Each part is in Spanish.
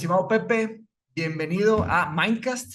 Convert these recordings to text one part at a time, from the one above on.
estimado Pepe, bienvenido a Mindcast.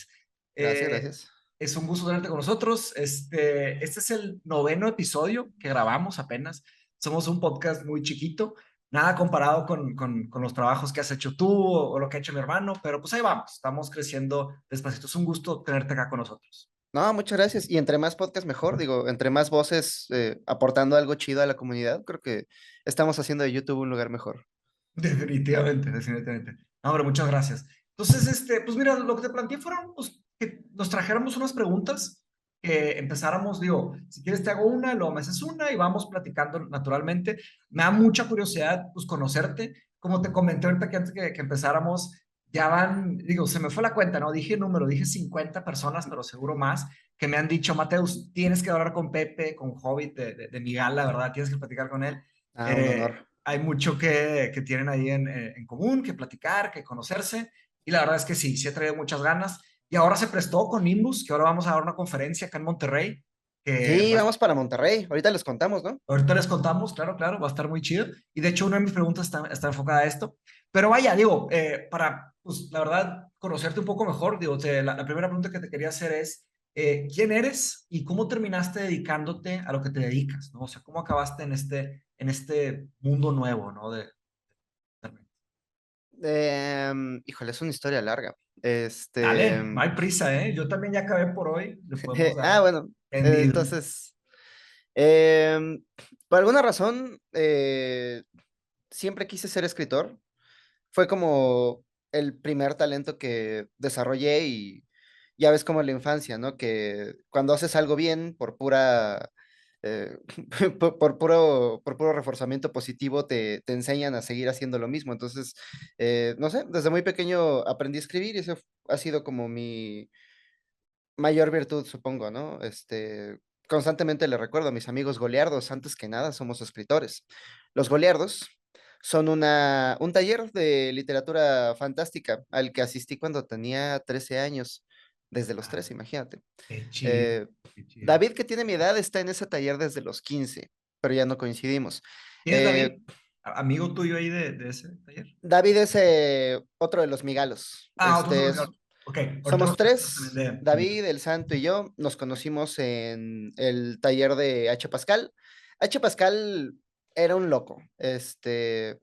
Gracias, Eh, gracias. es un gusto tenerte con nosotros. Este es el noveno episodio que grabamos apenas. Somos un podcast muy chiquito, nada comparado con los trabajos que has hecho tú o lo que ha hecho mi hermano, pero pues ahí vamos, estamos creciendo despacito. Es un gusto tenerte acá con nosotros. No, muchas gracias. Y entre más podcast mejor, digo, entre más voces aportando algo chido a la comunidad, creo que estamos haciendo de YouTube un lugar mejor. Definitivamente, definitivamente. No, hombre, muchas gracias. Entonces, pues mira, lo que te planteé fueron pues, que nos trajéramos unas preguntas, que empezáramos, digo, si quieres te hago una, luego me haces una y vamos platicando naturalmente. Me da mucha curiosidad, pues, conocerte. Como te comenté ahorita que antes que empezáramos, ya van, digo, se me fue la cuenta, ¿no? Dije número, dije 50 personas, pero seguro más, que me han dicho, Mateus, tienes que hablar con Pepe, con Hobbit de mi gala, ¿verdad? Tienes que platicar con él. Ah, un Eh, honor. Hay mucho que tienen ahí en común, que platicar, que conocerse. Y la verdad es que sí, sí ha traído muchas ganas. Y ahora se prestó con Nimbus, que ahora vamos a dar una conferencia acá en Monterrey, que Sí, vamos para Monterrey. Ahorita les contamos, ¿no? ahorita les contamos, claro, claro, va a estar muy chido. Y de hecho, una de mis preguntas está enfocada a esto. Pero vaya, digo, para, pues, la verdad, conocerte un poco mejor, digo, la primera pregunta que te quería hacer es, ¿quién eres y cómo terminaste dedicándote a lo que te dedicas, ¿no? O sea, ¿cómo acabaste en este mundo nuevo, ¿no? Híjole, es una historia larga. Dale, no hay prisa, ¿eh? Yo también ya acabé por hoy, le podemos dar Bueno, tendido. entonces, em, por alguna razón, siempre quise ser escritor. Fue como el primer talento que desarrollé y ya ves como en la infancia, ¿no? Que cuando haces algo bien por pura, eh, por puro reforzamiento positivo te enseñan a seguir haciendo lo mismo. Entonces, no sé, desde muy pequeño aprendí a escribir y eso ha sido como mi mayor virtud, supongo, ¿no? Constantemente le recuerdo a mis amigos goliardos, antes que nada somos escritores. Los goliardos son un taller de literatura fantástica al que asistí cuando tenía 13 años, desde los Ah, 13, imagínate. qué chido, Eh, qué chido. David, que tiene mi edad, está en ese taller desde los 15, pero ya no coincidimos. ¿Quién es Eh, David? Amigo tuyo ahí de ese taller. David es otro de los migalos. Ah, otro solo. Ok, ahorita Somos nos platicas también tres, de mi. David, el Santo y yo, nos conocimos en el taller de H. Pascal. H. Pascal era un loco,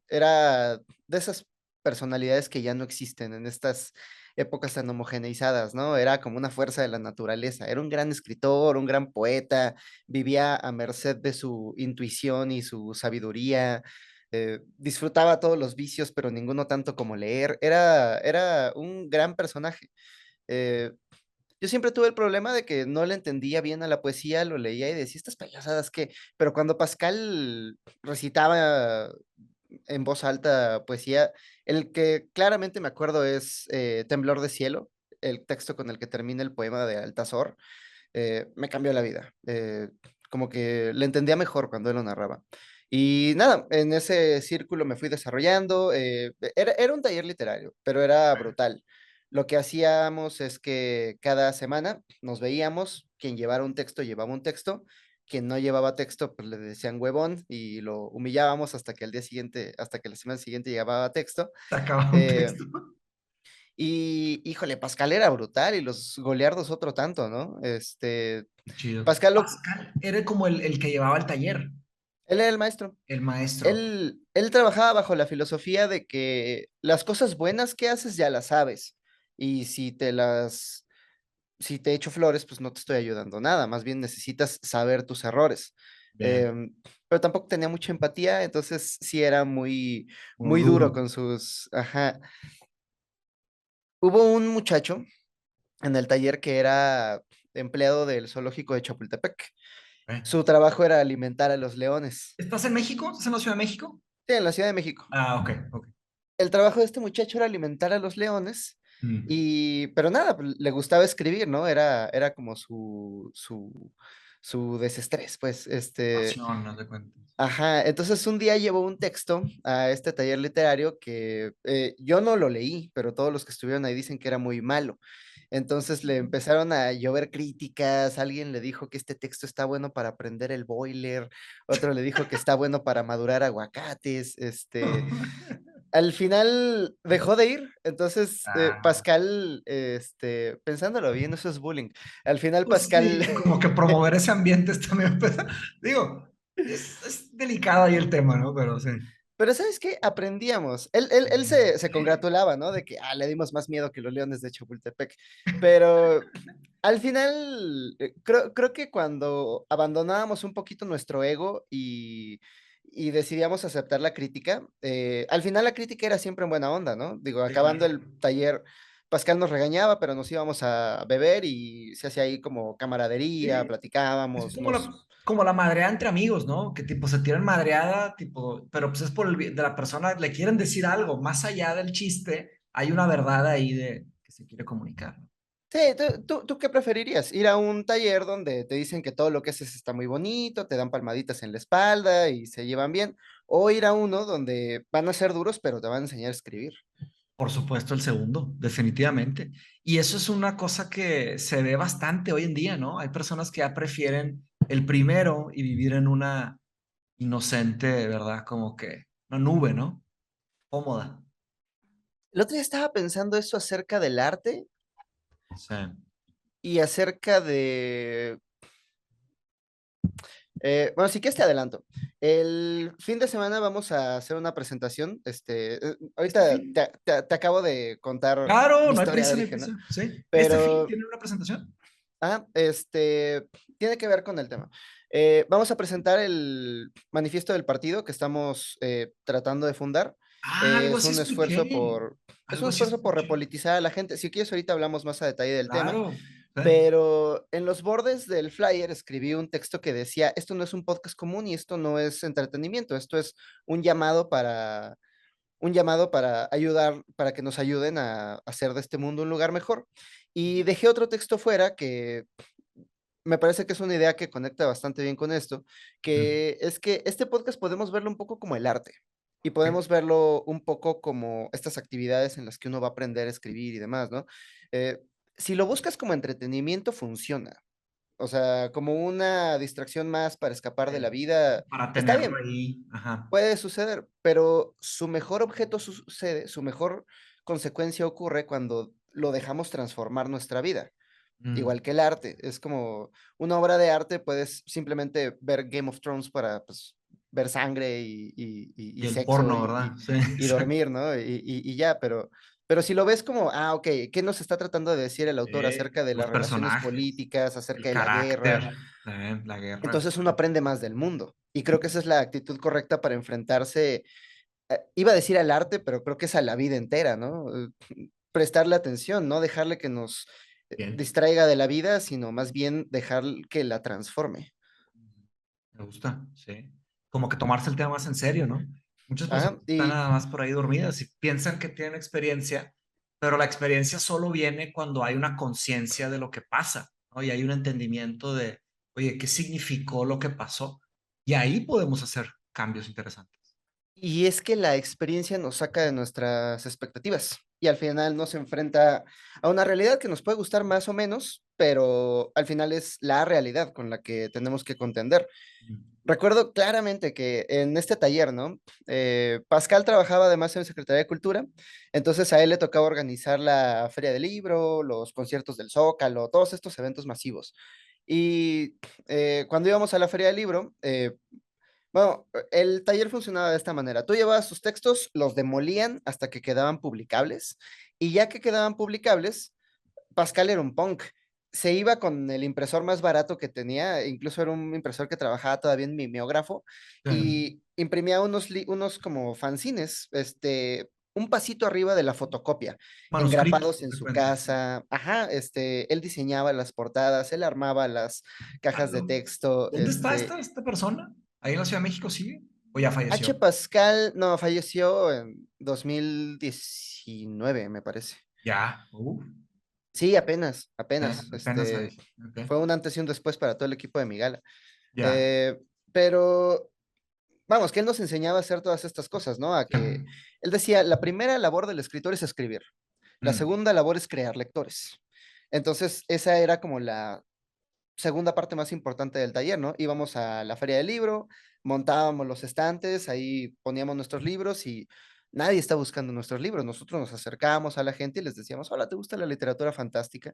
era de esas personalidades que ya no existen en estas épocas tan homogeneizadas, ¿no? Era como una fuerza de la naturaleza, era un gran escritor, un gran poeta, vivía a merced de su intuición y su sabiduría, disfrutaba todos los vicios, pero ninguno tanto como leer. Era un gran personaje. Eh, yo siempre tuve el problema de que no le entendía bien a la poesía, lo leía y decía, estas payasadas que, pero cuando Pascal recitaba en voz alta poesía, el que claramente me acuerdo es Temblor de Cielo, el texto con el que termina el poema de Altazor, me cambió la vida. Como que le entendía mejor cuando él lo narraba. Y nada, en ese círculo me fui desarrollando. Era un taller literario, pero era brutal. Lo que hacíamos es que cada semana nos veíamos, quien llevara un texto llevaba un texto, quien no llevaba texto, pues le decían huevón y lo humillábamos hasta que al día siguiente, hasta que la semana siguiente llevaba texto. Sacaba un Eh, texto. y híjole, Pascal era brutal y los goleardos otro tanto, ¿no? Qué chido. Pascal, Pascal era como el que llevaba el taller, él era el maestro. el maestro. Él trabajaba bajo la filosofía de que las cosas buenas que haces ya las sabes. Y si te echo flores, pues no te estoy ayudando nada. Más bien necesitas saber tus errores. Bien, Em, pero tampoco tenía mucha empatía, entonces sí era muy, muy muy duro duro. con ajá. Hubo un muchacho en el taller que era empleado del zoológico de Chapultepec. ¿Eh? Su trabajo era alimentar a los leones. ¿Estás en México? ¿Estás en la Ciudad de México? Sí, en la Ciudad de México. Ah, ok, ok. El trabajo de este muchacho era alimentar a los leones Mm. pero nada, pues, le gustaba escribir, ¿no? Era como su desestrés, pues, Pasión, no te cuentas. ajá, entonces un día llevó un texto a este taller literario que yo no lo leí, pero todos los que estuvieron ahí dicen que era muy malo. Entonces le empezaron a llover críticas, alguien le dijo que este texto está bueno para prender el boiler, otro le dijo que está bueno para madurar aguacates, al final dejó de ir, entonces Ah, Pascal, pensándolo bien, eso es bullying. Al final pues Pascal, sí, como que promover ese ambiente está medio pesado. Digo, es delicado ahí el tema, ¿no? Pero sí. pero ¿sabes qué? Aprendíamos. Él se congratulaba, ¿no? De que le dimos más miedo que los leones de Chapultepec. Pero al final, creo que cuando abandonábamos un poquito nuestro ego y decidíamos aceptar la crítica, al final la crítica era siempre en buena onda, ¿no? Digo, Sí, acabando claro. el taller, Pascal nos regañaba, pero nos íbamos a beber y se hacía ahí como camaradería, Sí, es platicábamos, como la madreada entre amigos, ¿no? Que tipo se tiran madreada, tipo, pero pues es por el bien de la persona, le quieren decir algo, más allá del chiste, hay una verdad ahí de que se quiere comunicar, ¿no? Sí, ¿tú qué preferirías? ¿Ir a un taller donde te dicen que todo lo que haces está muy bonito, te dan palmaditas en la espalda y se llevan bien? ¿O ir a uno donde van a ser duros, pero te van a enseñar a escribir? Por supuesto, el segundo, definitivamente. Y eso es una cosa que se ve bastante hoy en día, ¿no? Hay personas que ya prefieren el primero y vivir en una inocente, ¿verdad? Como que una nube, ¿no? Cómoda. El otro día estaba pensando eso acerca del arte Sí. y acerca de... bueno, sí que te adelanto. El fin de semana vamos a hacer una presentación. Este Ahorita fin. te acabo de contar Claro, mi no hay historia de prisa, no hay origen, ¿no? prisa. Sí. Este fin Pero tiene una presentación. Ah, tiene que ver con el tema. Vamos a presentar el manifiesto del partido que estamos tratando de fundar. Ah, algo Es así un esfuerzo escuché. es Algo un así esfuerzo por escuché. repolitizar a la gente. Si quieres, ahorita hablamos más a detalle del tema, Claro. Sí. pero en los bordes del flyer escribí un texto que decía, esto no es un podcast común y esto no es entretenimiento, esto es un llamado un llamado para ayudar, para que nos ayuden a hacer de este mundo un lugar mejor. Y dejé otro texto fuera que me parece que es una idea que conecta bastante bien con esto, Ujú. que es que este podcast podemos verlo un poco como el arte y Ok. podemos verlo un poco como estas actividades en las que uno va a aprender a escribir y demás, ¿no? Eh, si lo buscas como entretenimiento, funciona. O sea, como una distracción más para escapar de la vida, Para está tenerlo bien, ahí. Ajá. puede suceder, pero su mejor objeto sucede, su mejor consecuencia ocurre cuando lo dejamos transformar nuestra vida. Mm. Igual que el arte, es como una obra de arte, puedes simplemente ver Game of Thrones para pues, ver sangre Y y el sexo porno, ¿verdad? Sí, y exacto. dormir, ¿no? Y ya, pero si lo ves como, ok, ¿qué nos está tratando de decir el autor acerca de Los las relaciones personajes, políticas, acerca el de la guerra? carácter, la guerra. Entonces uno aprende más del mundo. Y creo que esa es la actitud correcta para enfrentarse, iba a decir al arte, pero creo que es a la vida entera, ¿no? Prestarle atención, no dejarle que nos Bien. distraiga de la vida, sino más bien dejar que la transforme. Me gusta, sí. Como que tomarse el tema más en serio, ¿no? Muchas Ajá, personas están nada más por ahí dormidas y piensan que tienen experiencia, pero la experiencia solo viene cuando hay una conciencia de lo que pasa, ¿no? Y hay un entendimiento de, oye, ¿qué significó lo que pasó? Y ahí podemos hacer cambios interesantes. y es que la experiencia nos saca de nuestras expectativas y al final nos enfrenta a una realidad que nos puede gustar más o menos, pero al final es la realidad con la que tenemos que contender. Mm. Recuerdo claramente que en este taller, ¿no? Pascal trabajaba además en Secretaría de Cultura, entonces a él le tocaba organizar la Feria del Libro, los conciertos del Zócalo, todos estos eventos masivos. Y cuando íbamos a la Feria del Libro, bueno, el taller funcionaba de esta manera. Tú llevabas tus textos, los demolían hasta que quedaban publicables, y ya que quedaban publicables, Pascal era un punk. Se iba con el impresor más barato que tenía, incluso era un impresor que trabajaba todavía en mimeógrafo, Sí. y imprimía unos como fanzines, un pasito arriba de la fotocopia, engrapados Manuscritos, en de su cuenta. casa. Ajá, él diseñaba las portadas, él armaba las cajas de texto, ¿Dónde está esta persona? ¿Ahí en la Ciudad de México sigue? ¿O ya H. falleció? Pascal, no, falleció en 2019, me parece. Ya. Sí, apenas. Apenas ahí. Ok. Fue un antes y un después para todo el equipo de mi gala. Ya. Eh, pero, vamos, que él nos enseñaba a hacer todas estas cosas, ¿no? A que Ya. él decía, la primera labor del escritor es escribir, la Mm. segunda labor es crear lectores. Entonces, esa era como la segunda parte más importante del taller, ¿no? Íbamos a la feria del libro, montábamos los estantes, ahí poníamos nuestros libros y nadie está buscando nuestros libros. Nosotros nos acercábamos a la gente y les decíamos, hola, ¿te gusta la literatura fantástica?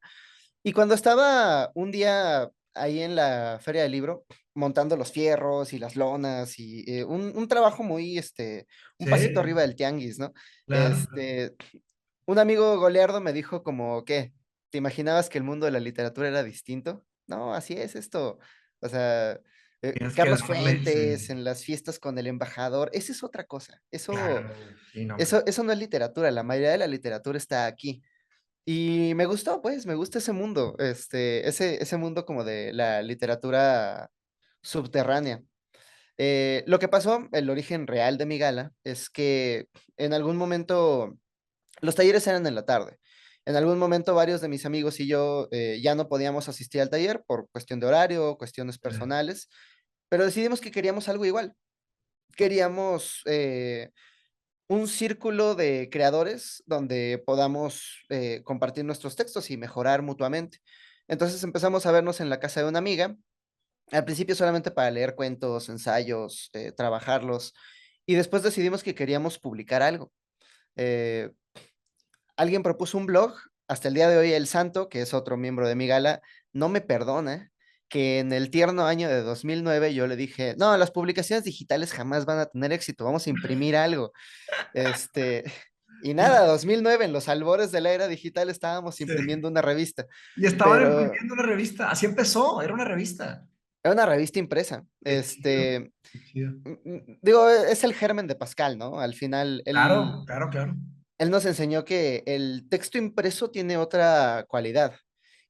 Y cuando estaba un día ahí en la feria del libro, montando los fierros y las lonas y un trabajo muy, un pasito Sí, arriba del tianguis, ¿no? claro. Este, un amigo goleardo me dijo como, ¿qué? ¿Te imaginabas que el mundo de la literatura era distinto? No, así es esto. O sea, Tienes que Carlos darle, Fuentes sí. en las fiestas con el embajador, esa es otra cosa. Claro, sí, no, hombre. Eso no es literatura, la mayoría de la literatura está aquí. Y me gustó, pues, me gusta ese mundo, ese mundo como de la literatura subterránea. Lo que pasó, el origen real de mi gala, es que en algún momento los talleres eran en la tarde. En algún momento varios de mis amigos y yo ya no podíamos asistir al taller por cuestión de horario, cuestiones personales, pero decidimos que queríamos algo igual. Queríamos un círculo de creadores donde podamos compartir nuestros textos y mejorar mutuamente. Entonces empezamos a vernos en la casa de una amiga, al principio solamente para leer cuentos, ensayos, trabajarlos, y después decidimos que queríamos publicar algo. Eh, Alguien propuso un blog, hasta el día de hoy el Santo, que es otro miembro de mi gala, no me perdona que en el tierno año de 2009 yo le dije, no, las publicaciones digitales jamás van a tener éxito, vamos a imprimir algo. Este, y nada, 2009, en los albores de la era digital, estábamos Sí. imprimiendo una revista, Y estaban pero imprimiendo una revista. Así empezó, era una revista. era una revista impresa. Qué chido, qué chido. Digo, es el germen de Pascal, ¿no? Al final, Claro, claro, claro. él nos enseñó que el texto impreso tiene otra cualidad.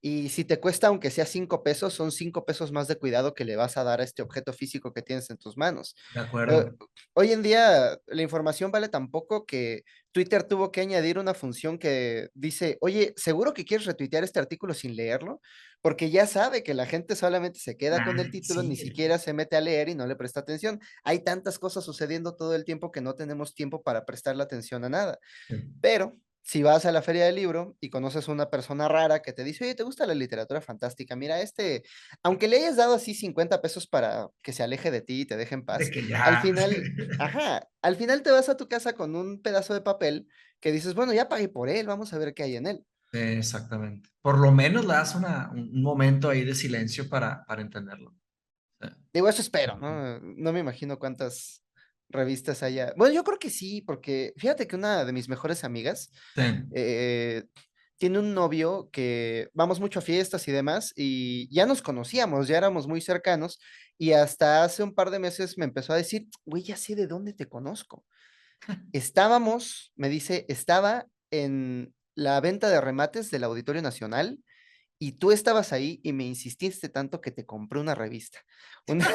Y si te cuesta, aunque sea 5 pesos, son 5 pesos más de cuidado que le vas a dar a este objeto físico que tienes en tus manos. De Eh, acuerdo. Hoy en día la información vale tan poco que Twitter tuvo que añadir una función que dice, oye, ¿seguro que quieres retuitear este artículo sin leerlo? Porque ya sabe que la gente solamente se queda con el Ah, título, ni sí. siquiera se mete a leer y no le presta atención. Hay tantas cosas sucediendo todo el tiempo que no tenemos tiempo para prestarle atención a nada. Pero si vas a la feria del libro y conoces a una persona rara que te dice, oye, ¿te gusta la literatura fantástica? Mira, aunque le hayas dado así 50 pesos para que se aleje de ti y te deje en De paz, que al ya. final, ajá, al final te vas a tu casa con un pedazo de papel que dices, bueno, ya pagué por él, vamos a ver qué hay en él. Exactamente. Por lo menos le das un momento ahí de silencio para entenderlo. Sí. Digo, eso espero, ¿no? No me imagino cuántas revistas haya. Bueno, yo creo que sí, porque fíjate que una de mis mejores amigas Sí. eh, tiene un novio que vamos mucho a fiestas y demás, y ya nos conocíamos, ya éramos muy cercanos, y hasta hace un par de meses me empezó a decir, güey, ya sé de dónde te conozco. Me dice, estaba en la venta de remates del Auditorio Nacional y tú estabas ahí y me insististe tanto que te compré una revista. Una-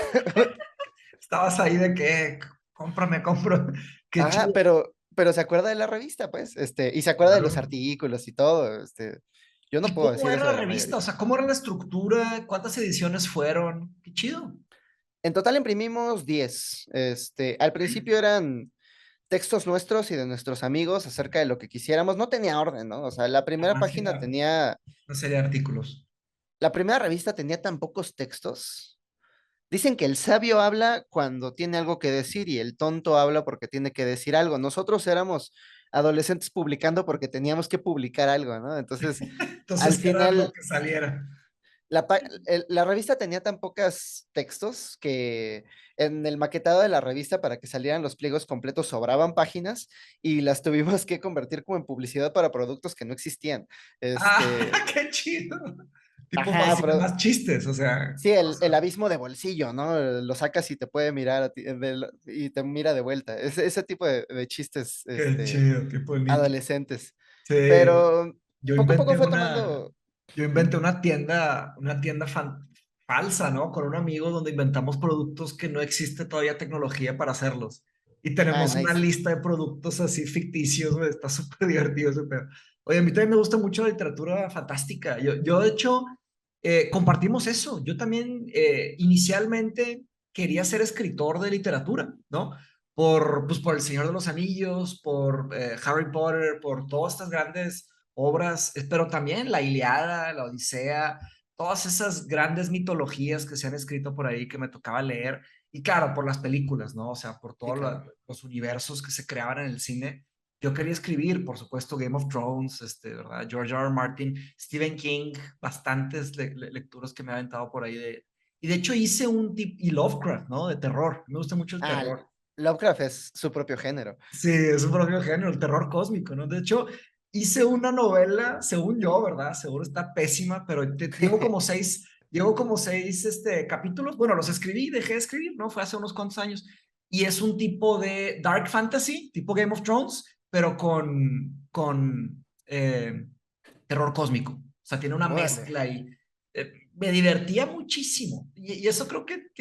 Estabas ahí de que, cómprame, compro. Qué Ajá, chido. pero se acuerda de la revista, pues, y se acuerda de los Claro. artículos y todo, yo no ¿Y puedo cómo decir era eso la de la revista? O mayoría. sea, ¿cómo era la estructura? ¿Cuántas ediciones fueron? Qué chido. En total imprimimos 10. Al principio eran textos nuestros y de nuestros amigos acerca de lo que quisiéramos. No tenía orden, ¿no? O sea, Ajá, sí, era una serie de artículos. la primera revista tenía tan pocos textos. Dicen que el sabio habla cuando tiene algo que decir y el tonto habla porque tiene que decir algo. Nosotros éramos adolescentes publicando porque teníamos que publicar algo, ¿no? Entonces, al Entonces, ¿qué era lo final, que saliera? la revista tenía tan pocos textos que en el maquetado de la revista para que salieran los pliegos completos sobraban páginas y las tuvimos que convertir como en publicidad para productos que no existían. Ah, Este, qué chido. Tipo ajá, más, más chistes, o sea, sí, el cosas. abismo de bolsillo, ¿no? Lo sacas y te puede mirar a ti, y te mira de vuelta. Ese tipo de chistes, Qué chido, tipo nicho. adolescentes. Sí, Pero yo poco a poco inventé fue una, tomando. yo ¿Mm? inventé una tienda falsa, ¿no? Con un amigo donde inventamos productos que no existe todavía tecnología para hacerlos. Y Ah, tenemos una nice. lista de productos así ficticios, güey, está súper divertido ese pedo. Oye, a mí también me gusta mucho la literatura fantástica. Yo de hecho, compartimos eso. Yo también inicialmente quería ser escritor de literatura, ¿no? Pues, por El Señor de los Anillos, por Harry Potter, por todas estas grandes obras, pero también la Ilíada, la Odisea, todas esas grandes mitologías que se han escrito por ahí que me tocaba leer. Y claro, por las películas, ¿no? O sea, por Sí, todos claro. los universos que se creaban en el cine. Yo quería escribir, por supuesto, Game of Thrones, ¿verdad? George R. R. Martin, Stephen King, bastantes lecturas que me ha aventado por ahí y de hecho hice un tip, y Lovecraft, ¿no? De terror. Me gusta mucho el Ah, terror. Lovecraft es su propio género. Sí, es un propio género, el terror cósmico, ¿no? De hecho, hice una novela, según yo, ¿verdad? Seguro está pésima, pero llevo como seis capítulos. Bueno, los escribí, dejé de escribir, ¿no? Fue hace unos cuantos años. Y es un tipo de dark fantasy, tipo Game of Thrones, pero con terror cósmico. O sea, tiene una Órale. mezcla y me divertía muchísimo. Y eso creo que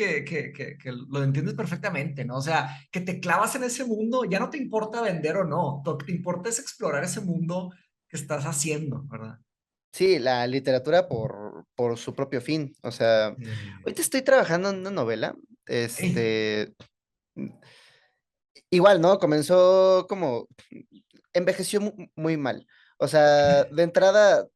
lo entiendes perfectamente, ¿no? O sea, que te clavas en ese mundo, ya no te importa vender o no, lo que te importa es explorar ese mundo que estás haciendo, ¿verdad? Sí, la literatura por su propio fin. O sea, ahorita estoy trabajando en una novela. Ey, Este, igual, ¿no? Comenzó como, envejeció muy mal. O sea, de entrada,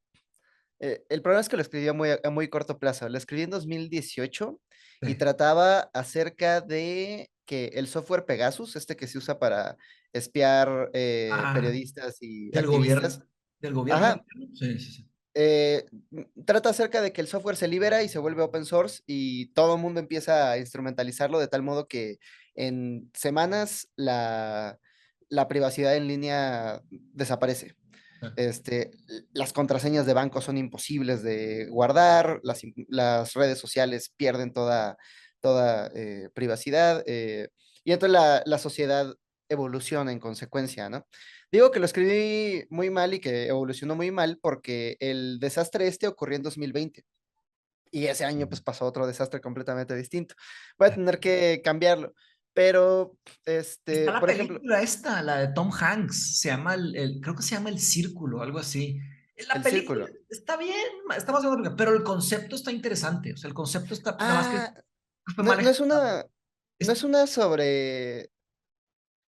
el problema es que lo escribí a muy corto plazo. Lo escribí en 2018 y sí. trataba acerca de que el software Pegasus, este que se usa para espiar Ah, periodistas y del activistas, gobierno, del gobierno ajá, americano. Sí, sí, sí. trata acerca de que el software se libera y se vuelve open source y todo el mundo empieza a instrumentalizarlo de tal modo que en semanas la privacidad en línea desaparece. Este, las contraseñas de banco son imposibles de guardar, las redes sociales pierden toda privacidad, y entonces la sociedad evoluciona en consecuencia, ¿no? Digo que lo escribí muy mal y que evolucionó muy mal porque el desastre este ocurrió en 2020 y ese año pues pasó otro desastre completamente distinto. Voy a tener que cambiarlo, pero, Está la por ejemplo, película esta, la de Tom Hanks, se llama creo que se llama El Círculo, algo así. La el película círculo. está bien, está más o menos, pero el concepto está interesante, o sea, el concepto está, nada más que Ah, fue mal no es ejecutado. no es una sobre,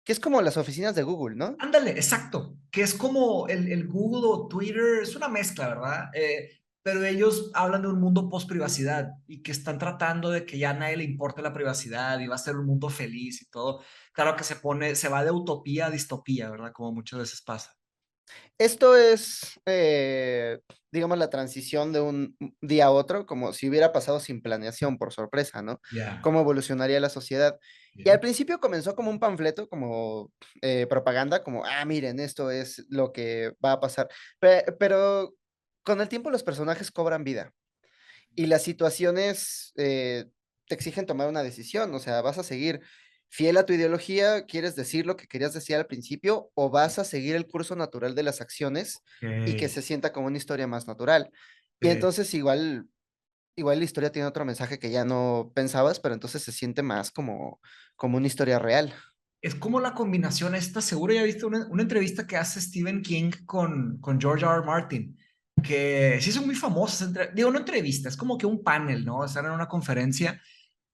que es como las oficinas de Google, ¿no? Ándale, exacto, que es como el Google o Twitter, es una mezcla, ¿verdad? Pero ellos hablan de un mundo post privacidad y que están tratando de que ya a nadie le importe la privacidad y va a ser un mundo feliz y todo. Claro que se va de utopía a distopía, ¿verdad? Como muchas veces pasa. Esto es, digamos, la transición de un día a otro, como si hubiera pasado sin planeación, por sorpresa, ¿no? Ya. Cómo evolucionaría la sociedad. Y al Bien. principio comenzó como un panfleto, como propaganda, como, ah, miren, esto es lo que va a pasar. Pero con el tiempo los personajes cobran vida y las situaciones te exigen tomar una decisión, o sea, vas a seguir fiel a tu ideología, quieres decir lo que querías decir al principio, o vas a seguir el curso natural de las acciones y que Ok, se sienta como una historia más natural. Y ok. entonces igual la historia tiene otro mensaje que ya no pensabas, pero entonces se siente más como una historia real. Es como la combinación esta, seguro ya viste una entrevista que hace Stephen King con George R. R. Martin, que sí son muy famosas, digo, no entrevista, es como que un panel, ¿no? Están en una conferencia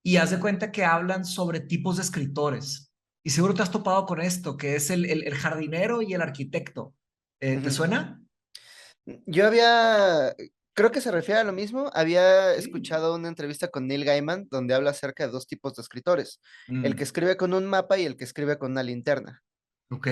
y haz de cuenta que hablan sobre tipos de escritores. Y seguro te has topado con esto, que es el jardinero y el arquitecto. ¿Te Ujú. suena? Yo creo que se refiere a lo mismo, había Sí. escuchado una entrevista con Neil Gaiman donde habla acerca de dos tipos de escritores, el que Mm. escribe con un mapa y el que escribe con una linterna. Ok,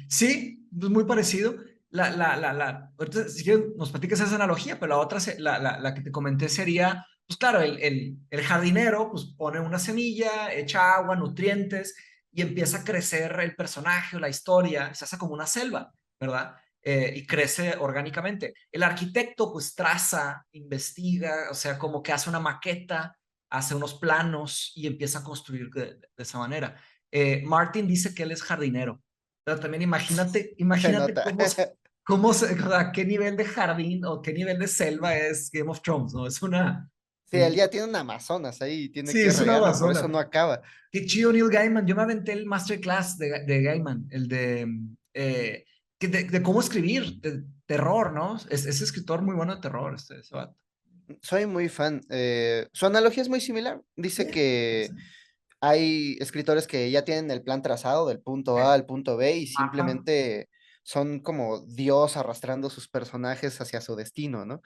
sí, pues muy parecido. Ahorita, si quieres, nos platicas esa analogía, pero la otra, la que te comenté sería, pues claro, el jardinero pues pone una semilla, echa agua, nutrientes y empieza a crecer el personaje o la historia, se hace como una selva, ¿verdad? Y crece orgánicamente. El arquitecto pues traza, investiga, o sea, como que hace una maqueta, hace unos planos y empieza a construir de esa manera. Martin dice que él es jardinero. Pero también Se imagínate nota. o sea, qué nivel de jardín o qué nivel de selva es Game of Thrones, ¿no? Sí, él ya tiene un Amazonas ahí, tiene Sí, que es una regarlo, por eso no basura. acaba. Qué chido Neil Gaiman. Yo me aventé el masterclass de Gaiman, el de cómo escribir, de terror, ¿no? Es escritor muy bueno de terror, ese vato. Soy muy fan. Su analogía es muy similar. Dice Sí, que sí. hay escritores que ya tienen el plan trazado del punto A al punto B y Ajá. simplemente son como Dios arrastrando sus personajes hacia su destino, ¿no?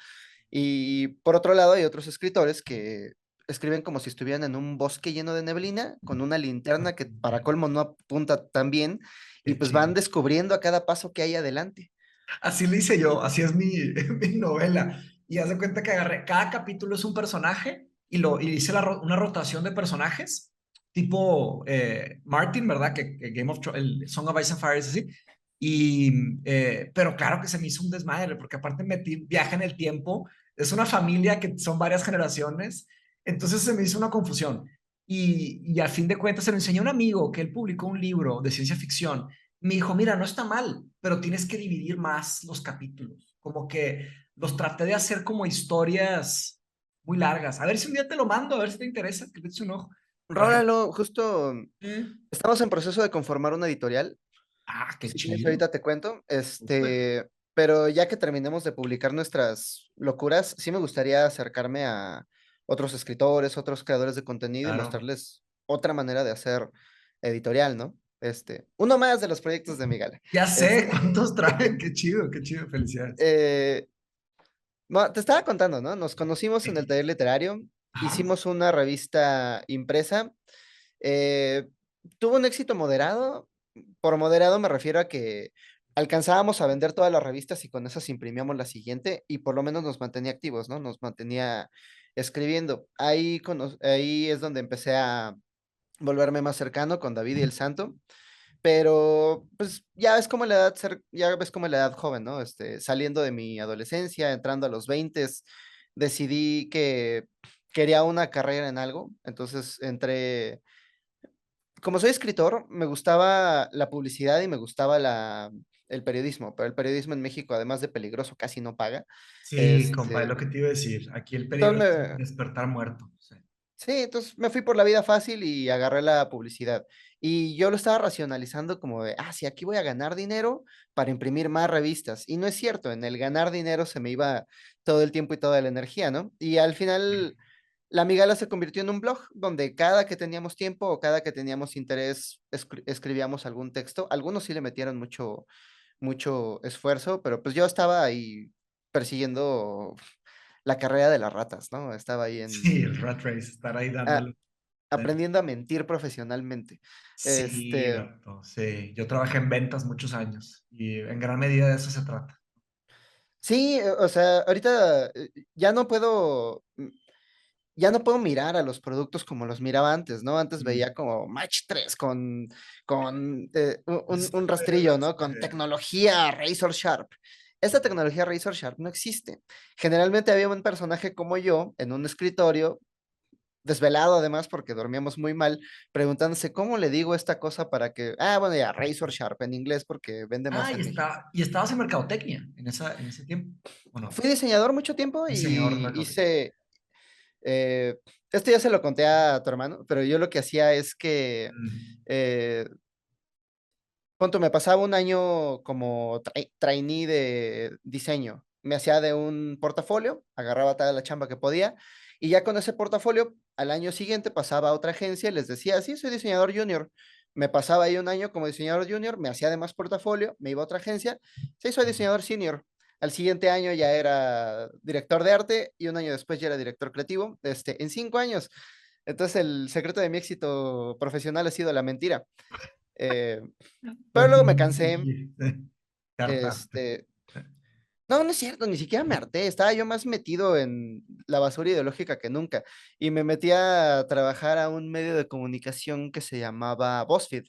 Y por otro lado, hay otros escritores que escriben como si estuvieran en un bosque lleno de neblina, con una linterna que para colmo no apunta tan bien, y Qué pues van chido. descubriendo a cada paso que hay adelante. Así le hice yo, así es mi, mi novela. Y haz de cuenta que agarré, cada capítulo es un personaje y hice una rotación de personajes, tipo Martin, ¿verdad? Que Game of Thrones, el Song of Ice and Fire es así. Pero claro que se me hizo un desmadre, porque aparte metí viaje en el tiempo, es una familia que son varias generaciones, entonces se me hizo una confusión. Y al fin de cuentas se lo enseñó a un amigo que él publicó un libro de ciencia ficción. Me dijo, mira, no está mal, pero tienes que dividir más los capítulos. Como que los traté de hacer como historias muy largas. A ver si un día te lo mando, a ver si te interesa, que le eches un ojo. Traje- Rólalo, justo Mm. estamos en proceso de conformar una editorial. Ah, qué Si quieres, chido. ahorita te cuento. Súper. Pero ya que terminemos de publicar nuestras locuras, sí me gustaría acercarme a otros escritores, otros creadores de contenido y Claro. mostrarles otra manera de hacer editorial, ¿no? Uno más de los proyectos de mi gala. Ya sé Este, cuántos traen. Qué chido, qué chido. Felicidades. eh, te estaba contando, ¿no? Nos conocimos en el Sí. taller literario, Ajá. hicimos una revista impresa. eh, Tuvo un éxito moderado. Por moderado me refiero a que alcanzábamos a vender todas las revistas y con esas imprimíamos la siguiente y por lo menos nos mantenía activos, ¿no? Nos mantenía escribiendo. Ahí es donde empecé a volverme más cercano con David y el Santo, pero pues ya ves como la edad joven, ¿no? Saliendo de mi adolescencia, entrando a los 20, decidí que quería una carrera en algo, entonces entré como soy escritor, me gustaba la publicidad y me gustaba el periodismo, pero el periodismo en México, además de peligroso, casi no paga. Sí, compa, es Este, lo que te iba a decir. Aquí el peligro entonces es me, despertar muerto. Sí. sí, entonces me fui por la vida fácil y agarré la publicidad. Y yo lo estaba racionalizando como de, sí, aquí voy a ganar dinero para imprimir más revistas. Y no es cierto, en el ganar dinero se me iba todo el tiempo y toda la energía, ¿no? Y al final la Migala se convirtió en un blog donde cada que teníamos tiempo o cada que teníamos interés escribíamos algún texto. Algunos sí le metieron mucho esfuerzo, pero pues yo estaba ahí persiguiendo la carrera de las ratas, ¿no? Estaba ahí Sí, el rat race, estar ahí a- dándole. aprendiendo a mentir profesionalmente. Sí, Este, vato, sí. Yo trabajé en ventas muchos años y en gran medida de eso se trata. sí, o sea, ahorita ya no puedo mirar a los productos como los miraba antes, ¿no? Antes Mm. veía como Match 3 con un, Pues, un rastrillo, ¿no? Con este, tecnología Razor Sharp. Esta tecnología Razor Sharp no existe. Generalmente había un personaje como yo en un escritorio, desvelado además porque dormíamos muy mal, preguntándose cómo le digo esta cosa para que, bueno, ya, Razor Sharp en inglés porque vende más en México. y estabas en mercadotecnia en ese tiempo, ¿o no? Fui diseñador mucho tiempo Diseñador de y mercadotecnia. eh, esto ya se lo conté a tu hermano, pero yo lo que hacía es que, Mm. eh, punto, me pasaba un año como trainee de diseño. Me hacía de un portafolio, agarraba toda la chamba que podía, y ya con ese portafolio, al año siguiente pasaba a otra agencia y les decía, sí, soy diseñador junior. Me pasaba ahí un año como diseñador junior, me hacía de más portafolio, me iba a otra agencia, sí, soy diseñador senior. Al siguiente año ya era director de arte y un año después ya era director creativo, en 5 años. Entonces el secreto de mi éxito profesional ha sido la mentira. Eh, pero Pues luego me sí, cansé, te hartaste. este, no, no es cierto, ni siquiera me harté, estaba yo más metido en la basura ideológica que nunca y me metí a trabajar a un medio de comunicación que se llamaba BuzzFeed.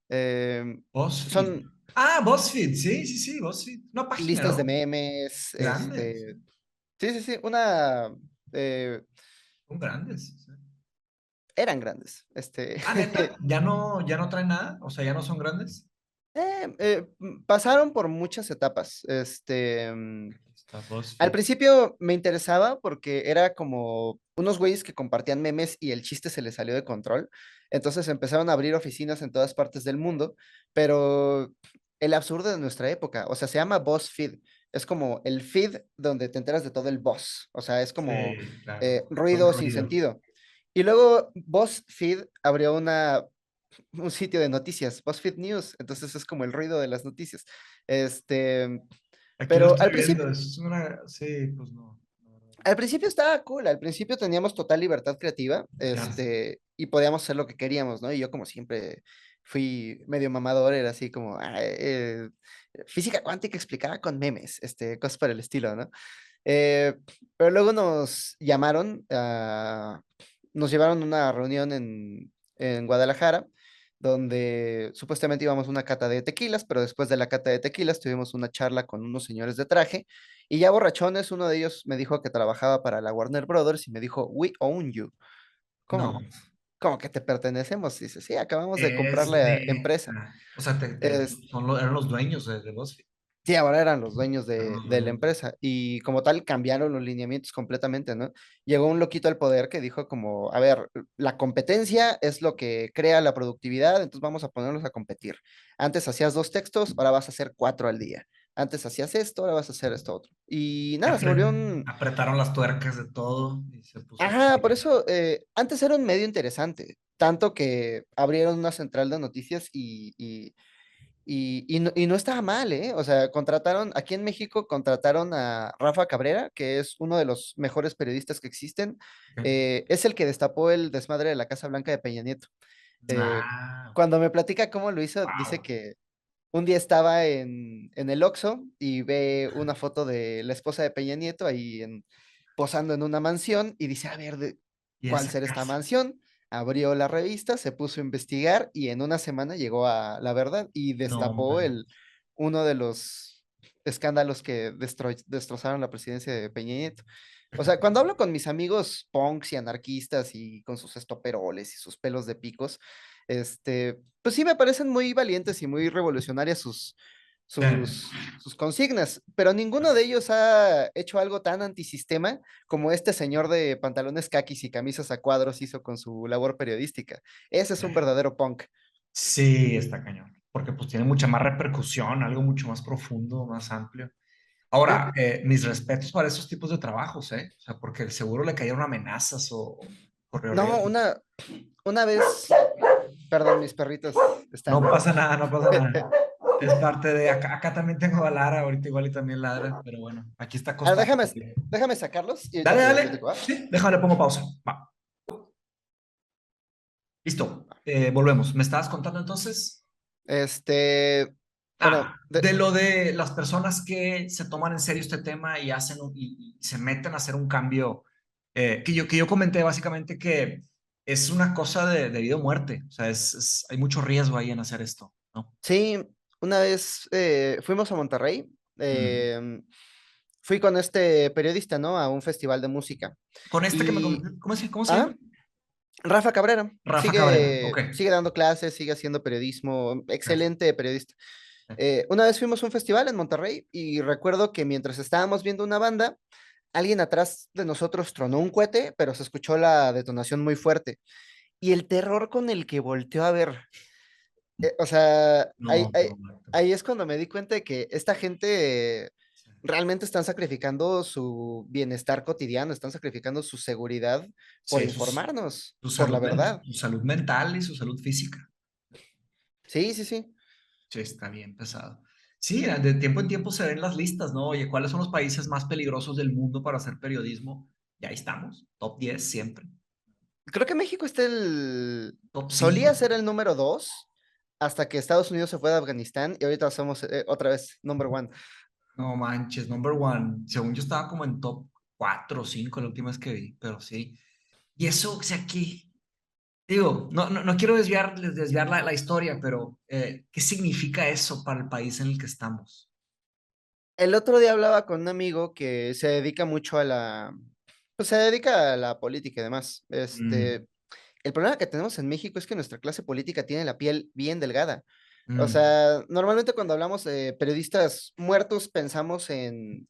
Eh, BuzzFeed. Son Ah, BuzzFeed, sí, sí, sí, BuzzFeed. Una página, listas de ¿no? memes, Grandes. sí, sí, sí, eh, Son grandes. Sí. eran grandes, Ah, neta, ya no traen nada, o sea, ya no son grandes. pasaron por muchas etapas, Aquí está Al BuzzFeed. principio me interesaba porque era como unos güeyes que compartían memes y el chiste se les salió de control. Entonces empezaron a abrir oficinas en todas partes del mundo, pero el absurdo de nuestra época, o sea, se llama BuzzFeed. Es como el feed donde te enteras de todo el buzz. O sea, es como Sí, claro. Con ruido sin ruido. sentido. Y luego BuzzFeed abrió un sitio de noticias, BuzzFeed News. Entonces es como el ruido de las noticias. Este, Aquí lo pero estoy al principio, viendo, es una... Sí, pues no. Al principio estaba cool, al principio teníamos total libertad creativa, Claro. y podíamos hacer lo que queríamos, ¿no? Y yo como siempre fui medio mamador, era así como física cuántica explicada con memes, cosas por el estilo, ¿no? Eh, pero luego nos llamaron, nos llevaron a una reunión en Guadalajara, donde supuestamente íbamos a una cata de tequilas, pero después de la cata de tequilas tuvimos una charla con unos señores de traje, y ya borrachones, uno de ellos me dijo que trabajaba para la Warner Brothers y me dijo, We own you. No, ¿Cómo? ¿Cómo que te pertenecemos? Y dice, sí, acabamos de comprar es la empresa. neta. O sea, Es, eran los dueños de BuzzFeed. Sí, ahora eran los dueños Eran los de la dueños. empresa y como tal cambiaron los lineamientos completamente, ¿no? Llegó un loquito al poder que dijo como, a ver, la competencia es lo que crea la productividad, entonces vamos a ponerlos a competir. Antes hacías 2 textos, ahora vas a hacer 4 al día. Antes hacías esto, ahora vas a hacer esto otro. Y Y nada, se volvió un... apretaron las tuercas de todo y se puso Ajá, por así. eso antes era un medio interesante, tanto que abrieron una central de noticias y no estaba mal, ¿eh? O sea, aquí en México contrataron a Rafa Cabrera, que es uno de los mejores periodistas que existen. Ok. Es el que destapó el desmadre de la Casa Blanca de Peña Nieto. Eh, Ah, Cuando me platica cómo lo hizo, dice wow. que un día estaba en el Oxxo y ve una foto de la esposa de Peña Nieto posando en una mansión y dice, a ver, Y ¿cuál esa será esta casa. mansión? Abrió la revista, se puso a investigar y en una semana llegó a la verdad y No, destapó hombre. uno de los escándalos que destrozaron la presidencia de Peña Nieto. O sea, cuando hablo con mis amigos punks y anarquistas y con sus estoperoles y sus pelos de picos, pues sí me parecen muy valientes y muy revolucionarias Sí. sus consignas, pero ninguno de ellos ha hecho algo tan antisistema como este señor de pantalones caquis y camisas a cuadros hizo con su labor periodística. Ese es un verdadero punk. Sí, está cañón. Porque pues tiene mucha más repercusión, algo mucho más profundo, más amplio. Eh, Ahora, mis respetos para esos tipos de trabajos, ¿eh? O sea, porque seguro le cayeron amenazas o corrió no, riesgo. una vez, perdón, mis perritos No están... pasa nada, no pasa nada. Es parte de acá también tengo a Lara, ahorita igual y también ladra, pero bueno, aquí está A ver, acostado. déjame sacarlos y ahorita Dale, te dale. platico, ¿va? Sí, déjame, le pongo pausa. Va, listo. Volvemos. ¿Me estabas contando entonces? Este, bueno, Ah, de lo de las personas que se toman en serio este tema y y se meten a hacer un cambio, que yo comenté básicamente que es una cosa de vida o muerte. O sea, hay mucho riesgo ahí en hacer esto, ¿no? sí, una vez fuimos a Monterrey, Mm. fui con este periodista, ¿no? A un festival de música. Con este que me Y, comenté, cómo se llama? ah, Rafa Cabrera, Rafa Cabrera. Ok. sigue dando clases, sigue haciendo periodismo, Yes. excelente periodista. Una vez fuimos a un festival en Monterrey y recuerdo que mientras estábamos viendo una banda, alguien atrás de nosotros tronó un cohete, pero se escuchó la detonación muy fuerte. Y el terror con el que volteó a ver, o sea, No, no, no. ahí es cuando me di cuenta de que esta gente realmente están sacrificando su bienestar cotidiano, están sacrificando su seguridad por Sí, informarnos, por la verdad. su salud mental y su salud física. Sí, sí, sí. Sí, está bien pesado. Sí, de tiempo en tiempo se ven las listas, ¿no? Oye, ¿cuáles son los países más peligrosos del mundo para hacer periodismo? Y ahí estamos, top 10 siempre. Creo que México Top 5. solía ser el número 2 hasta que Estados Unidos se fue de Afganistán y ahorita somos otra vez number 1. No manches, number one. Según yo estaba como en top 4 o 5 la última vez que vi, pero sí. Y eso, o sea, que, digo, no quiero desviar la historia, pero ¿qué significa eso para el país en el que estamos? El otro día hablaba con un amigo que se dedica mucho pues se dedica a la política y demás. Mm, El problema que tenemos en México es que nuestra clase política tiene la piel bien delgada. O mm, sea, normalmente cuando hablamos de periodistas muertos pensamos en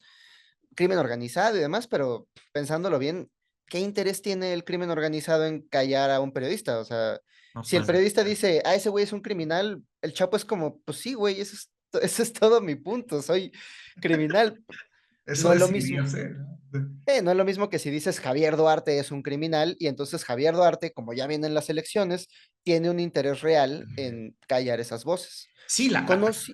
crimen organizado y demás, pero pensándolo bien, ¿qué interés tiene el crimen organizado en callar a un periodista? O sea, no, si el pues, periodista dice, ese güey es un criminal, el Chapo es como, pues sí, güey, ese es todo mi punto, soy criminal. eso No es lo mismo. decidiría ser, ¿no? No es lo mismo que si dices Javier Duarte es un criminal y entonces Javier Duarte, como ya vienen las elecciones, tiene un interés real en callar esas voces. Sí, Conocí,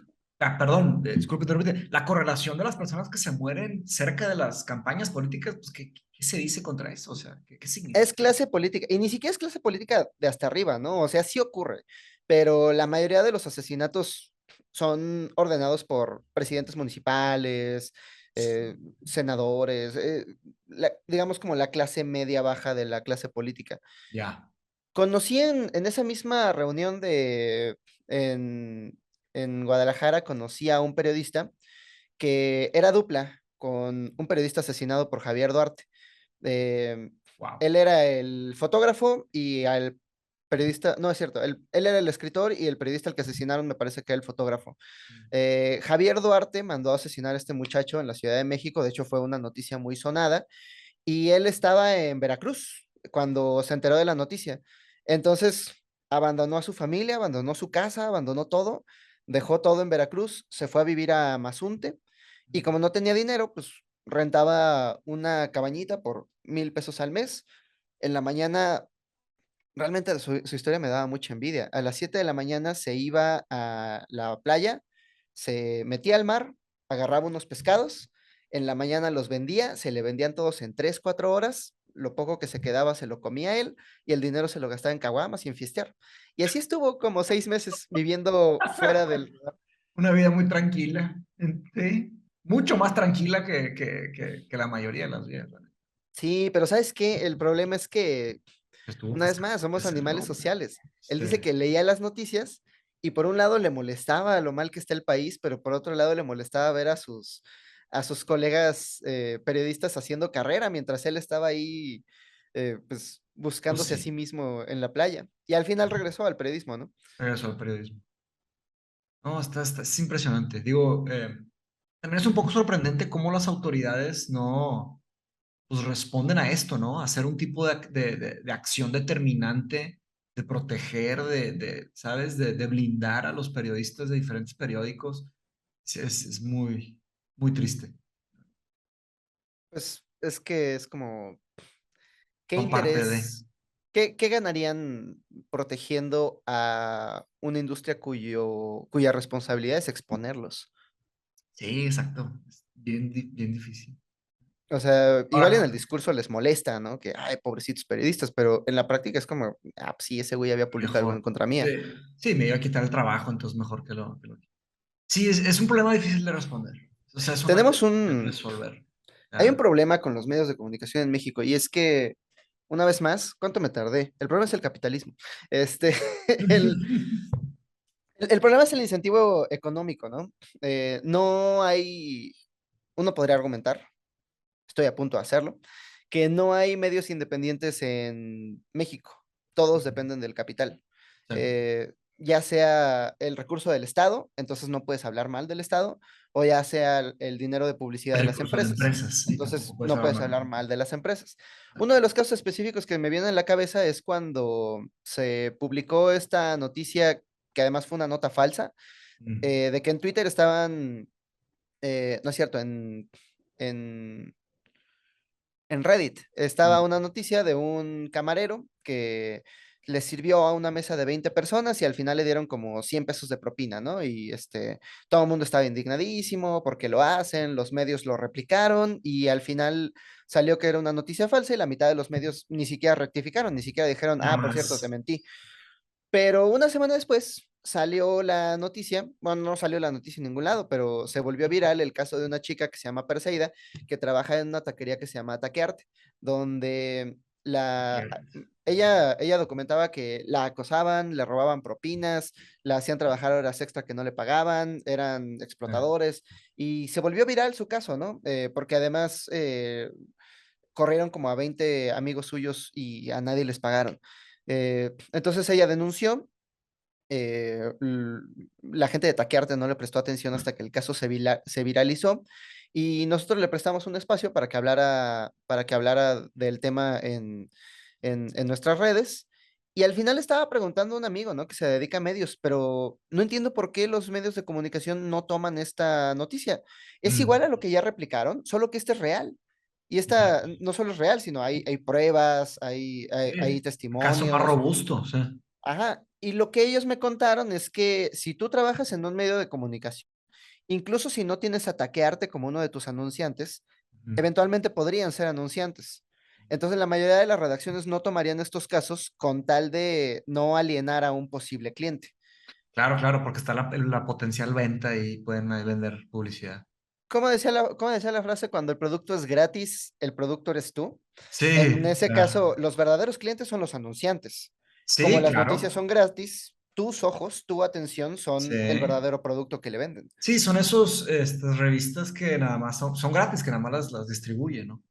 disculpe, la correlación de las personas que se mueren cerca de las campañas políticas, pues, ¿qué ¿Qué se dice contra eso? O sea, ¿qué Es significa? clase política, y ni siquiera es clase política de hasta arriba, ¿no? O sea, sí ocurre, pero la mayoría de los asesinatos son ordenados por presidentes municipales, eh, senadores, digamos como la clase media baja de la clase política. Ya, Conocí en esa misma reunión en, en Guadalajara, conocí a un periodista que era dupla con un periodista asesinado por Javier Duarte. Eh, wow. Él era el fotógrafo y al periodista, no es cierto, él era el escritor y el periodista al que asesinaron me parece que era el fotógrafo. Javier Duarte mandó a asesinar a este muchacho en la Ciudad de México, de hecho fue una noticia muy sonada, y él estaba en Veracruz cuando se enteró de la noticia. Entonces, abandonó a su familia, abandonó su casa, abandonó todo, dejó todo en Veracruz, se fue a vivir a Mazunte y como no tenía dinero, pues rentaba una cabañita por 1,000 pesos al mes. En la mañana, realmente su historia me daba mucha envidia. A las 7 de la mañana se iba a la playa, se metía al mar, agarraba unos pescados, en la mañana los vendía, se le vendían todos en 3 4 horas, lo poco que se quedaba se lo comía él y el dinero se lo gastaba en caguamas y en fiestear. Y así estuvo como 6 meses viviendo fuera del... Una vida muy tranquila, sí. Mucho más tranquila que la mayoría de las vidas. ¿Vale? Sí, pero ¿sabes qué? El problema es que Estuvo una vez pesado, más, somos ese animales hombre. sociales. Él Sí, dice que leía las noticias y por un lado le molestaba lo mal que está el país, pero por otro lado le molestaba ver a sus colegas periodistas haciendo carrera mientras él estaba ahí, pues, pues buscándose a sí sí, mismo en la playa. Y al final regresó al periodismo, ¿no? regresó al periodismo. No, es impresionante. Digo, también es un poco sorprendente cómo las autoridades no, pues responden a esto, ¿no? A hacer un tipo de acción determinante, de proteger, ¿sabes? De blindar a los periodistas de diferentes periódicos. Sí, es muy, muy triste. Pues es que es como, ¿qué Son parte de... interés, qué ganarían protegiendo a una industria cuya responsabilidad es exponerlos? Sí, exacto. Es bien, bien difícil. O sea, igual en Ahora, el discurso les molesta, ¿no? Que, ay, pobrecitos periodistas, pero en la práctica es como, ah, pues sí, ese güey había publicado algo en mejor. contra mía. Sí, sí, me iba a quitar el trabajo, entonces mejor que lo... Sí, es un problema difícil de responder. O sea, es un reto Tenemos difícil de un, resolver. hay un Ah, problema con los medios de comunicación en México y es que, una vez más, ¿cuánto me tardé? El problema es el capitalismo. Este, el, el problema es el incentivo económico, ¿no? No hay, uno podría argumentar, estoy a punto de hacerlo, que no hay medios independientes en México. Todos dependen del capital. sí. Ya sea el recurso del Estado, entonces no puedes hablar mal del Estado, o ya sea el dinero de publicidad El de las recurso de empresas, empresas, y entonces tampoco puedes no hablar puedes mal. hablar mal de las empresas. Uno de los casos específicos que me viene en la cabeza es cuando se publicó esta noticia, que además fue una nota falsa, Mm, de que en Twitter estaban, no es cierto, en en Reddit estaba mm. una noticia de un camarero que le sirvió a una mesa de 20 personas y al final le dieron como 100 pesos de propina, ¿no? Y todo el mundo estaba indignadísimo porque lo hacen, los medios lo replicaron y al final salió que era una noticia falsa y la mitad de los medios ni siquiera rectificaron, ni siquiera dijeron, ah, por cierto, te Jamás. mentí. Pero una semana después salió la noticia, bueno, no salió la noticia en ningún lado, pero se volvió viral el caso de una chica que se llama Perseida, que trabaja en una taquería que se llama Taquearte, donde ella documentaba que la acosaban, le robaban propinas, la hacían trabajar horas extra que no le pagaban, eran explotadores, y se volvió viral su caso, ¿no? Porque además corrieron como a 20 amigos suyos y a nadie les pagaron. Entonces ella denunció, la gente de Taquearte no le prestó atención hasta que el caso se viralizó y nosotros le prestamos un espacio para que hablara del tema en nuestras redes. Y al final estaba preguntando a un amigo, ¿no? Que se dedica a medios, pero no entiendo por qué los medios de comunicación no toman esta noticia. Es igual a Mm, lo que ya replicaron, solo que este es real. Y esta exacto. no solo es real, sino hay pruebas, hay Sí, caso más testimonios. robusto, sí. Ajá, y lo que ellos me contaron es que si tú trabajas en un medio de comunicación, incluso si no tienes a Taquearte como uno de tus anunciantes, Mm, eventualmente podrían ser anunciantes. Entonces, la mayoría de las redacciones no tomarían estos casos con tal de no alienar a un posible cliente. Claro, claro, porque está la potencial venta y pueden ahí vender publicidad. ¿Cómo decía la frase? Cuando el producto es gratis, el producto eres tú. En Sí, ese caso, los verdaderos clientes son los anunciantes. Como sí, las noticias claro. son gratis, tus ojos, tu atención Sí. son el verdadero producto que le venden. Sí, son esos estas revistas que nada más son gratis, que nada más las distribuyen, ¿no?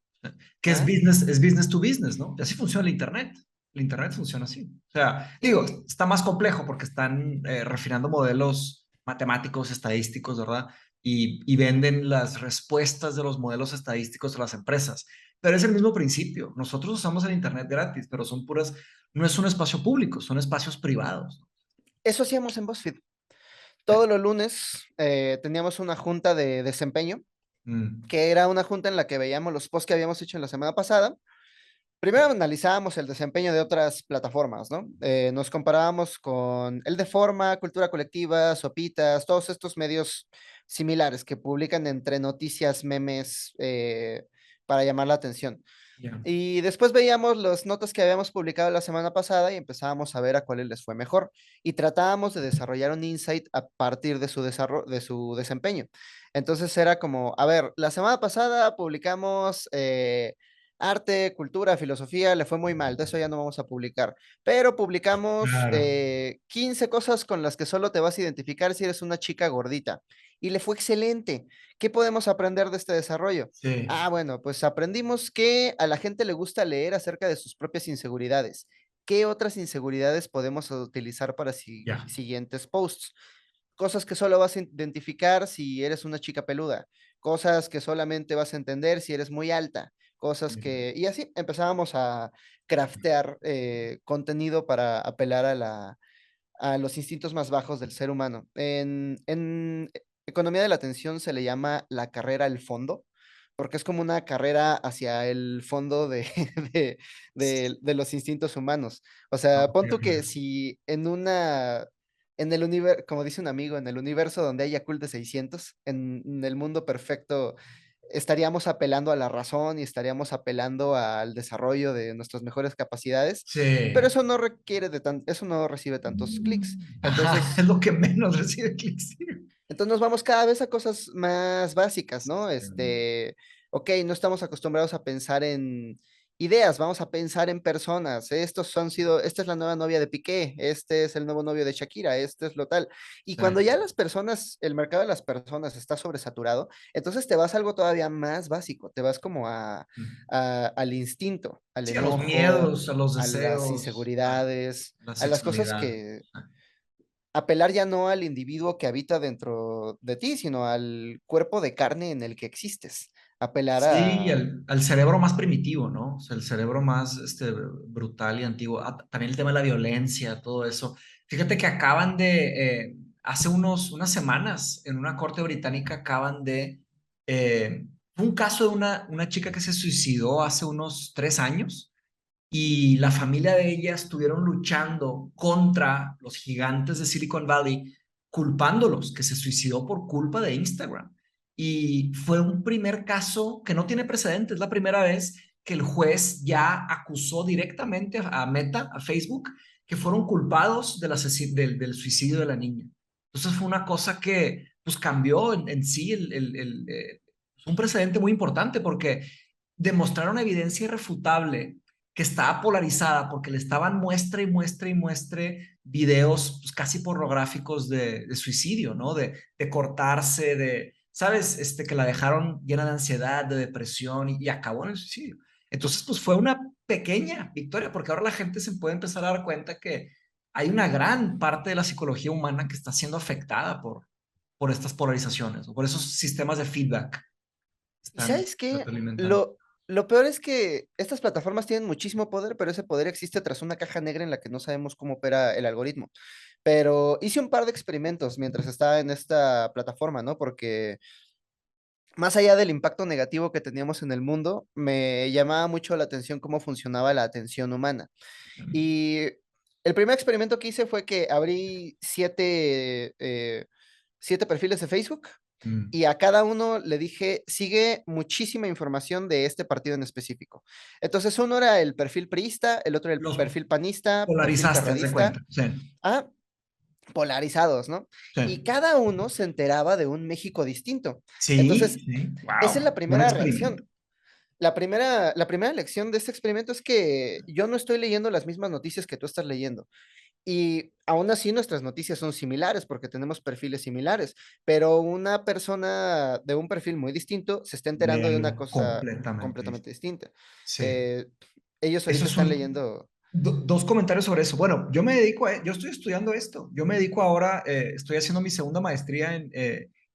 Que Ajá. es business to business, ¿no? Y así funciona el Internet. El Internet funciona así. O sea, digo, está más complejo porque están refinando modelos matemáticos, estadísticos, ¿verdad? Y venden las respuestas de los modelos estadísticos a las empresas. Pero es el mismo principio. Nosotros usamos el Internet gratis, pero son puras, no es un espacio público, son espacios privados. Eso hacíamos en BuzzFeed. Todos los lunes teníamos una junta de desempeño, Mm, que era una junta en la que veíamos los posts que habíamos hecho en la semana pasada. Primero analizábamos el desempeño de otras plataformas, ¿no? Nos comparábamos con el de Forma, Cultura Colectiva, Sopitas, todos estos medios similares que publican entre noticias, memes, para llamar la atención. ya. Y después veíamos las notas que habíamos publicado la semana pasada y empezábamos a ver a cuáles les fue mejor. Y tratábamos de desarrollar un insight a partir de su desempeño. Entonces era como, a ver, la semana pasada publicamos arte, cultura, filosofía, le fue muy mal, de eso ya no vamos a publicar. Pero publicamos Claro. 15 cosas con las que solo te vas a identificar si eres una chica gordita. Y le fue excelente. ¿Qué podemos aprender de este desarrollo? Sí, Ah, bueno, pues aprendimos que a la gente le gusta leer acerca de sus propias inseguridades. ¿Qué otras inseguridades podemos utilizar para ya. siguientes posts? Cosas que solo vas a identificar si eres una chica peluda, cosas que solamente vas a entender si eres muy alta, cosas que... Y así empezábamos a craftear contenido para apelar a los instintos más bajos del ser humano. En economía de la atención se le llama la carrera al fondo, porque es como una carrera hacia el fondo de, de los instintos humanos. O sea, Ok, pon tú que si en el universo, como dice un amigo, en el universo donde hay Yakult de 600, en el mundo perfecto, estaríamos apelando a la razón y estaríamos apelando al desarrollo de nuestras mejores capacidades, pero sí. eso no requiere eso no recibe tantos clics. Ajá, es Entonces, lo que menos recibe clics. entonces nos vamos cada vez a cosas más básicas, ¿no? Sí. Ok, no estamos acostumbrados a pensar en ideas, vamos a pensar en personas. Esta es la nueva novia de Piqué, este es el nuevo novio de Shakira, este es lo tal. Y Sí. cuando ya las personas, el mercado de las personas está sobresaturado, entonces te vas a algo todavía más básico, te vas como al instinto, al Sí, a los enojo, miedos, a los a las deseos, a inseguridades, la a las cosas sexualidad. que apelar ya no al individuo que habita dentro de ti, sino al cuerpo de carne en el que existes. Apelar Sí, a... al cerebro más primitivo, ¿no? O sea, el cerebro más brutal y antiguo. Ah, también el tema de la violencia, todo eso. Fíjate que acaban hace unas semanas, en una corte británica, fue un caso de una chica que se suicidó hace unos 3 años y la familia de ella estuvieron luchando contra los gigantes de Silicon Valley, culpándolos, que se suicidó por culpa de Instagram. Y fue un primer caso que no tiene precedentes, es la primera vez que el juez ya acusó directamente a Meta, a Facebook, que fueron culpados del suicidio de la niña. Entonces fue una cosa que pues cambió en sí un precedente muy importante porque demostraron evidencia irrefutable que estaba polarizada porque le estaban muestre y muestre y muestre videos pues, casi pornográficos de suicidio, ¿no? De cortarse, ¿sabes? Que la dejaron llena de ansiedad, de depresión y acabó en el suicidio. Entonces, pues fue una pequeña victoria porque ahora la gente se puede empezar a dar cuenta que hay una gran parte de la psicología humana que está siendo afectada por estas polarizaciones, o por esos sistemas de feedback que ¿Y están sabes qué? retroalimentando. Lo peor es que estas plataformas tienen muchísimo poder, pero ese poder existe tras una caja negra en la que no sabemos cómo opera el algoritmo. Pero hice un par de experimentos mientras estaba en esta plataforma, ¿no? Porque más allá del impacto negativo que teníamos en el mundo, me llamaba mucho la atención cómo funcionaba la atención humana. Y el primer experimento que hice fue que abrí siete perfiles de Facebook Mm. Y a cada uno le dije, sigue muchísima información de este partido en específico. Entonces, uno era el perfil priista, el otro el Los perfil panista, perfil polarizaste, haz de cuenta. perradista, Sí, ah, polarizados, ¿no? Y sí. cada uno se enteraba de un México distinto. Sí, Entonces, sí. esa es la Wow. Buen primera experimento. reacción. La primera lección de este experimento es que yo no estoy leyendo las mismas noticias que tú estás leyendo. Y aún así nuestras noticias son similares porque tenemos perfiles similares, pero una persona de un perfil muy distinto se está De enterando de una algo cosa completamente completamente distinto. distinta. Sí. Eh, Ellos Eso ahorita es están un, leyendo. dos comentarios sobre eso. Bueno, yo me dedico yo estoy estudiando esto. Yo me dedico ahora, estoy haciendo mi segunda maestría en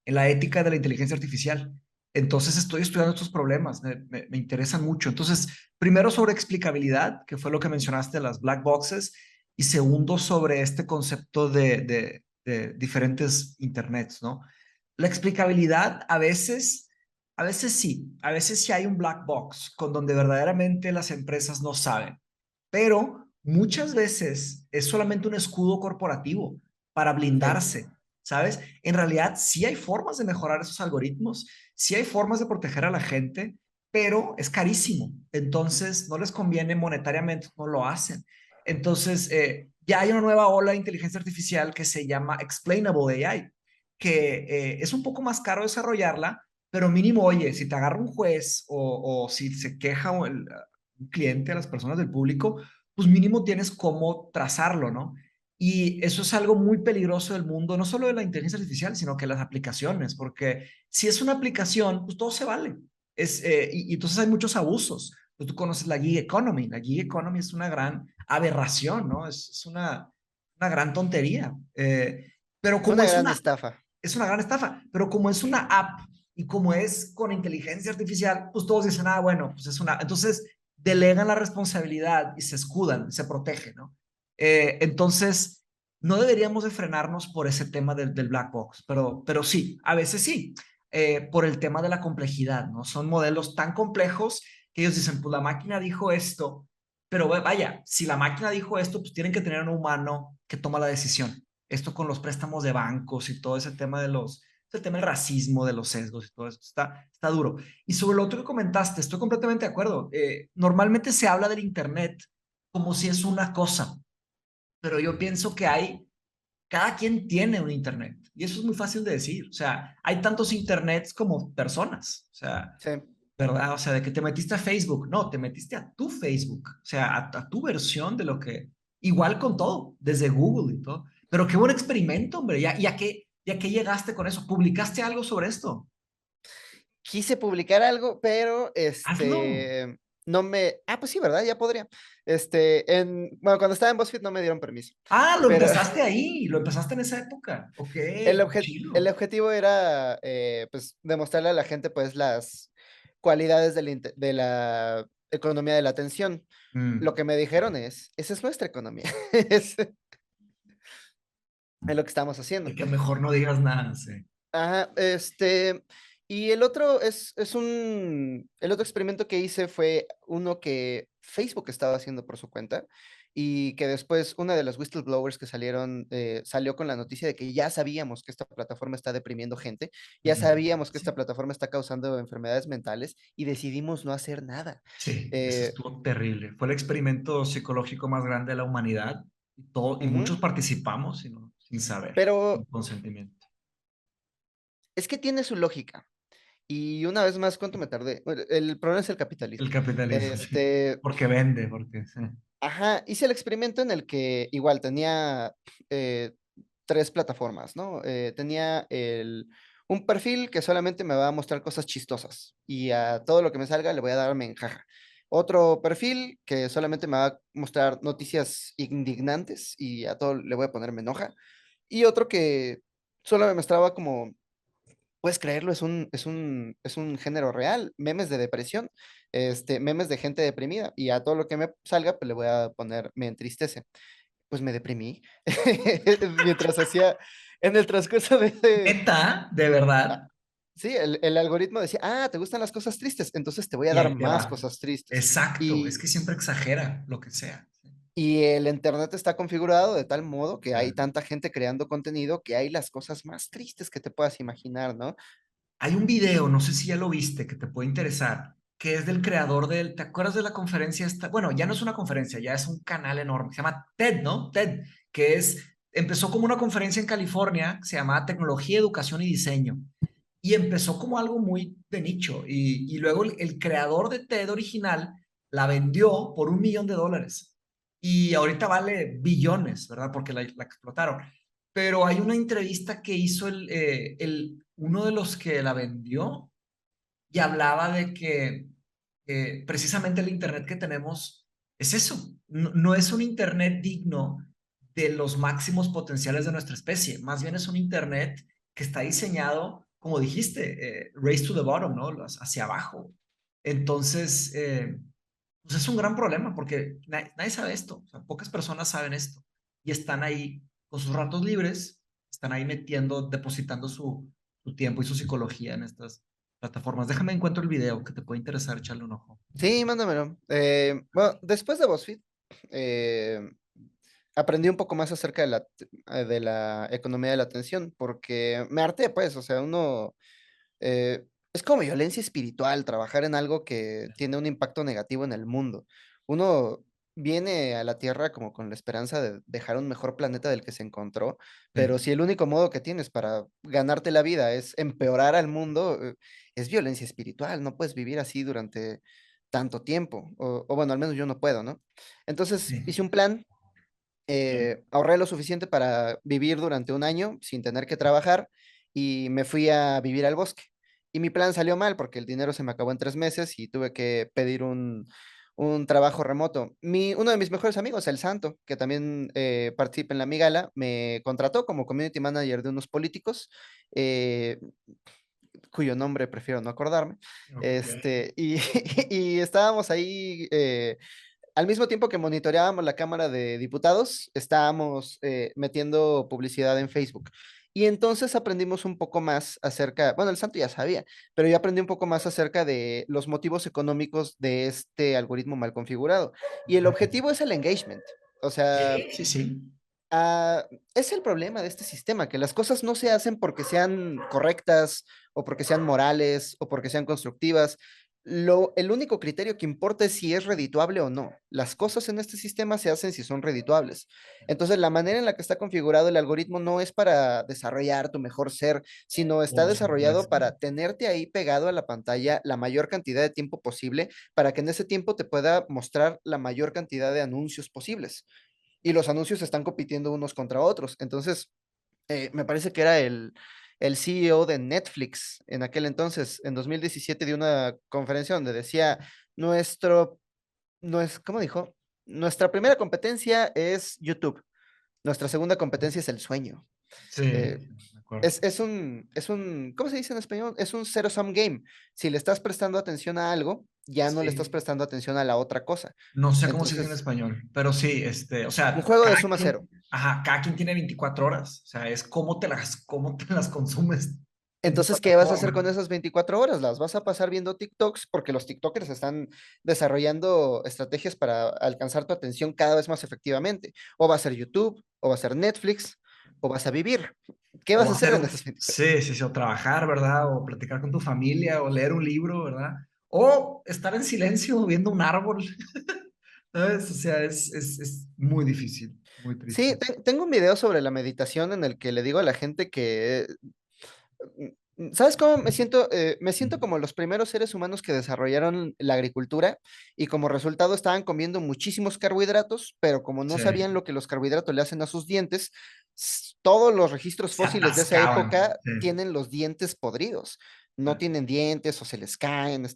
la ética de la inteligencia artificial. Entonces estoy estudiando estos problemas, me interesan mucho. Entonces, primero sobre explicabilidad, que fue lo que mencionaste, las black boxes, y segundo sobre este concepto de diferentes internets, ¿no? La explicabilidad a veces sí hay un black box con donde verdaderamente las empresas no saben, pero muchas veces es solamente un escudo corporativo para Sí. blindarse, ¿sabes? En realidad sí hay formas de mejorar esos algoritmos, sí hay formas de proteger a la gente, pero es carísimo. Entonces no les conviene monetariamente, no lo hacen. Entonces ya hay una nueva ola de inteligencia artificial que se llama Explainable AI, que es un poco más caro desarrollarla, pero mínimo, oye, si te agarra un juez o si se queja un cliente, a las personas del público, pues mínimo tienes cómo trazarlo, ¿no? Y eso es algo muy peligroso del mundo, no solo de la inteligencia artificial, sino que las aplicaciones, porque si es una aplicación, pues todo se vale. Y entonces hay muchos abusos. Pues tú conoces la gig economy. La gig economy es una gran aberración, ¿no? Es una gran tontería. Pero como Una gran estafa. es una gran estafa, pero como es una app y como es con inteligencia artificial, pues todos dicen, ah, bueno, pues es una. Entonces delegan la responsabilidad y se escudan, se protegen, ¿no? Entonces, no deberíamos de frenarnos por ese tema del black box, pero sí, a veces sí, por el tema de la complejidad, ¿no? Son modelos tan complejos que ellos dicen, pues la máquina dijo esto, pero vaya, si la máquina dijo esto, pues tienen que tener un humano que toma la decisión. Esto con los préstamos de bancos y todo ese tema ese tema del racismo, de los sesgos y todo eso, está duro. Y sobre lo otro que comentaste, estoy completamente de acuerdo. Normalmente se habla del Internet como si es una cosa, pero yo pienso que cada quien tiene un Internet y eso es muy fácil de decir. O sea, hay tantos Internets como personas. O sea, Sí. ¿verdad? O sea, de que te metiste a Facebook, no, te metiste a tu Facebook, o sea, a tu versión de lo que, igual con todo, desde Google y todo. Pero qué buen experimento, hombre, ya que llegaste con eso, publicaste algo sobre esto. Quise publicar algo, pero Hazlo. no me. Ah, pues sí, ¿verdad? Ya podría. Bueno, cuando estaba en BuzzFeed no me dieron permiso, Ah, lo pero empezaste ahí, lo empezaste en esa época. Ok, el chido. objetivo era, pues, demostrarle a la gente, pues, las cualidades de la economía de la atención. Lo Mm, que me dijeron esa es nuestra economía. Es lo que estamos de haciendo. que mejor no digas nada, sí. Ajá, y el otro el otro experimento que hice fue uno que Facebook estaba haciendo por su cuenta y que después una de las whistleblowers que salieron, salió con la noticia de que ya sabíamos que esta plataforma está deprimiendo gente, ya sabíamos que esta Sí, plataforma está causando enfermedades mentales y decidimos no hacer nada. sí, eso Eh, estuvo terrible. Fue el experimento psicológico más grande de la humanidad y Ujú, muchos participamos sin saber, sin pero consentimiento. es que tiene su lógica. Y una vez más, ¿cuánto me tardé? Bueno, el problema es el El capitalismo. capitalismo, sí. Este, Porque vende, porque sí. Ajá, hice el experimento en el que igual tenía eh, tres plataformas, ¿no? Tenía un perfil que solamente me va a mostrar cosas chistosas y a todo lo que me salga le voy a dar me enjaja. Otro perfil que solamente me va a mostrar noticias indignantes y a todo le voy a poner me enoja. Y otro que solo me mostraba como puedes creerlo, es un género real, memes de depresión, memes de gente deprimida, y a todo lo que me salga, pues le voy a poner, me entristece. Pues me deprimí. Mientras hacía, en el transcurso Neta, de ah, verdad. sí, el algoritmo decía, ¿te gustan las cosas tristes? Entonces te voy a Y dar ahí te más va. cosas tristes. Exacto, es Y, que siempre exagera lo que sea. Y el internet está configurado de tal modo que hay Claro. tanta gente creando contenido que hay las cosas más tristes que te puedas imaginar, ¿no? Hay un video, no sé si ya lo viste, que te puede interesar, que es del creador ¿te acuerdas de la conferencia esta? Bueno, ya no es una conferencia, ya es un canal enorme, se llama TED, ¿no? TED, empezó como una conferencia en California, se llamaba Tecnología, Educación y Diseño, y empezó como algo muy de nicho, y luego el creador de TED original la vendió por $1 millón, y ahorita vale billones, ¿verdad? Porque la explotaron. Pero hay una entrevista que hizo uno de los que la vendió y hablaba de que precisamente el Internet que tenemos es eso. No, no es un Internet digno de los máximos potenciales de nuestra especie. Más bien es un Internet que está diseñado, como dijiste, race to the bottom, ¿no? Hacia abajo. Entonces, pues es un gran problema porque nadie sabe esto. O sea, pocas personas saben esto y están ahí con sus ratos libres, están ahí metiendo, depositando su tiempo y su psicología en estas plataformas. Déjame encuentro el video que te puede interesar, echarle un ojo. Sí, mándamelo. Bueno, después de BuzzFeed, eh, aprendí un poco más acerca de la economía de la atención, porque me harté, pues, o sea, es como violencia espiritual trabajar en algo que tiene un impacto negativo en el mundo. Uno viene a la Tierra como con la esperanza de dejar un mejor planeta del que se encontró, pero Sí, si el único modo que tienes para ganarte la vida es empeorar al mundo, es violencia espiritual. No puedes vivir así durante tanto tiempo, o bueno, al menos yo no puedo, ¿no? Entonces sí. hice un plan, ahorré lo suficiente para vivir durante un año sin tener que trabajar y me fui a vivir al bosque. Y mi plan salió mal porque el dinero se me acabó en 3 meses y tuve que pedir un trabajo remoto. Uno de mis mejores amigos, el Santo, que también participa en la Migala, me contrató como community manager de unos políticos, eh, cuyo nombre prefiero no acordarme. Ok. Y, y estábamos ahí al mismo tiempo que monitoreábamos la Cámara de Diputados, estábamos metiendo publicidad en Facebook. Y entonces aprendimos un poco más acerca, bueno, el santo ya sabía, pero yo aprendí un poco más acerca de los motivos económicos de este algoritmo mal configurado. Y el objetivo es el engagement. O sea, Sí, sí, sí. ah, es el problema de este sistema, que las cosas no se hacen porque sean correctas o porque sean morales o porque sean constructivas. El único criterio que importa es si es redituable o no. Las cosas en este sistema se hacen si son redituables. Entonces, la manera en la que está configurado el algoritmo no es para desarrollar tu mejor ser, sino está Por desarrollado supuesto. para tenerte ahí pegado a la pantalla la mayor cantidad de tiempo posible, para que en ese tiempo te pueda mostrar la mayor cantidad de anuncios posibles y los anuncios están compitiendo unos contra otros. Entonces, me parece que era el CEO de Netflix en aquel entonces, en 2017, de una conferencia donde decía, nuestro, no es, ¿cómo dijo? Nuestra primera competencia es YouTube, nuestra segunda competencia es el sueño. Sí, Eh, de acuerdo. ¿cómo se dice en español? Es un zero-sum game. Si le estás prestando atención a algo, ya no le estás Sí. prestando atención a la otra cosa. No sé cómo se dice en Entonces, español, pero sí, o un sea, juego de suma cero. cada quien tiene 24 horas. O sea, es cómo te las consumes en tu Entonces, ¿qué vas a hacer con plataforma. esas 24 horas? ¿Las vas a pasar viendo TikToks? Porque los TikTokers están desarrollando estrategias para alcanzar tu atención cada vez más efectivamente. O va a ser YouTube, o va a ser Netflix, o vas a vivir. ¿Qué vas O a hacer hacer, en esas 24 sí, sí, sí, o trabajar, ¿verdad? O platicar con tu familia, o leer un libro, ¿verdad? O estar en silencio viendo un árbol, ¿sabes? O sea, es muy difícil, muy Sí, triste. tengo un video sobre la meditación en el que le digo a la gente que ¿sabes cómo me siento? Me siento como los primeros seres humanos que desarrollaron la agricultura y como resultado estaban comiendo muchísimos carbohidratos, pero como no Sí, sabían lo que los carbohidratos le hacen a sus dientes, todos los registros se fósiles de esa atascaban. época Sí, tienen los dientes podridos. sí, No tienen dientes o se les caen,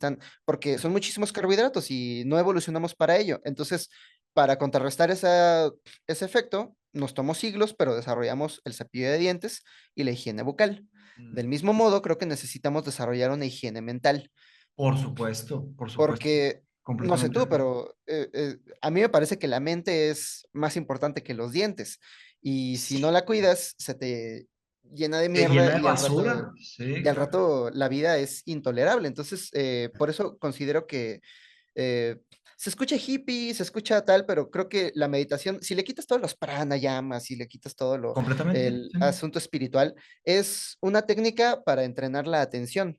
porque son muchísimos carbohidratos y no evolucionamos para ello. Entonces, para contrarrestar ese efecto, nos tomó siglos, pero desarrollamos el cepillo de dientes y la higiene bucal. mm, Del mismo modo, creo que necesitamos desarrollar una higiene mental, por supuesto, porque no sé completamente de tú, acuerdo. pero a mí me parece que la mente es más importante que los dientes y si no Sí, la cuidas, se te llena de te mierda llena de basura, sí, y al claro. rato la vida es intolerable. Entonces, por eso considero que se escucha hippie, se escucha tal, pero creo que la meditación, si le quitas todos los pranayamas, si le quitas todo Completamente, el sí. asunto espiritual, es una técnica para entrenar la atención.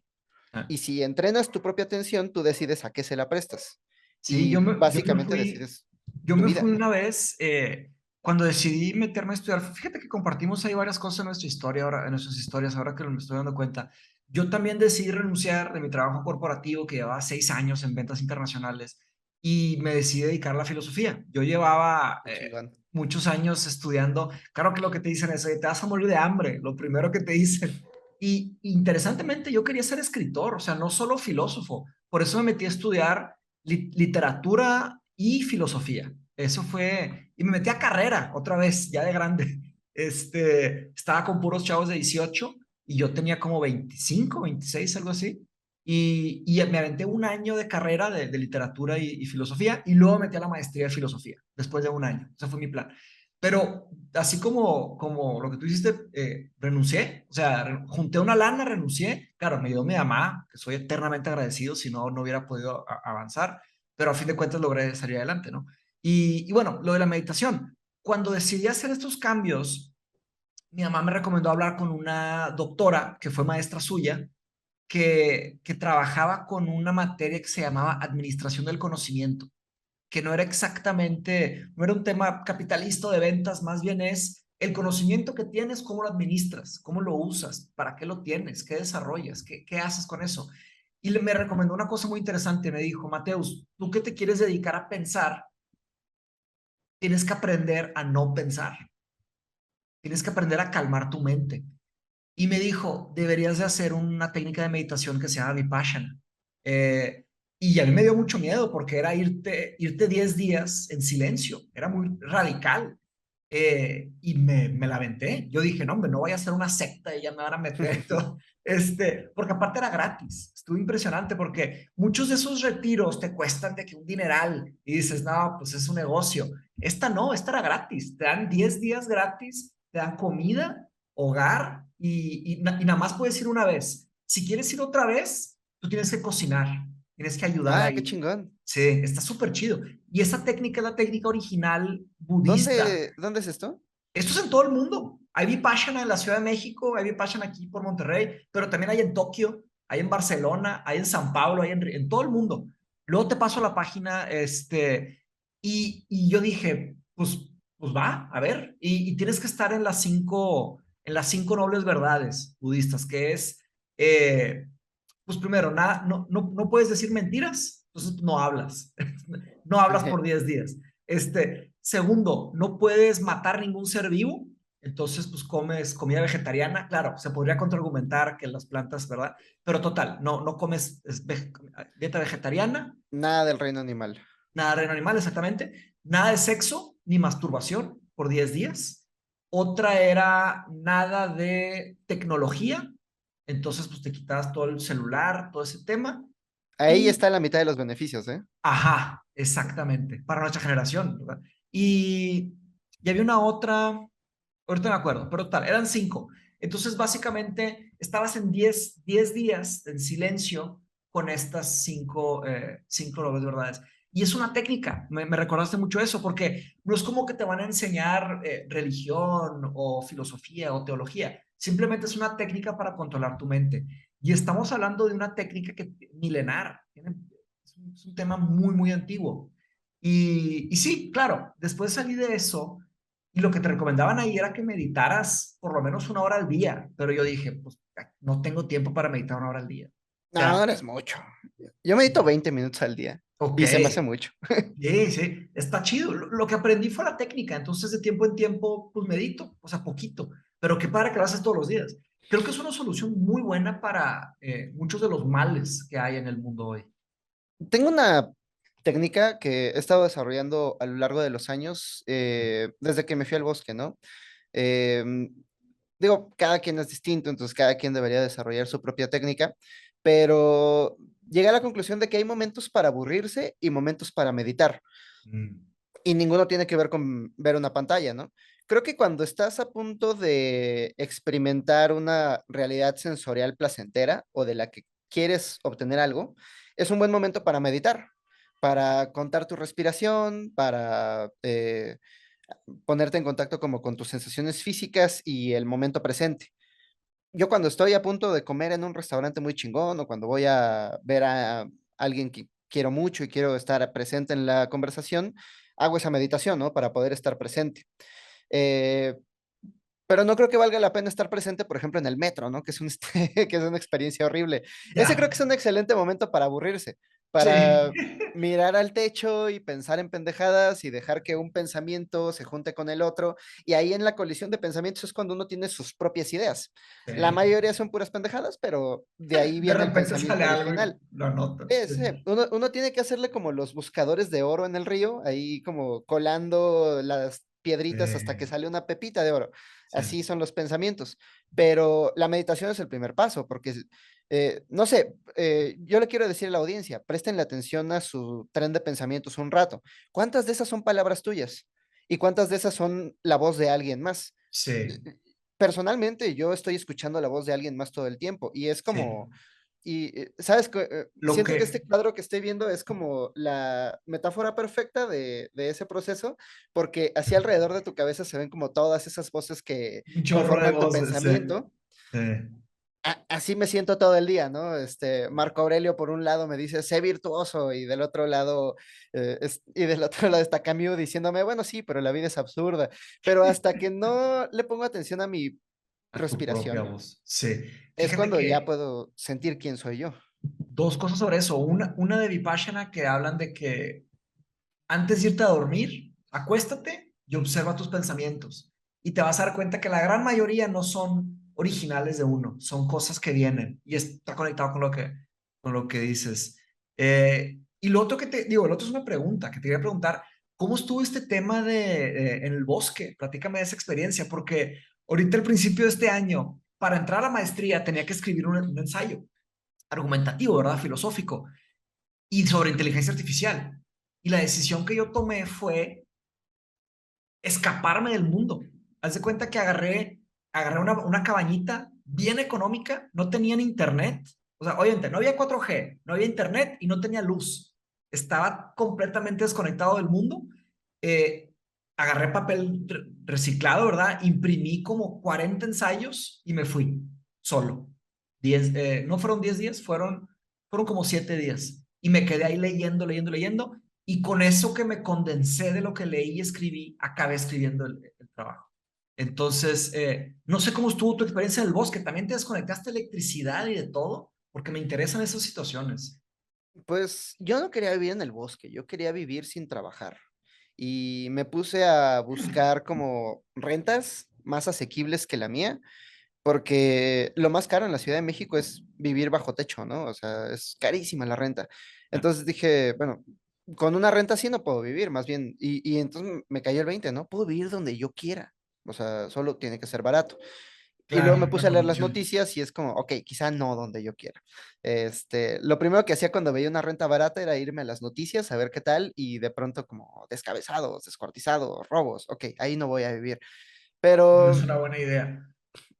Ah, Y si entrenas tu propia atención, tú decides a qué se la prestas. sí, Y yo me básicamente fui, decides yo tu me vida, fui ¿no? una vez cuando decidí meterme a estudiar. Fíjate que compartimos ahí varias cosas en nuestra historia, ahora, en nuestras historias, ahora que me estoy dando cuenta. Yo también decidí renunciar de mi trabajo corporativo que llevaba 6 años en ventas internacionales y me decidí dedicar a la filosofía. Yo llevaba Qué chingón. muchos años estudiando. Claro que lo que te dicen es, te vas a morir de hambre, lo primero que te dicen. Y interesantemente, yo quería ser escritor, o sea, no solo filósofo. Por eso me metí a estudiar literatura y filosofía. Eso fue, y me metí a carrera otra vez, ya de grande. Estaba con puros chavos de 18 y yo tenía como 25, 26, algo así. Y me aventé un año de carrera de literatura y filosofía y luego metí a la maestría de filosofía después de un año. Ese fue mi plan. Pero así como lo que tú hiciste, renuncié, o sea, junté una lana, renuncié. Claro, me dio mi mamá, que soy eternamente agradecido, si no, no hubiera podido avanzar, pero a fin de cuentas logré salir adelante, ¿no? Y bueno, lo de la meditación. Cuando decidí hacer estos cambios, mi mamá me recomendó hablar con una doctora que fue maestra suya, que trabajaba con una materia que se llamaba administración del conocimiento, que no era exactamente, no era un tema capitalista o de ventas, más bien es el conocimiento que tienes, cómo lo administras, cómo lo usas, para qué lo tienes, qué desarrollas, qué haces con eso. Y me recomendó una cosa muy interesante, me dijo, Mateus, tú que te quieres dedicar a pensar, tienes que aprender a no pensar, tienes que aprender a calmar tu mente. Y me dijo, deberías de hacer una técnica de meditación que se llama Vipassana. Y a mí me dio mucho miedo porque era irte 10 días en silencio, era muy radical. Y me la aventé. Yo dije, no, hombre, no voy a hacer una secta y ya me van a meter todo. Porque aparte era gratis. Estuvo impresionante porque muchos de esos retiros te cuestan de que un dineral y dices, no, pues es un negocio. Esta no, esta era gratis. Te dan 10 días gratis, te dan comida, hogar y nada más puedes ir una vez. Si quieres ir otra vez, tú tienes que cocinar, tienes que ayudar Ah, qué ahí. chingón. Sí, está súper chido. Y esa técnica es la técnica original budista. ¿Dónde es esto? Esto es en todo el mundo. Hay Vipassana en la Ciudad de México, hay Vipassana aquí por Monterrey, pero también hay en Tokio, hay en Barcelona, hay en San Pablo, hay en todo el mundo. Luego te paso la página, y yo dije, pues va, a ver, y tienes que estar en las cinco nobles verdades budistas, que es, pues primero, nada, no puedes decir mentiras, entonces no hablas, no hablas por 10 días. Segundo, no puedes matar ningún ser vivo, entonces pues comes comida vegetariana. Claro, se podría contraargumentar que las plantas, ¿verdad? Pero total, no comes dieta vegetariana, Nada del reino animal. nada de reino animal, exactamente, nada de sexo ni masturbación por 10 días. Otra era nada de tecnología, entonces pues te quitabas todo el celular, todo ese tema. Ahí Y está la mitad de los beneficios, ¿eh? ajá, exactamente, para nuestra generación, ¿verdad? Y había una otra, ahorita me acuerdo, pero tal, eran cinco. Entonces, básicamente, estabas en 10 días en silencio con estas cinco nobles verdades. Y es una técnica, me recordaste mucho eso, porque no es como que te van a enseñar religión o filosofía o teología, simplemente es una técnica para controlar tu mente. Y estamos hablando de una técnica que milenar, es un tema muy, muy antiguo. Y sí, claro, después salí de eso y lo que te recomendaban ahí era que meditaras por lo menos una hora al día, pero yo dije, pues no tengo tiempo para meditar una hora al día. O No, sea, no es mucho. Yo medito 20 minutos al día ok, y se me hace mucho. sí, sí, está chido. Lo que aprendí fue la técnica, entonces de tiempo en tiempo, pues medito, o sea, poquito, pero qué padre que lo haces todos los días. Creo que es una solución muy buena para muchos de los males que hay en el mundo hoy. Tengo una técnica que he estado desarrollando a lo largo de los años, desde que me fui al bosque, ¿no? Em, Digo, cada quien es distinto, entonces cada quien debería desarrollar su propia técnica, pero llegué a la conclusión de que hay momentos para aburrirse y momentos para meditar, Mm. y ninguno tiene que ver con ver una pantalla, ¿no? Creo que cuando estás a punto de experimentar una realidad sensorial placentera o de la que quieres obtener algo, es un buen momento para meditar, para contar tu respiración, para ponerte en contacto como con tus sensaciones físicas y el momento presente. Yo cuando estoy a punto de comer en un restaurante muy chingón o cuando voy a ver a alguien que quiero mucho y quiero estar presente en la conversación, hago esa meditación, ¿no? Para poder estar presente. Eh, pero no creo que valga la pena estar presente, por ejemplo, en el metro, ¿no? Que es que es una experiencia horrible. Ese creo Ya, que es un excelente momento para aburrirse, sí, para mirar al techo y pensar en pendejadas y dejar que un pensamiento se junte con el otro. Y ahí en la colisión de pensamientos es cuando uno tiene sus propias ideas. La sí. mayoría son puras pendejadas, pero de ahí De viene el repente sale pensamiento algo y original. lo anotas. Sí, Uno tiene que hacerle como los buscadores de oro en el río, ahí como colando las piedritas hasta que sale una pepita de oro. sí, Así son los pensamientos. Pero la meditación es el primer paso, porque, no sé, yo le quiero decir a la audiencia, presten atención a su tren de pensamientos un rato. ¿Cuántas de esas son palabras tuyas? ¿Y cuántas de esas son la voz de alguien más? sí, Personalmente, yo estoy escuchando la voz de alguien más todo el tiempo y es sí. como ¿sabes? Lo Siento que este que cuadro que estoy viendo es como la metáfora perfecta de ese proceso, porque así alrededor de tu cabeza se ven como todas esas voces que un chorro de conforman tu voces, sí, pensamiento. sí. Así me siento todo el día, ¿no? Marco Aurelio por un lado me dice, sé virtuoso, y del otro lado, y del otro lado está Camus diciéndome, bueno, sí, pero la vida es absurda. Pero hasta que no le pongo atención a mi A tu propia respiración, voz. Sí. es Fíjate cuando ya que puedo sentir quién soy yo. dos cosas sobre eso. Una de Vipassana que hablan de que antes de irte a dormir, acuéstate y observa tus pensamientos. Y te vas a dar cuenta que la gran mayoría no son originales de uno, son cosas que vienen y está conectado con lo que dices. Y lo otro que te digo, el otro es una pregunta que te quería preguntar, ¿cómo estuvo este tema en el bosque? Platícame de esa experiencia, porque ahorita al principio de este año, para entrar a la maestría, tenía que escribir un ensayo argumentativo, ¿verdad? Filosófico y sobre inteligencia artificial. Y la decisión que yo tomé fue escaparme del mundo. Haz de cuenta que agarré una cabañita bien económica, no tenían internet. O sea, obviamente, no había 4G, no había internet y no tenía luz. Estaba completamente desconectado del mundo. Eh, Agarré papel reciclado, ¿verdad? Imprimí como 40 ensayos y me fui solo. No fueron 10 días, fueron como 7 días. Y me quedé ahí leyendo, leyendo, leyendo. Y con eso que me condensé de lo que leí y escribí, acabé escribiendo el trabajo. Entonces, no sé cómo estuvo tu experiencia en el bosque. ¿También te desconectaste de electricidad y de todo? Porque me interesan esas situaciones. Pues yo no quería vivir en el bosque, yo quería vivir sin trabajar. Y me puse a buscar como rentas más asequibles que la mía, porque lo más caro en la Ciudad de México es vivir bajo techo, ¿no? O sea, es carísima la renta. Entonces dije, bueno, con una renta así no puedo vivir, más bien. Y entonces me cayó el 20, ¿no? Puedo vivir donde yo quiera. O sea, solo tiene que ser barato. Y luego me Claro, la puse a leer las condición. noticias y es como, ok, quizá no donde yo quiera. Lo primero que hacía cuando veía una renta barata era irme a las noticias a ver qué tal y de pronto como descabezados, descuartizados, robos, ok, ahí no voy a vivir. No es Pero una buena idea.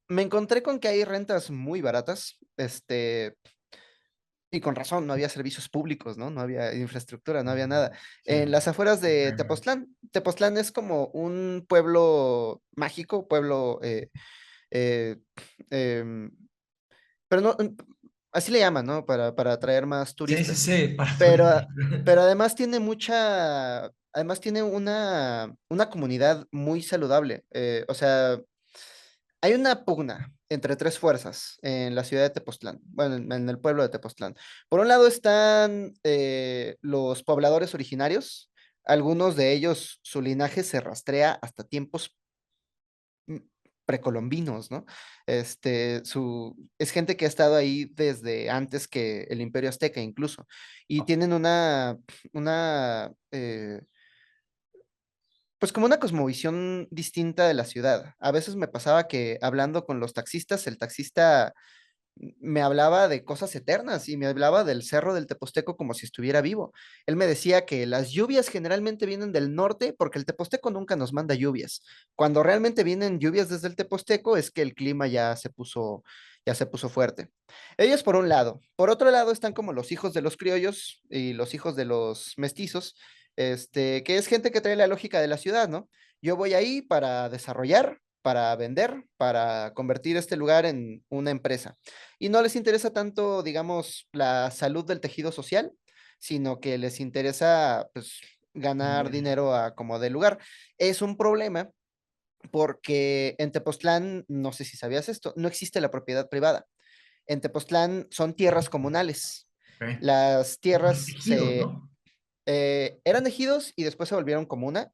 me encontré con que hay rentas muy baratas, y con razón, no había servicios públicos, ¿no? No había infraestructura, no había nada. Sí, En las afueras de increíble. Tepoztlán, Tepoztlán es como un pueblo mágico, pueblo eh, em, pero no, así le llaman, ¿no? Para atraer más Sí, sí, turistas. sí, para Pero, turistas. pero además tiene además tiene una comunidad muy saludable. O sea, hay una pugna entre tres fuerzas en la ciudad de Tepoztlán, bueno, en el pueblo de Tepoztlán. Por un lado están los pobladores originarios, algunos de ellos, su linaje se rastrea hasta tiempos mm, precolombinos, ¿no? Es gente que ha estado ahí desde antes que el Imperio Azteca incluso, y tienen pues como una cosmovisión distinta de la ciudad. A veces me pasaba que hablando con los taxistas, el taxista me hablaba de cosas eternas y me hablaba del Cerro del Teposteco como si estuviera vivo. Él me decía que las lluvias generalmente vienen del norte porque el Teposteco nunca nos manda lluvias. Cuando realmente vienen lluvias desde el Teposteco es que el clima ya se puso fuerte. Ellos por un lado. Por otro lado están como los hijos de los criollos y los hijos de los mestizos, que es gente que trae la lógica de la ciudad, ¿no? Yo voy ahí para desarrollar, para vender, para convertir este lugar en una empresa. Y no les interesa tanto, digamos, la salud del tejido social, sino que les interesa, pues, ganar Vender. dinero a como de lugar. Es un problema porque en Tepoztlán, no sé si sabías esto, no existe la propiedad privada. En Tepoztlán son tierras comunales. Ok. Las Los tierras tejidos, ¿no? eran ejidos y después se volvieron comuna.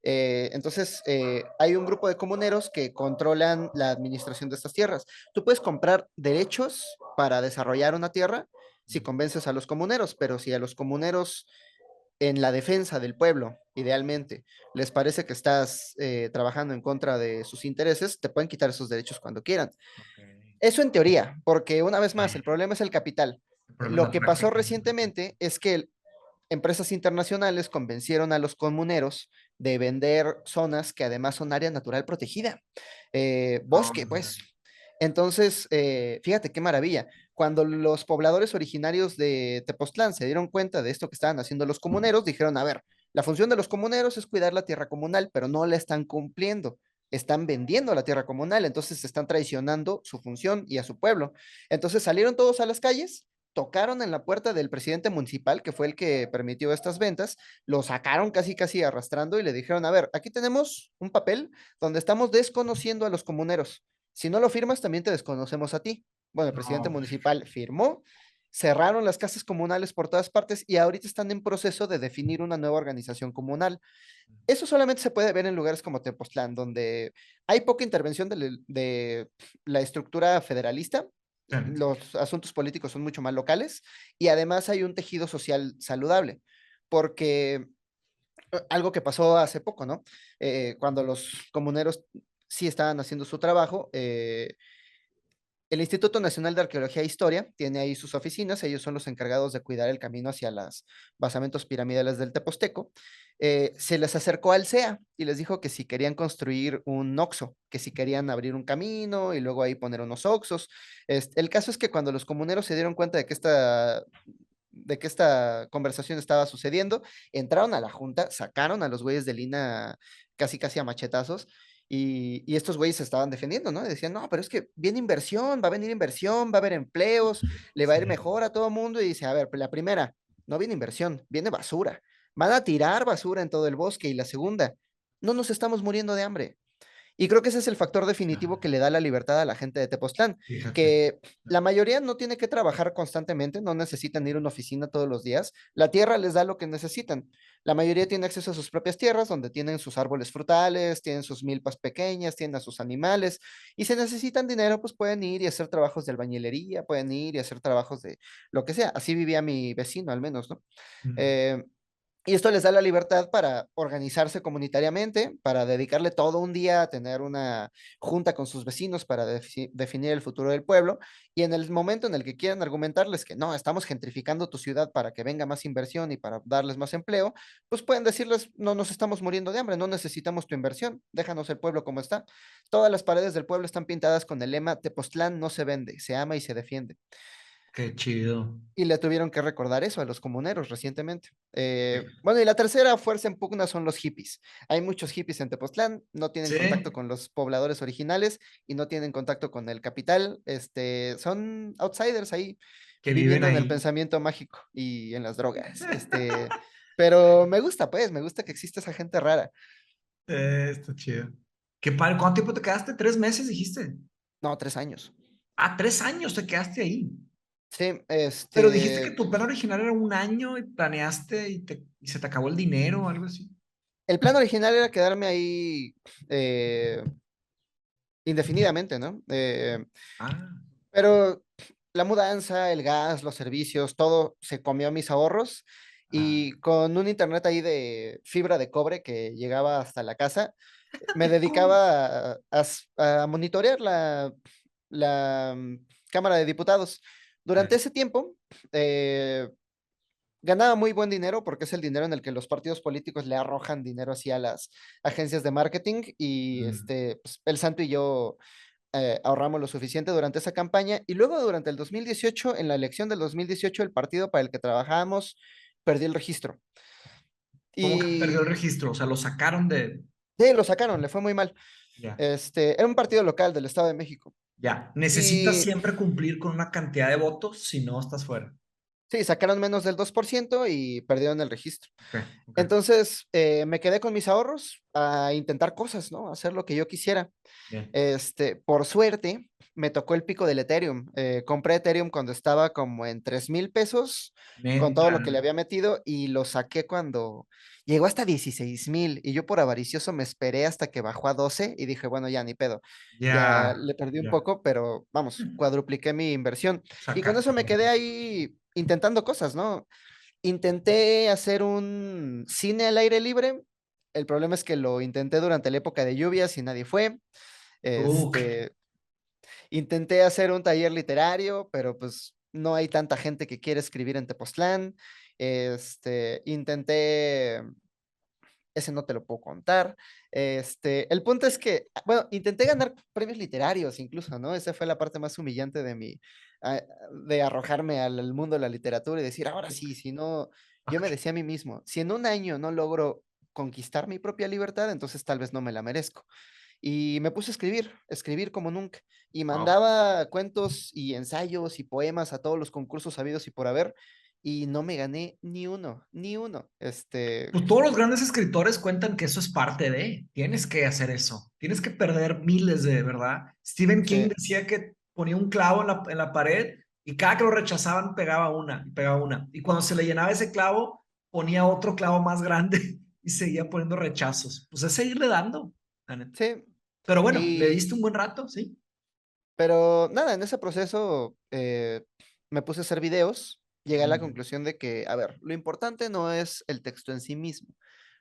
Entonces, hay un grupo de comuneros que controlan la administración de estas tierras. Tú puedes comprar derechos para desarrollar una tierra si convences a los comuneros, pero si a los comuneros en la defensa del pueblo, idealmente, les parece que estás trabajando en contra de sus intereses, te pueden quitar esos derechos cuando quieran. Ok. Eso en teoría, porque una vez más, el Ok. problema es el capital. El problema es Lo la que pasó práctica. recientemente es que empresas internacionales convencieron a los comuneros de vender zonas que además son área natural protegida, No, bosque, pues. Entonces, fíjate qué maravilla. Cuando los pobladores originarios de Tepoztlán se dieron cuenta de esto que estaban haciendo los comuneros, dijeron, a ver, la función de los comuneros es cuidar la tierra comunal, pero no la están cumpliendo. Están vendiendo la tierra comunal, entonces están traicionando su función y a su pueblo. Entonces salieron todos a las calles, tocaron en la puerta del presidente municipal, que fue el que permitió estas ventas, lo sacaron casi casi arrastrando y le dijeron, a ver, aquí tenemos un papel donde estamos desconociendo a los comuneros. Si no lo firmas, también te desconocemos a ti. Bueno, el presidente no. municipal firmó, cerraron las casas comunales por todas partes y ahorita están en proceso de definir una nueva organización comunal. Eso solamente se puede ver en lugares como Tepoztlán, donde hay poca intervención de la estructura federalista, Sí. los asuntos políticos son mucho más locales y además hay un tejido social saludable, porque algo que pasó hace poco, ¿no? Cuando los comuneros sí estaban haciendo su trabajo, el Instituto Nacional de Arqueología e Historia tiene ahí sus oficinas, ellos son los encargados de cuidar el camino hacia los basamentos piramidales del Teposteco. Se les acercó al CEA y les dijo que si querían construir un oxo, que si querían abrir un camino y luego ahí poner unos oxos. El caso es que cuando los comuneros se dieron cuenta de que esta conversación estaba sucediendo, entraron a la junta, sacaron a los güeyes de Lina casi casi a machetazos y estos güeyes se estaban defendiendo, ¿no? Y decían, no, pero es que viene inversión, va a venir inversión, va a haber empleos, le va a ir Sí. mejor a todo mundo. Y dice, a ver, pues la primera, no viene inversión, viene basura. Van a tirar basura en todo el bosque. Y la segunda, no nos estamos muriendo de hambre. Y creo que ese es el factor definitivo que le da la libertad a la gente de Tepoztlán, Fíjate. que la mayoría no tiene que trabajar constantemente, no necesitan ir a una oficina todos los días, la tierra les da lo que necesitan. La mayoría tiene acceso a sus propias tierras, donde tienen sus árboles frutales, tienen sus milpas pequeñas, tienen a sus animales, y si necesitan dinero, pues pueden ir y hacer trabajos de albañilería, pueden ir y hacer trabajos de lo que sea. Así vivía mi vecino, al menos, ¿no? Mm. Eh, y esto les da la libertad para organizarse comunitariamente, para dedicarle todo un día a tener una junta con sus vecinos para definir el futuro del pueblo. Y en el momento en el que quieran argumentarles que no, estamos gentrificando tu ciudad para que venga más inversión y para darles más empleo, pues pueden decirles, no nos estamos muriendo de hambre, no necesitamos tu inversión, déjanos el pueblo como está. Todas las paredes del pueblo están pintadas con el lema Tepoztlán no se vende, se ama y se defiende. Qué chido. Y le tuvieron que recordar eso a los comuneros recientemente. Bueno, y la tercera fuerza en pugna son los hippies. Hay muchos hippies en Tepoztlán, no tienen Sí, contacto con los pobladores originales y no tienen contacto con el capital. Son outsiders ahí que viven viviendo en el ahí. pensamiento mágico y en las drogas. Pero me gusta, pues, me gusta que exista esa gente rara. Está chido. ¿Qué padre? ¿Cuánto tiempo te quedaste? ¿3 meses dijiste? No, 3 años. Ah, 3 años te quedaste ahí. Sí, Pero dijiste que tu plan original era un año y planeaste y se te acabó el dinero o algo así. el plan original era quedarme ahí eh, indefinidamente, ¿no? Ah, Pero la mudanza, el gas, los servicios, todo se comió mis ahorros ah. y con un internet ahí de fibra de cobre que llegaba hasta la casa, me ¿Cómo? dedicaba a monitorear Cámara de Diputados. Durante Ok. ese tiempo, eh, ganaba muy buen dinero porque es el dinero en el que los partidos políticos le arrojan dinero así a las agencias de marketing y Mm. pues, el Santo y yo ahorramos lo suficiente durante esa campaña y luego durante el 2018, en la elección del 2018, el partido para el que trabajábamos perdió el registro ¿Cómo que perdió y el registro? O sea, lo sacaron de... sí, lo sacaron, le fue muy mal. Ya, Era un partido local del Estado de México ya. Necesitas y siempre cumplir con una cantidad de votos, si no estás fuera. sí, sacaron menos del 2% y perdieron el registro. Ok, ok. Entonces, me quedé con mis ahorros a intentar cosas, ¿no? Hacer lo que yo quisiera. Bien. Por suerte, me tocó el pico del Ethereum. Compré Ethereum cuando estaba como en 3,000 pesos con todo Neta. lo que le había metido y lo saqué cuando llegó hasta 16,000 y yo por avaricioso me esperé hasta que bajó a 12 y dije, bueno, ya ni pedo. Ya Ya, le perdí un ya. poco, pero vamos, cuadrupliqué mi inversión. Y con Sacaste. eso me quedé ahí intentando cosas, ¿no? Intenté hacer un cine al aire libre. El problema es que lo intenté durante la época de lluvias y nadie fue. Uk. Este, Intenté hacer un taller literario, pero pues no hay tanta gente que quiere escribir en Tepoztlán. Intenté, ese no te lo puedo contar. El punto es que, bueno, intenté ganar premios literarios incluso, ¿no? Esa fue la parte más humillante ah, de arrojarme al mundo de la literatura y decir, ahora sí, si no, yo me Ok. decía a mí mismo, si en un año no logro conquistar mi propia libertad, entonces tal vez no me la merezco. Y me puse a escribir como nunca. Y Wow. mandaba cuentos y ensayos y poemas a todos los concursos habidos y por haber. Y no me gané ni uno, ni uno. Pues todos los grandes escritores cuentan que eso es parte de, tienes que hacer eso, tienes que perder miles de, ¿verdad? Stephen King Sí, decía que ponía un clavo en la pared y cada que lo rechazaban pegaba una y pegaba una. Y cuando se le llenaba ese clavo, ponía otro clavo más grande y seguía poniendo rechazos. Pues es seguirle dando, la neta. sí. Pero bueno, le Y, diste un buen rato, ¿sí? pero nada, en ese proceso me puse a hacer videos. Llegué a la Mm. conclusión de que, a ver, lo importante no es el texto en sí mismo.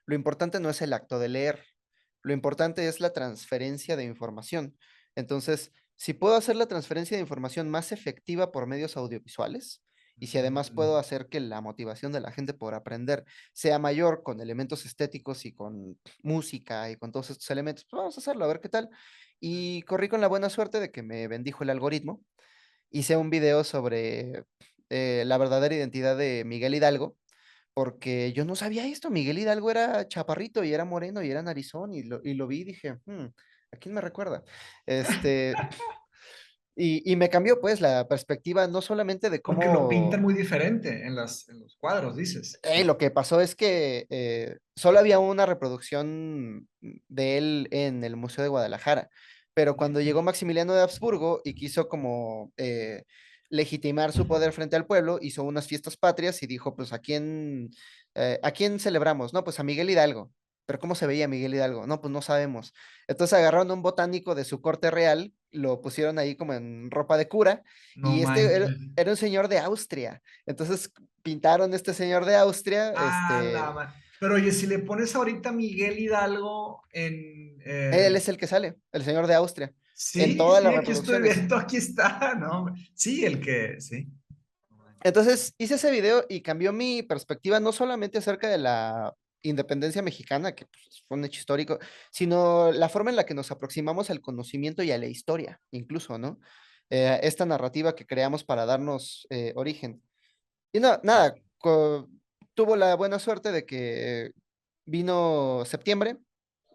Lo importante no es el acto de leer. Lo importante es la transferencia de información. Entonces, si puedo hacer la transferencia de información más efectiva por medios audiovisuales y si además puedo Mm. hacer que la motivación de la gente por aprender sea mayor con elementos estéticos y con música y con todos estos elementos, pues vamos a hacerlo, a ver qué tal. Y corrí con la buena suerte de que me bendijo el algoritmo. Hice un video sobre la verdadera identidad de Miguel Hidalgo porque yo no sabía esto. Miguel Hidalgo era chaparrito y era moreno y era narizón y lo vi y dije, ¿a quién me recuerda? Este, y me cambió pues la perspectiva no solamente de Porque lo pintan cómo, muy diferente en los cuadros, dices. lo que pasó es que solo había una reproducción de él en el Museo de Guadalajara, pero cuando llegó Maximiliano de Habsburgo y quiso como legitimar su poder frente al pueblo, hizo unas fiestas patrias y dijo, pues, ¿a quién celebramos? No, pues a Miguel Hidalgo. Pero ¿cómo se veía Miguel Hidalgo? No, pues no sabemos. Entonces agarraron a un botánico de su corte real, lo pusieron ahí como en ropa de cura, No y manches. era un señor de Austria. Entonces pintaron este señor de Austria, Ah, pero oye, si le pones ahorita Miguel Hidalgo en... él es el que sale, el señor de Austria, en sí, todas sí, las aquí estoy reproducciones. viendo, aquí está, ¿no? Hombre. Sí, el que, sí. No manches. Entonces hice ese video y cambió mi perspectiva no solamente acerca de la independencia mexicana, que pues, fue un hecho histórico, sino la forma en la que nos aproximamos al conocimiento y a la historia, incluso, ¿no? Esta narrativa que creamos para darnos origen. Y no, nada, tuvo la buena suerte de que vino septiembre.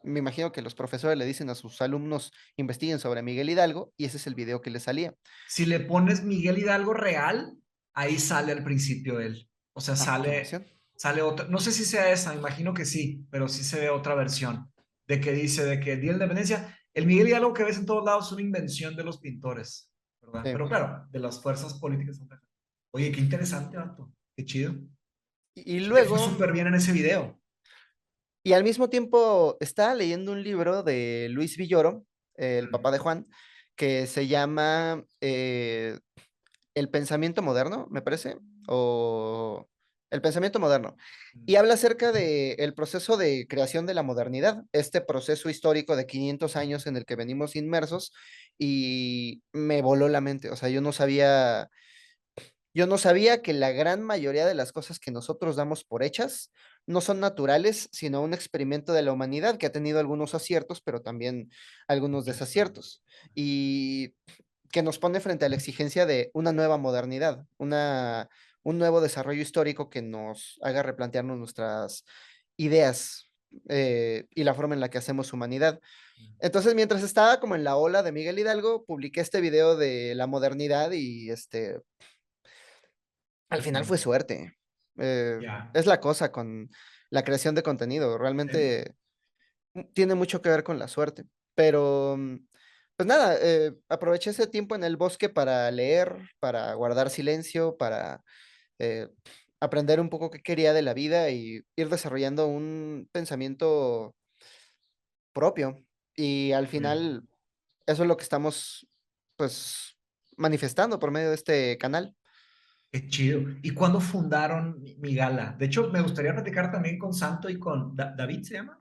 Me imagino que los profesores le dicen a sus alumnos, investiguen sobre Miguel Hidalgo, y ese es el video que le salía. Si le pones Miguel Hidalgo real, ahí sale al principio él. O sea, Ah, qué emoción. sale otra, no sé si sea esa, me imagino que sí, pero sí se ve otra versión de que dice de que el Día de la Independencia, el Miguel Hidalgo que ves en todos lados es una invención de los pintores, ¿verdad? Sí. Pero claro, de las fuerzas políticas. Oye, qué interesante, vato. Qué chido. Y Sí te fue luego, súper bien en ese video. y al mismo tiempo, estaba leyendo un libro de Luis Villoro, el Mm. papá de Juan, que se llama El pensamiento moderno, me parece, o el pensamiento moderno. Y habla acerca del proceso de creación de la modernidad, este proceso histórico de 500 años en el que venimos inmersos y me voló la mente. O sea, yo no sabía que la gran mayoría de las cosas que nosotros damos por hechas no son naturales, sino un experimento de la humanidad que ha tenido algunos aciertos, pero también algunos desaciertos. Y que nos pone frente a la exigencia de una nueva modernidad, un nuevo desarrollo histórico que nos haga replantearnos nuestras ideas y la forma en la que hacemos humanidad. Entonces, mientras estaba como en la ola de Miguel Hidalgo, publiqué este video de la modernidad y al final fue suerte. Ya. Es la cosa con la creación de contenido. Sí. Realmente tiene mucho que ver con la suerte. Pero, pues nada, aproveché ese tiempo en el bosque para leer, para guardar silencio, para eh, aprender un poco qué quería de la vida y ir desarrollando un pensamiento propio. Y al Ok. final, eso es lo que estamos, pues, manifestando por medio de este canal. Qué chido. ¿Y cuándo fundaron mi gala? De hecho, me gustaría platicar también con Santo y con David, ¿se llama?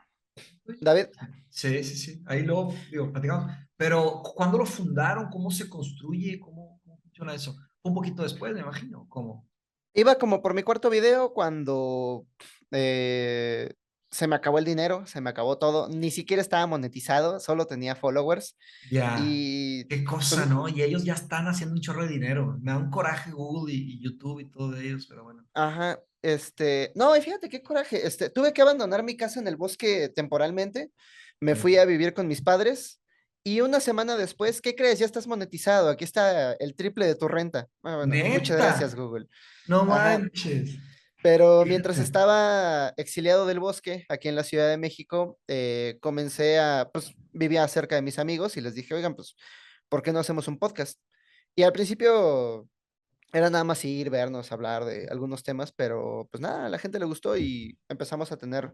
David, Sí, sí, sí. Ahí luego, digo, platicamos. Pero, ¿cuándo lo fundaron? ¿Cómo se construye? ¿Cómo funciona eso? Un poquito después, me imagino. ¿Cómo? iba como por mi cuarto video cuando eh, se me acabó el dinero, se me acabó todo. Ni siquiera estaba monetizado, solo tenía followers. Ya. Y Qué pues, cosa, ¿no? Y ellos ya están haciendo un chorro de dinero. Me da un coraje Google y YouTube y todo de ellos, pero bueno. ajá, no, y fíjate qué coraje. Tuve que abandonar mi casa en el bosque temporalmente. Me Ya. fui a vivir con mis padres. Y una semana después, ¿qué crees? Ya estás monetizado. Aquí está el triple de tu renta. Ah, bueno, muchas Neta. gracias, Google. No Ajá. manches. Pero mientras Fíjate. estaba exiliado del bosque aquí en la Ciudad de México, pues vivía cerca de mis amigos y les dije, oigan, pues, ¿por qué no hacemos un podcast? Y al principio era nada más ir, vernos, hablar de algunos temas, pero pues nada, a la gente le gustó y empezamos a tener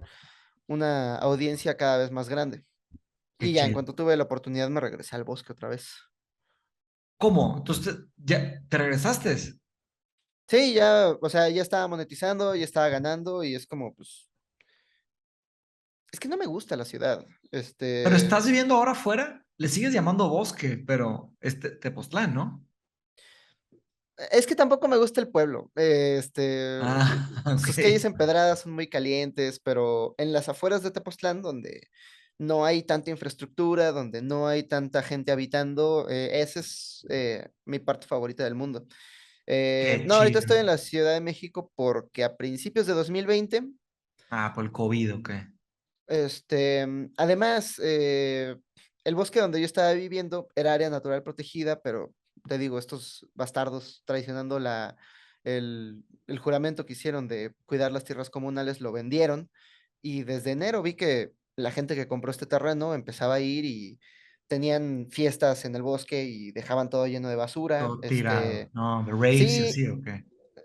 una audiencia cada vez más grande. Qué Y ya en chido. cuanto tuve la oportunidad me regresé al bosque otra vez. ¿Cómo? Entonces, ¿ya te regresaste? Sí, ya, o sea, ya estaba monetizando, ya estaba ganando y es como, pues, es que no me gusta la ciudad. Pero estás viviendo ahora afuera, le sigues llamando bosque, pero Tepoztlán, ¿no? Es que tampoco me gusta el pueblo. Ah, ok. Sus calles empedradas son muy calientes, pero en las afueras de Tepoztlán, donde no hay tanta infraestructura, donde no hay tanta gente habitando, esa es mi parte favorita del mundo. Qué No, ahorita chido. estoy en la Ciudad de México porque a principios de 2020, Ah, por el COVID, ok. además, el bosque donde yo estaba viviendo era área natural protegida, pero te digo, estos bastardos traicionando el juramento que hicieron de cuidar las tierras comunales lo vendieron y desde enero vi que la gente que compró este terreno empezaba a ir y tenían fiestas en el bosque y dejaban todo lleno de basura. Todo tirado. No, de raves y Sí, así, ok.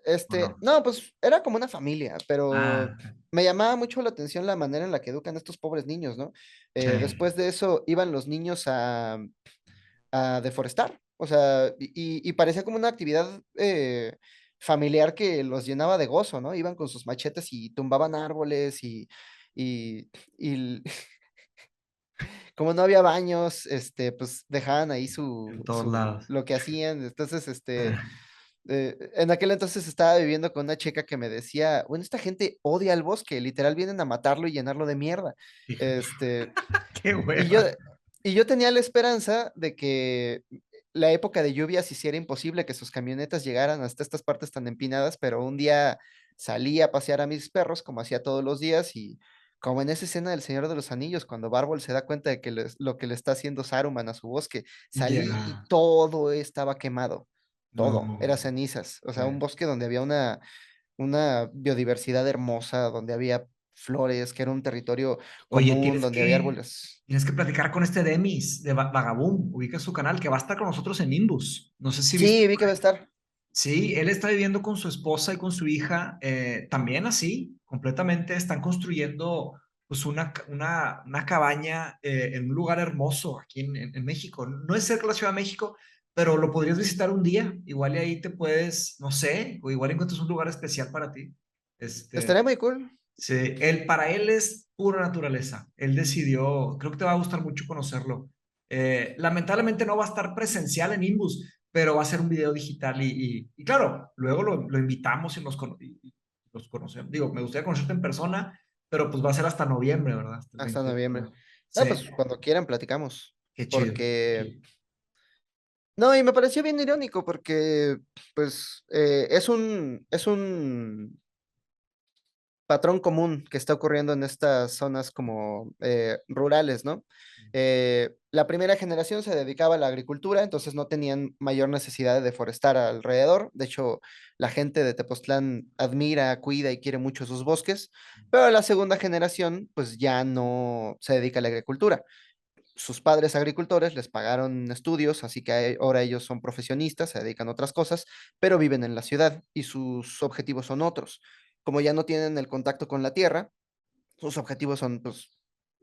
¿O no? no, pues era como una familia, Ah, pero ok. me llamaba mucho la atención la manera en la que educan a estos pobres niños, ¿no? Sí. Después de eso iban los niños a deforestar, o sea, y parecía como una actividad familiar que los llenaba de gozo, ¿no? Iban con sus machetes y tumbaban árboles y como no había baños, pues dejaban ahí En todos lados. lo que hacían. Entonces, Eh, en aquel entonces estaba viviendo con una chica que me decía, bueno, esta gente odia al bosque, literal vienen a matarlo y llenarlo de mierda. Fíjate. Este, Qué y yo, hueva. y yo tenía la esperanza de que la época de lluvias hiciera imposible que sus camionetas llegaran hasta estas partes tan empinadas, pero un día salí a pasear a mis perros, como hacía todos los días, y como en esa escena del Señor de los Anillos, cuando Bárbol se da cuenta de que lo que le está haciendo Saruman a su bosque, salí y Ya. todo estaba quemado, todo, No. era cenizas, o sea, un Eh. bosque donde había una biodiversidad hermosa, donde había flores, que era un territorio Oye, común, donde había árboles. tienes que platicar con este Demis de Vagaboom. Ubica su canal que va a estar con nosotros en Nimbus. No sé si viste. Sí, vi que va a estar. Sí, él está viviendo con su esposa y con su hija, también así, completamente. Están construyendo pues una cabaña en un lugar hermoso aquí en México. No es cerca de la Ciudad de México, pero lo podrías visitar un día. Igual y ahí te puedes, no sé, o igual encuentras un lugar especial para ti. Este, Estaría muy cool. sí, para él es pura naturaleza. Él decidió, creo que te va a gustar mucho conocerlo. Lamentablemente no va a estar presencial en Imbus, pero va a ser un video digital y claro, luego lo invitamos y los conocemos. Digo, me gustaría conocerte en persona, pero pues va a ser hasta noviembre, ¿verdad? Hasta el Hasta 28. noviembre. Sí, No, pues cuando quieran platicamos. qué chido. Porque, no, y me pareció bien irónico porque, pues, es un patrón común que está ocurriendo en estas zonas como rurales, ¿no? La primera generación se dedicaba a la agricultura, entonces no tenían mayor necesidad de deforestar alrededor. De hecho, la gente de Tepoztlán admira, cuida y quiere mucho sus bosques, pero la segunda generación, pues ya no se dedica a la agricultura. Sus padres agricultores les pagaron estudios, así que ahora ellos son profesionistas, se dedican a otras cosas, pero viven en la ciudad y sus objetivos son otros. Como ya no tienen el contacto con la tierra, sus objetivos son pues,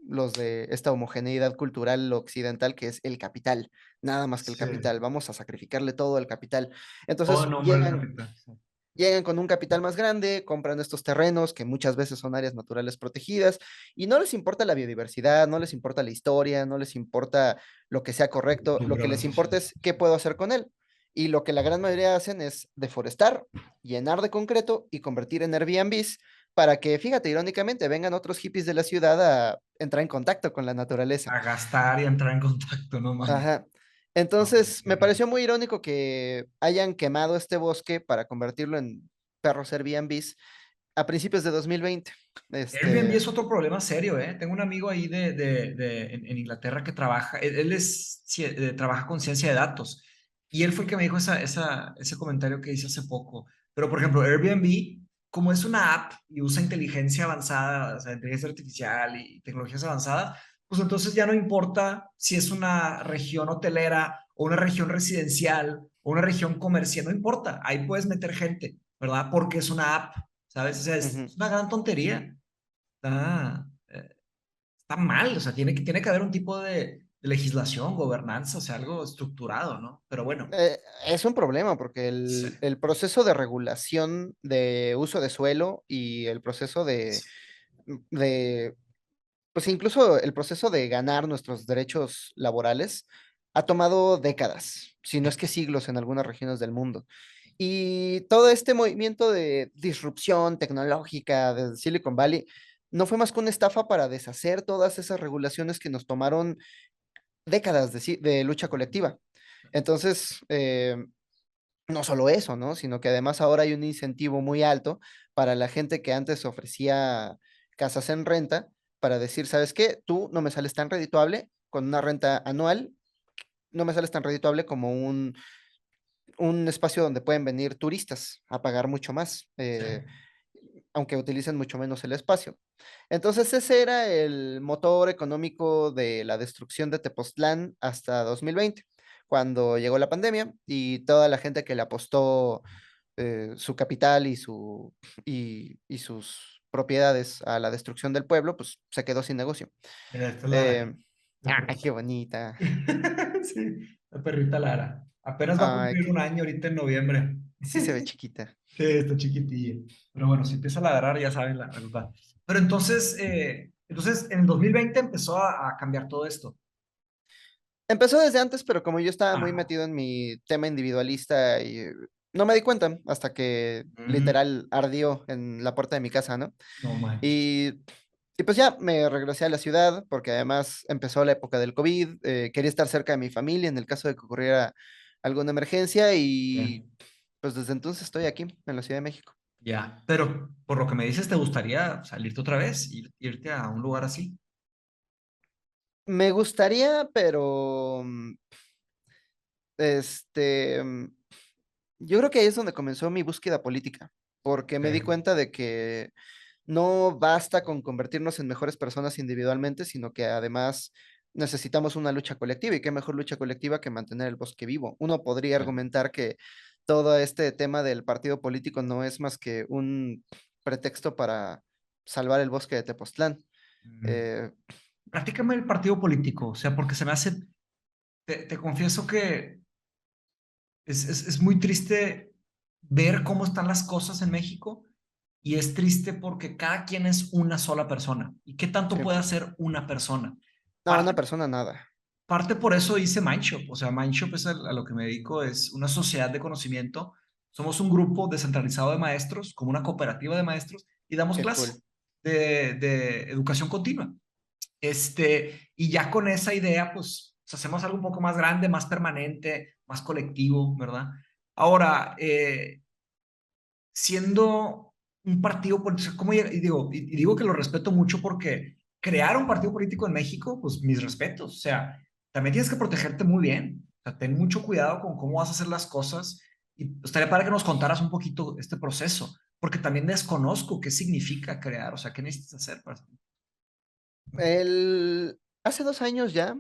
los de esta homogeneidad cultural occidental que es el capital, nada más que el Sí. capital. Vamos a sacrificarle todo al capital. Todo en Entonces nombre del llegan capitán. Sí. llegan con un capital más grande, compran estos terrenos que muchas veces son áreas naturales protegidas y no les importa la biodiversidad, no les importa la historia, no les importa lo que sea correcto, lo Cultura, que la les importa sociedad. es qué puedo hacer con él. Y lo que la gran mayoría hacen es deforestar, llenar de concreto y convertir en Airbnbs para que, fíjate, irónicamente, vengan otros hippies de la ciudad a entrar en contacto con la naturaleza. A gastar y a entrar en contacto, no mames. Ajá. No, Entonces, qué me horrible. pareció muy irónico que hayan quemado este bosque para convertirlo en perros Airbnbs a principios de 2020. Airbnb Este, es otro problema serio, ¿eh? Tengo un amigo ahí en Inglaterra que trabaja, trabaja con ciencia de datos y él fue el que me dijo ese comentario que hice hace poco. Pero, por ejemplo, Airbnb, como es una app y usa inteligencia avanzada, o sea, inteligencia artificial y tecnologías avanzadas, pues entonces ya no importa si es una región hotelera o una región residencial o una región comercial, no importa, ahí puedes meter gente, ¿verdad? Porque es una app, ¿sabes? O sea, ujú. es una gran tontería. Está mal, o sea, tiene que haber un tipo de legislación, gobernanza, o sea, algo estructurado, ¿no? Pero bueno, Es un problema porque sí, el proceso de regulación de uso de suelo y el proceso de, pues incluso el proceso de ganar nuestros derechos laborales ha tomado décadas, si no es que siglos en algunas regiones del mundo. Y todo este movimiento de disrupción tecnológica desde Silicon Valley no fue más que una estafa para deshacer todas esas regulaciones que nos tomaron décadas de lucha colectiva. Entonces, no solo eso, ¿no? Sino que además ahora hay un incentivo muy alto para la gente que antes ofrecía casas en renta para decir, ¿sabes qué? Tú no me sales tan redituable con una renta anual, no me sales tan redituable como un espacio donde pueden venir turistas a pagar mucho más, sí. aunque utilicen mucho menos el espacio. Entonces ese era el motor económico de la destrucción de Tepoztlán hasta 2020, cuando llegó la pandemia y toda la gente que le apostó su capital y sus propiedades a la destrucción del pueblo, pues se quedó sin negocio. Mira, esta es Eh, la Ay, qué perrita. bonita. Sí, la perrita Lara. Apenas va a Ay, cumplir un año ahorita en noviembre. sí se ve chiquita. Sí, está chiquitilla. Pero bueno, si empieza a ladrar, ya saben la verdad. Pero entonces en el 2020 empezó a cambiar todo esto. Empezó desde antes, pero como yo estaba muy Ah. metido en mi tema individualista y no me di cuenta hasta que Mm, literal ardió en la puerta de mi casa, ¿no? no manches. Y, y pues ya me regresé a la ciudad porque además empezó la época del COVID, quería estar cerca de mi familia en el caso de que ocurriera alguna emergencia y Bien. pues desde entonces estoy aquí en la Ciudad de México. Ya, pero por lo que me dices, ¿te gustaría salirte otra vez y irte a un lugar así? Me gustaría, pero este, yo creo que ahí es donde comenzó mi búsqueda política, porque me di Sí, cuenta de que no basta con convertirnos en mejores personas individualmente, sino que además necesitamos una lucha colectiva. ¿Y qué mejor lucha colectiva que mantener el bosque vivo? Uno podría ya. argumentar que todo este tema del partido político no es más que un pretexto para salvar el bosque de Tepoztlán. Mm. Eh, Platícame el partido político, o sea, porque se me hace, te confieso que es muy triste ver cómo están las cosas en México y es triste porque cada quien es una sola persona. ¿Y qué tanto Sí. puede hacer una persona? No, Parte, una persona nada. parte por eso hice Mindshop. O sea, Mindshop es a lo que me dedico, es una sociedad de conocimiento. Somos un grupo descentralizado de maestros, como una cooperativa de maestros, y damos Qué cool. clases de educación continua. Y ya con esa idea, pues hacemos algo un poco más grande, más permanente, más colectivo, ¿verdad? Ahora, siendo un partido político, ¿cómo y digo, y digo que lo respeto mucho porque crear un partido político en México, pues mis respetos, o sea, también tienes que protegerte muy bien, o sea, ten mucho cuidado con cómo vas a hacer las cosas y estaría para que nos contaras un poquito este proceso, porque también desconozco qué significa crear, o sea, qué necesitas hacer para... Hace 2 años ya,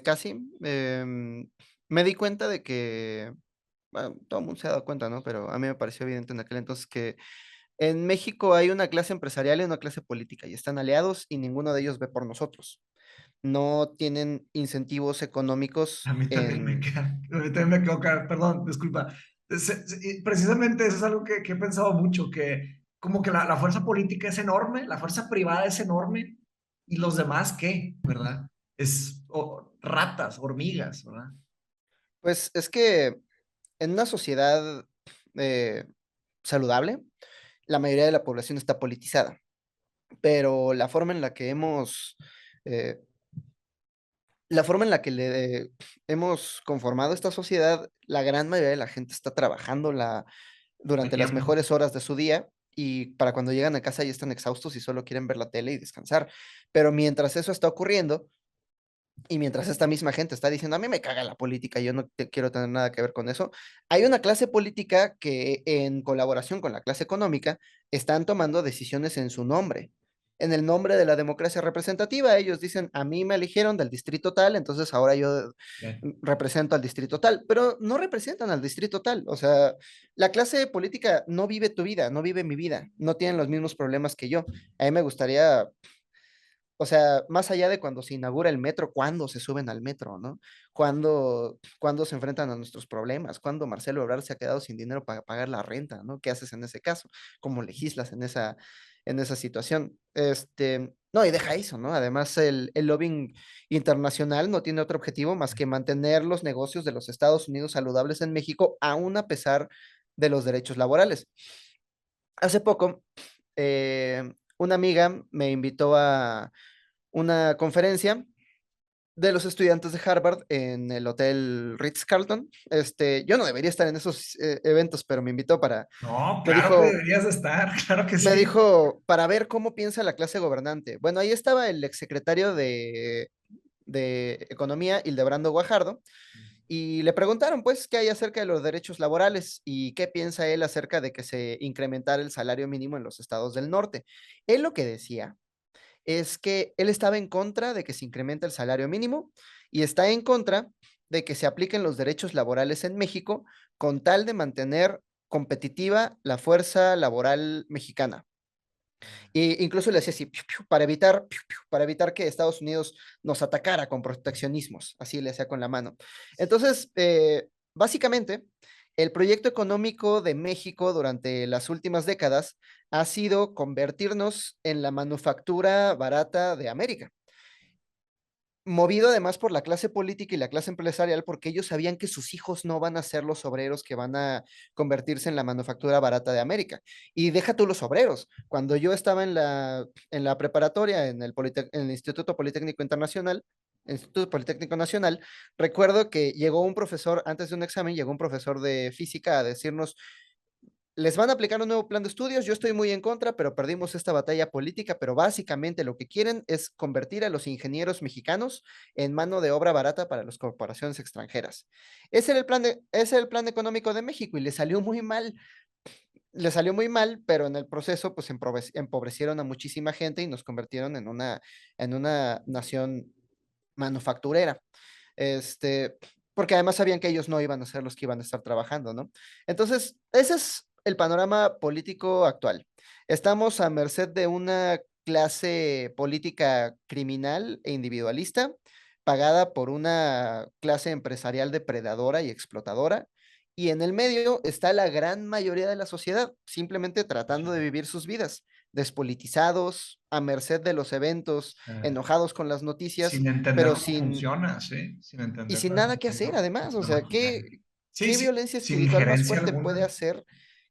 casi, me di cuenta de que, bueno, todo el mundo se ha dado cuenta, ¿no? Pero a mí me pareció evidente en aquel entonces que en México hay una clase empresarial y una clase política, y están aliados y ninguno de ellos ve por nosotros. No tienen incentivos A económicos mí también me en. queda, a mí también me quedó claro, perdón, disculpa. Y precisamente eso es algo que he pensado mucho, que como que la fuerza política es enorme, la fuerza privada es enorme, y los demás, ¿qué? ¿Verdad? Ratas, hormigas, ¿verdad? Pues es que en una sociedad eh, saludable, la mayoría de la población está politizada, pero eh, la forma en la que le hemos conformado esta sociedad, la gran mayoría de la gente está trabajando Al durante las tiempo. mejores horas de su día y para cuando llegan a casa ya están exhaustos y solo quieren ver la tele y descansar. Pero mientras eso está ocurriendo y mientras esta misma gente está diciendo, a mí me caga la política, yo no quiero tener nada que ver con eso, hay una clase política que en colaboración con la clase económica están tomando decisiones en su nombre. En el nombre de la democracia representativa, ellos dicen, a mí me eligieron del distrito tal, entonces ahora yo Bien. represento al distrito tal, pero no representan al distrito tal. O sea, la clase política no vive tu vida, no vive mi vida, no tienen los mismos problemas que yo. A mí me gustaría, o sea, más allá de cuando se inaugura el metro, ¿cuándo se suben al metro, no? ¿Cuándo se enfrentan a nuestros problemas? ¿Cuándo Marcelo Ebrard se ha quedado sin dinero para pagar la renta, no? ¿Qué haces en ese caso? ¿Cómo legislas en esa situación? No, y deja eso, ¿no? Además, el lobbying internacional no tiene otro objetivo más que mantener los negocios de los Estados Unidos saludables en México, aún a pesar de los derechos laborales. Hace poco, una amiga me invitó a una conferencia de los estudiantes de Harvard en el Hotel Ritz-Carlton. Yo no debería estar en esos eventos, pero me invitó No, me claro que dijo, deberías de estar, claro que me sí. dijo, para ver cómo piensa la clase gobernante. Bueno, ahí estaba el exsecretario de Economía, Hildebrando Guajardo, y le preguntaron, pues, qué hay acerca de los derechos laborales y qué piensa él acerca de que se incrementara el salario mínimo en los estados del norte. Él lo que decía es que él estaba en contra de que se incremente el salario mínimo y está en contra de que se apliquen los derechos laborales en México con tal de mantener competitiva la fuerza laboral mexicana. E incluso le hacía así, para evitar que Estados Unidos nos atacara con proteccionismos, así le hacía con la mano. Entonces, básicamente, el proyecto económico de México durante las últimas décadas ha sido convertirnos en la manufactura barata de América, movido además por la clase política y la clase empresarial, porque ellos sabían que sus hijos no van a ser los obreros que van a convertirse en la manufactura barata de América. Y deja tú los obreros. Cuando yo estaba en la preparatoria, en el Instituto Politécnico Nacional, recuerdo que llegó un profesor, antes de un examen, llegó un profesor de física a decirnos, les van a aplicar un nuevo plan de estudios, yo estoy muy en contra, pero perdimos esta batalla política, pero básicamente lo que quieren es convertir a los ingenieros mexicanos en mano de obra barata para las corporaciones extranjeras. Ese era el plan económico de México y le salió muy mal, pero en el proceso pues empobrecieron a muchísima gente y nos convirtieron en una nación manufacturera. Este, porque además sabían que ellos no iban a ser los que iban a estar trabajando, ¿no? Entonces, ese es el panorama político actual. Estamos a merced de una clase política criminal e individualista, pagada por una clase empresarial depredadora y explotadora, Y en el medio está la gran mayoría de la sociedad, simplemente tratando de vivir sus vidas, despolitizados, a merced de los eventos, Eh, enojados con las noticias, sin entender pero cómo funciona, ¿sí? Sin y entender sin cuál es nada el que hacer, peligro además. O de sea, maquillaje. Sí, qué sí, violencia sin espiritual más injerencia fuerte puede alguna. hacer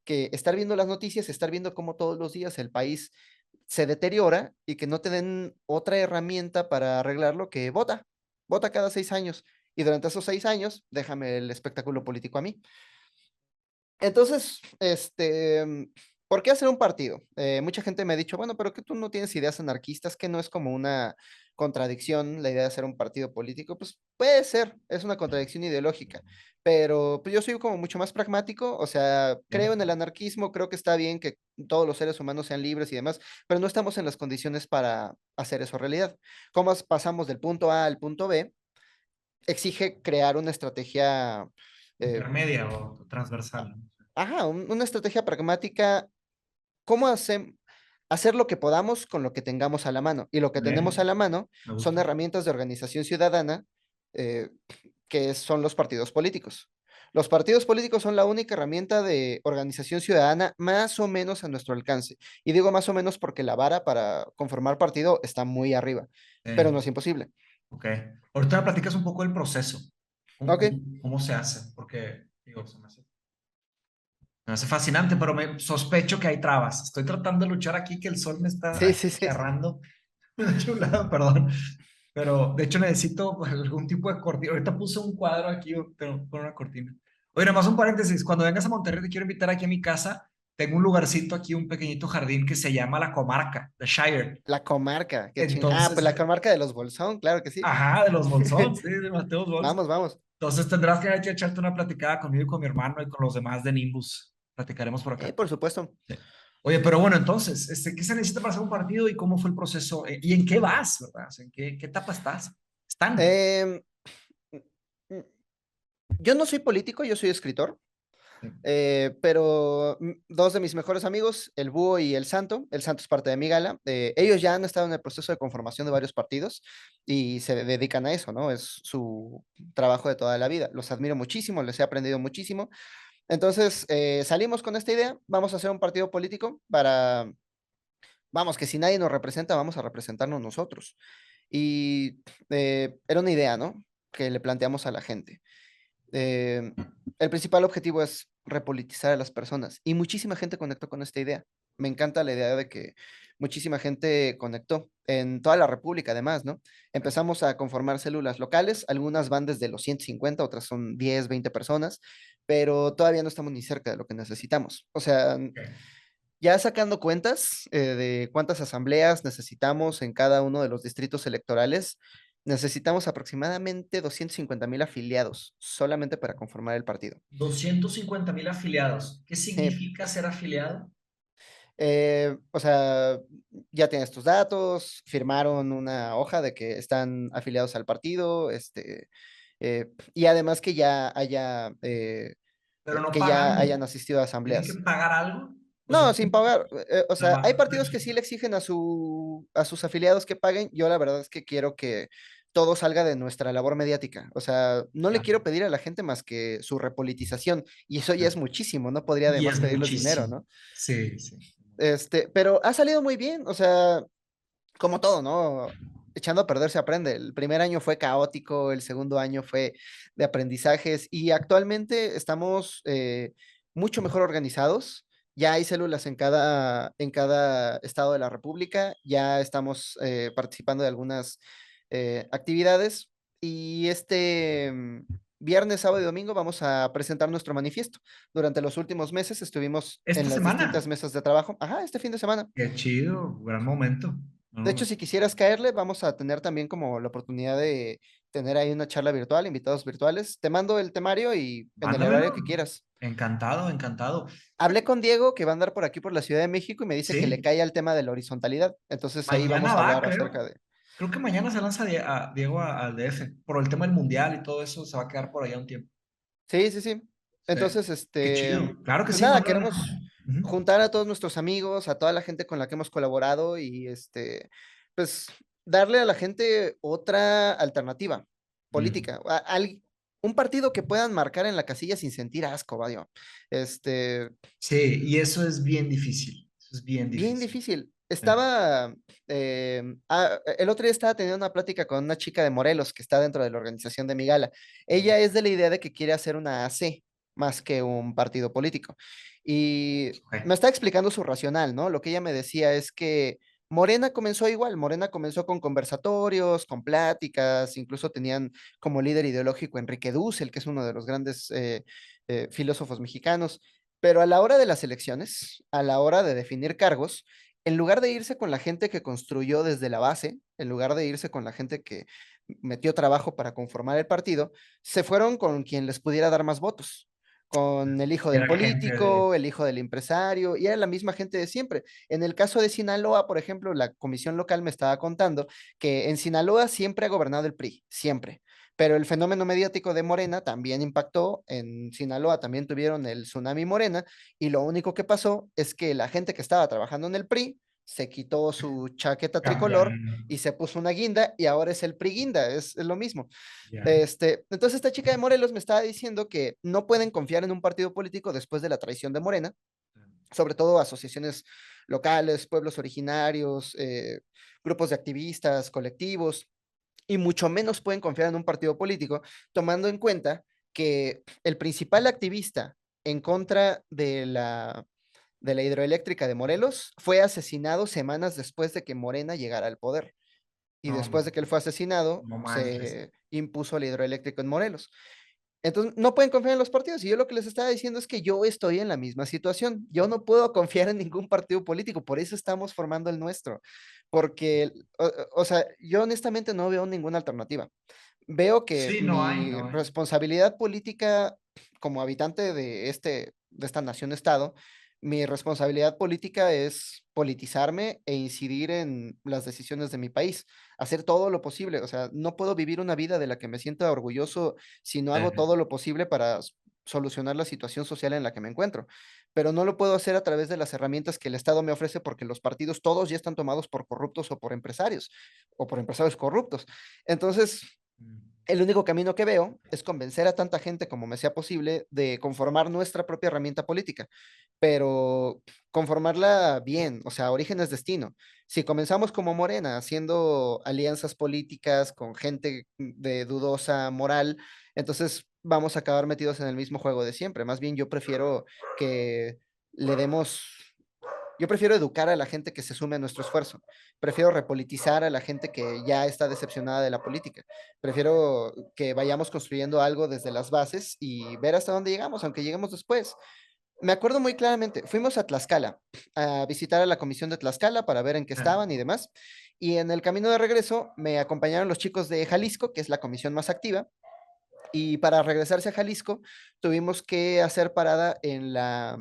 que estar viendo las noticias, estar viendo cómo todos los días el país se deteriora y que no te den otra herramienta para arreglarlo que vota cada 6 años. Y durante esos 6 años, déjame el espectáculo político a mí. Entonces, ¿por qué hacer un partido? Mucha gente me ha dicho, bueno, pero que tú no tienes ideas anarquistas, que no es como una contradicción la idea de hacer un partido político. Pues puede ser, es una contradicción ideológica, pero pues, yo soy como mucho más pragmático, o sea, creo en el anarquismo, creo que está bien que todos los seres humanos sean libres y demás, pero no estamos en las condiciones para hacer eso realidad. ¿Cómo pasamos del punto A al punto B? Exige crear una estrategia. eh, Intermedia o transversal, ¿no? Ajá, una estrategia pragmática, cómo hacer lo que podamos con lo que tengamos a la mano. Y lo que tenemos a Bien, la mano me son gusta. herramientas de organización ciudadana, eh, que son los partidos políticos. Los partidos políticos son la única herramienta de organización ciudadana más o menos a nuestro alcance. Y digo más o menos porque la vara para conformar partido está muy arriba, pero no es imposible. Ok. Ahorita me platicas un poco del proceso. ¿Cómo, Ok, cómo se hace? Porque, digo, me hace fascinante, pero me sospecho que hay trabas. Estoy tratando de luchar aquí, que el sol me está sí, sí, sí. agarrando de un lado, perdón. Pero de hecho necesito pues, algún tipo de cortina. Ahorita puse un cuadro aquí, pero con una cortina. Oye, nomás un paréntesis. Cuando vengas a Monterrey, te quiero invitar aquí a mi casa. Tengo un lugarcito aquí, un pequeñito jardín que se llama La Comarca, The Shire. La comarca, qué ching. Ah, pues Entonces, la comarca de los Bolsón, claro que sí. ajá, de los Bolsón, sí, de Mateos Bols. Vamos, vamos. Entonces tendrás que echarte una platicada conmigo y con mi hermano y con los demás de Nimbus. Platicaremos por acá. Por supuesto. Sí. Oye, pero bueno, entonces, ¿qué se necesita para hacer un partido y cómo fue el proceso? ¿Y en qué vas, verdad? O sea, ¿en qué etapa estás? Están. Em, mm, yo no soy político, yo soy escritor, Sí. pero dos de mis mejores amigos, el Búho y el Santo es parte de mi gala, ellos ya han estado en el proceso de conformación de varios partidos y se dedican a eso, ¿no? Es su trabajo de toda la vida. Los admiro muchísimo, les he aprendido muchísimo. Entonces, salimos con esta idea, vamos a hacer un partido político para, vamos, que si nadie nos representa, vamos a representarnos nosotros. Y era una idea, ¿no? Que le planteamos a la gente. Eh, el principal objetivo es repolitizar a las personas y muchísima gente conectó con esta idea. Me encanta la idea de que muchísima gente conectó en toda la República, además, ¿no? Empezamos a conformar células locales, algunas van desde los 150, otras son 10, 20 personas, pero todavía no estamos ni cerca de lo que necesitamos. O sea, Ok. ya sacando cuentas de cuántas asambleas necesitamos en cada uno de los distritos electorales, necesitamos aproximadamente 250,000 afiliados solamente para conformar el partido. 250,000 afiliados. ¿Qué Sí, significa ser afiliado? o sea, ya tienes tus datos, firmaron una hoja de que están afiliados al partido, y además Pero no que ya pagando. hayan asistido a ¿Tienen que asambleas. pagar algo? Pues No, sin pagar. O nada sea, más hay por partidos que precio. sí le exigen a sus afiliados que paguen. Yo la verdad es que quiero que todo salga de nuestra labor mediática. O sea, no le Ya, quiero pedir a la gente más que su repolitización. Y eso ya ya. es muchísimo. No podría Y además es pedirles dinero, muchísimo. ¿no? Sí, sí. Pero ha salido muy bien. O sea, como todo, ¿no? Echando a perder se aprende. El primer año fue caótico, el segundo año fue de aprendizajes y actualmente estamos mucho mejor organizados. Ya hay células en cada estado de la República, ya estamos participando de algunas actividades y viernes, sábado y domingo vamos a presentar nuestro manifiesto. Durante los últimos meses estuvimos Esta en las distintas semana. mesas de trabajo. Ajá, este fin de semana. Qué chido, gran momento. De No, hecho, si quisieras caerle, vamos a tener también como la oportunidad de tener ahí una charla virtual, invitados virtuales. Te mando el temario y en el mándamelo. horario que quieras. Encantado, encantado. Hablé con Diego, que va a andar por aquí por la Ciudad de México, y me dice que le Sí, cae al tema de la horizontalidad. Entonces ahí mañana vamos a va, hablar creo. acerca de... Creo que mañana se lanza Diego al DF. Por el tema del mundial y todo eso, se va a quedar por allá un tiempo. Sí, sí, sí. Sí. Entonces, Qué chido. Claro que pues sí, nada, mándamelo. queremos Ujú. juntar a todos nuestros amigos, a toda la gente con la que hemos colaborado y pues darle a la gente otra alternativa Mm. política, un partido que puedan marcar en la casilla sin sentir asco, vaya. Este, Sí, y eso es bien difícil. Eso es bien Bien difícil. difícil. Eh, El otro día estaba teniendo una plática con una chica de Morelos que está dentro de la organización de mi gala. Ella es de la idea de que quiere hacer una AC más que un partido político. Y me ok. está explicando su racional, ¿no? Lo que ella me decía es que Morena comenzó igual. Morena comenzó con conversatorios, con pláticas, incluso tenían como líder ideológico Enrique Dussel, que es uno de los grandes filósofos mexicanos. Pero a la hora de las elecciones, a la hora de definir cargos, en lugar de irse con la gente que construyó desde la base, en lugar de irse con la gente que metió trabajo para conformar el partido, se fueron con quien les pudiera dar más votos, con el hijo del Era gente de... político, el hijo del empresario, y era la misma gente de siempre. En el caso de Sinaloa, por ejemplo, la comisión local me estaba contando que en Sinaloa siempre ha gobernado el PRI, siempre. Pero el fenómeno mediático de Morena también impactó. En Sinaloa también tuvieron el tsunami Morena y lo único que pasó es que la gente que estaba trabajando en el PRI se quitó su chaqueta tricolor Campeón. y se puso una guinda y ahora es el PRI guinda, es lo mismo. Ya. Entonces esta chica de Morelos me estaba diciendo que no pueden confiar en un partido político después de la traición de Morena, sobre todo asociaciones locales, pueblos originarios, grupos de activistas, colectivos, y mucho menos pueden confiar en un partido político, tomando en cuenta que el principal activista en contra de la hidroeléctrica de Morelos fue asesinado semanas después de que Morena llegara al poder. Y No, después de que él fue asesinado, no manches. se impuso la hidroeléctrica en Morelos. Entonces, no pueden confiar en los partidos. Y yo lo que les estaba diciendo es que yo estoy en la misma situación. Yo no puedo confiar en ningún partido político. Por eso estamos formando el nuestro. Porque, o sea, yo honestamente no veo ninguna alternativa. Veo que Sí, no hay, mi no hay. responsabilidad política como habitante de esta nación-estado, mi responsabilidad política es politizarme e incidir en las decisiones de mi país, hacer todo lo posible. O sea, no puedo vivir una vida de la que me sienta orgulloso si no hago todo lo posible para solucionar la situación social en la que me encuentro. Pero no lo puedo hacer a través de las herramientas que el Estado me ofrece porque los partidos todos ya están tomados por corruptos o por empresarios corruptos. Entonces, el único camino que veo es convencer a tanta gente como me sea posible de conformar nuestra propia herramienta política, pero conformarla bien, o sea, origen es destino. Si comenzamos como Morena, haciendo alianzas políticas con gente de dudosa moral, entonces vamos a acabar metidos en el mismo juego de siempre. Más bien yo prefiero que le demos yo prefiero educar a la gente que se sume a nuestro esfuerzo. Prefiero repolitizar a la gente que ya está decepcionada de la política. Prefiero que vayamos construyendo algo desde las bases y ver hasta dónde llegamos, aunque lleguemos después. Me acuerdo muy claramente, fuimos a Tlaxcala a visitar a la comisión de Tlaxcala para ver en qué estaban y demás. Y en el camino de regreso me acompañaron los chicos de Jalisco, que es la comisión más activa. Y para regresarse a Jalisco, tuvimos que hacer parada en la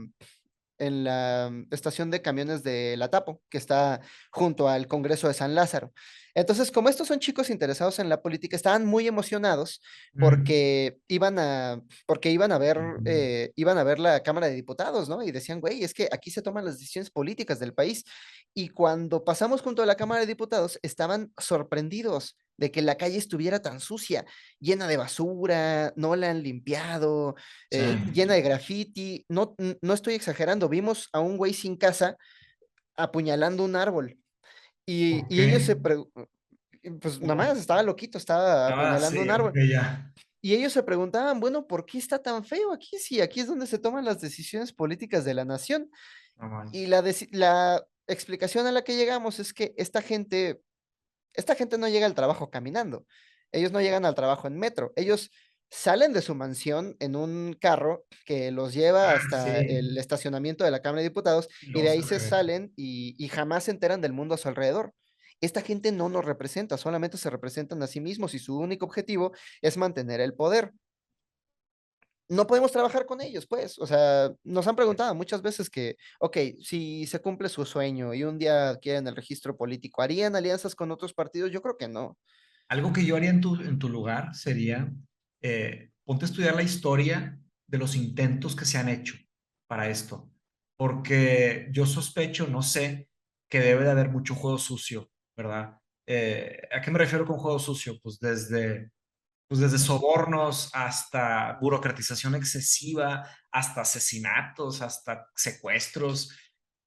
estación de camiones de La Tapo, que está junto al Congreso de San Lázaro. Entonces, como estos son chicos interesados en la política, estaban muy emocionados Mm. porque iban a ver la Cámara de Diputados, ¿no? Y decían, güey, es que aquí se toman las decisiones políticas del país. Y cuando pasamos junto a la Cámara de Diputados, estaban sorprendidos de que la calle estuviera tan sucia, llena de basura, no la han limpiado, Sí. llena de graffiti. No, no estoy exagerando. Vimos a un güey sin casa apuñalando un árbol. Ok. Y ellos pues nada Oh, más estaba loquito, estaba estaba apuñalando un así, ok, árbol. ya. Y ellos se preguntaban, bueno, ¿por qué está tan feo aquí? Sí, aquí es donde se toman las decisiones políticas de la nación. No Y manches. la explicación a la que llegamos es que esta gente no llega al trabajo caminando. Ellos no llegan al trabajo en metro. Ellos salen de su mansión en un carro que los lleva Ah, hasta sí. el estacionamiento de la Cámara de Diputados Y y luego de se ahí se regresan. salen y jamás se enteran del mundo a su alrededor. Esta gente no nos representa, solamente se representan a sí mismos y su único objetivo es mantener el poder. No podemos trabajar con ellos, pues. O sea, nos han preguntado muchas veces que, ok, si se cumple su sueño y un día quieren el registro político, ¿harían alianzas con otros partidos? Yo creo que no. Algo que yo haría en tu lugar sería, ponte a estudiar la historia de los intentos que se han hecho para esto, porque yo sospecho, no sé, que debe de haber mucho juego sucio, ¿verdad? ¿A qué me refiero con juego sucio? Pues desde pues desde sobornos hasta burocratización excesiva, hasta asesinatos, hasta secuestros.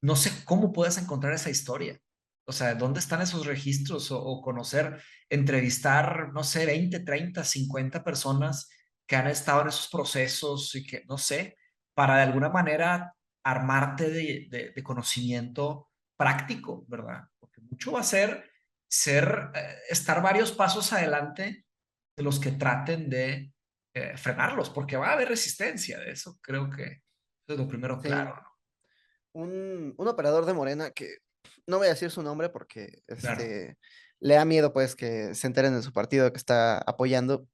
No sé cómo puedes encontrar esa historia. O sea, ¿dónde están esos registros? O conocer, entrevistar, no sé, 20, 30, 50 personas que han estado en esos procesos y que, no sé, para de alguna manera armarte de conocimiento práctico, ¿verdad? Porque mucho va a estar varios pasos adelante de los que traten de frenarlos, porque va a haber resistencia de eso, creo que eso es lo primero Sí, claro, ¿no? un operador de Morena que no voy a decir su nombre porque Claro. le da miedo pues que se enteren de su partido que está apoyando.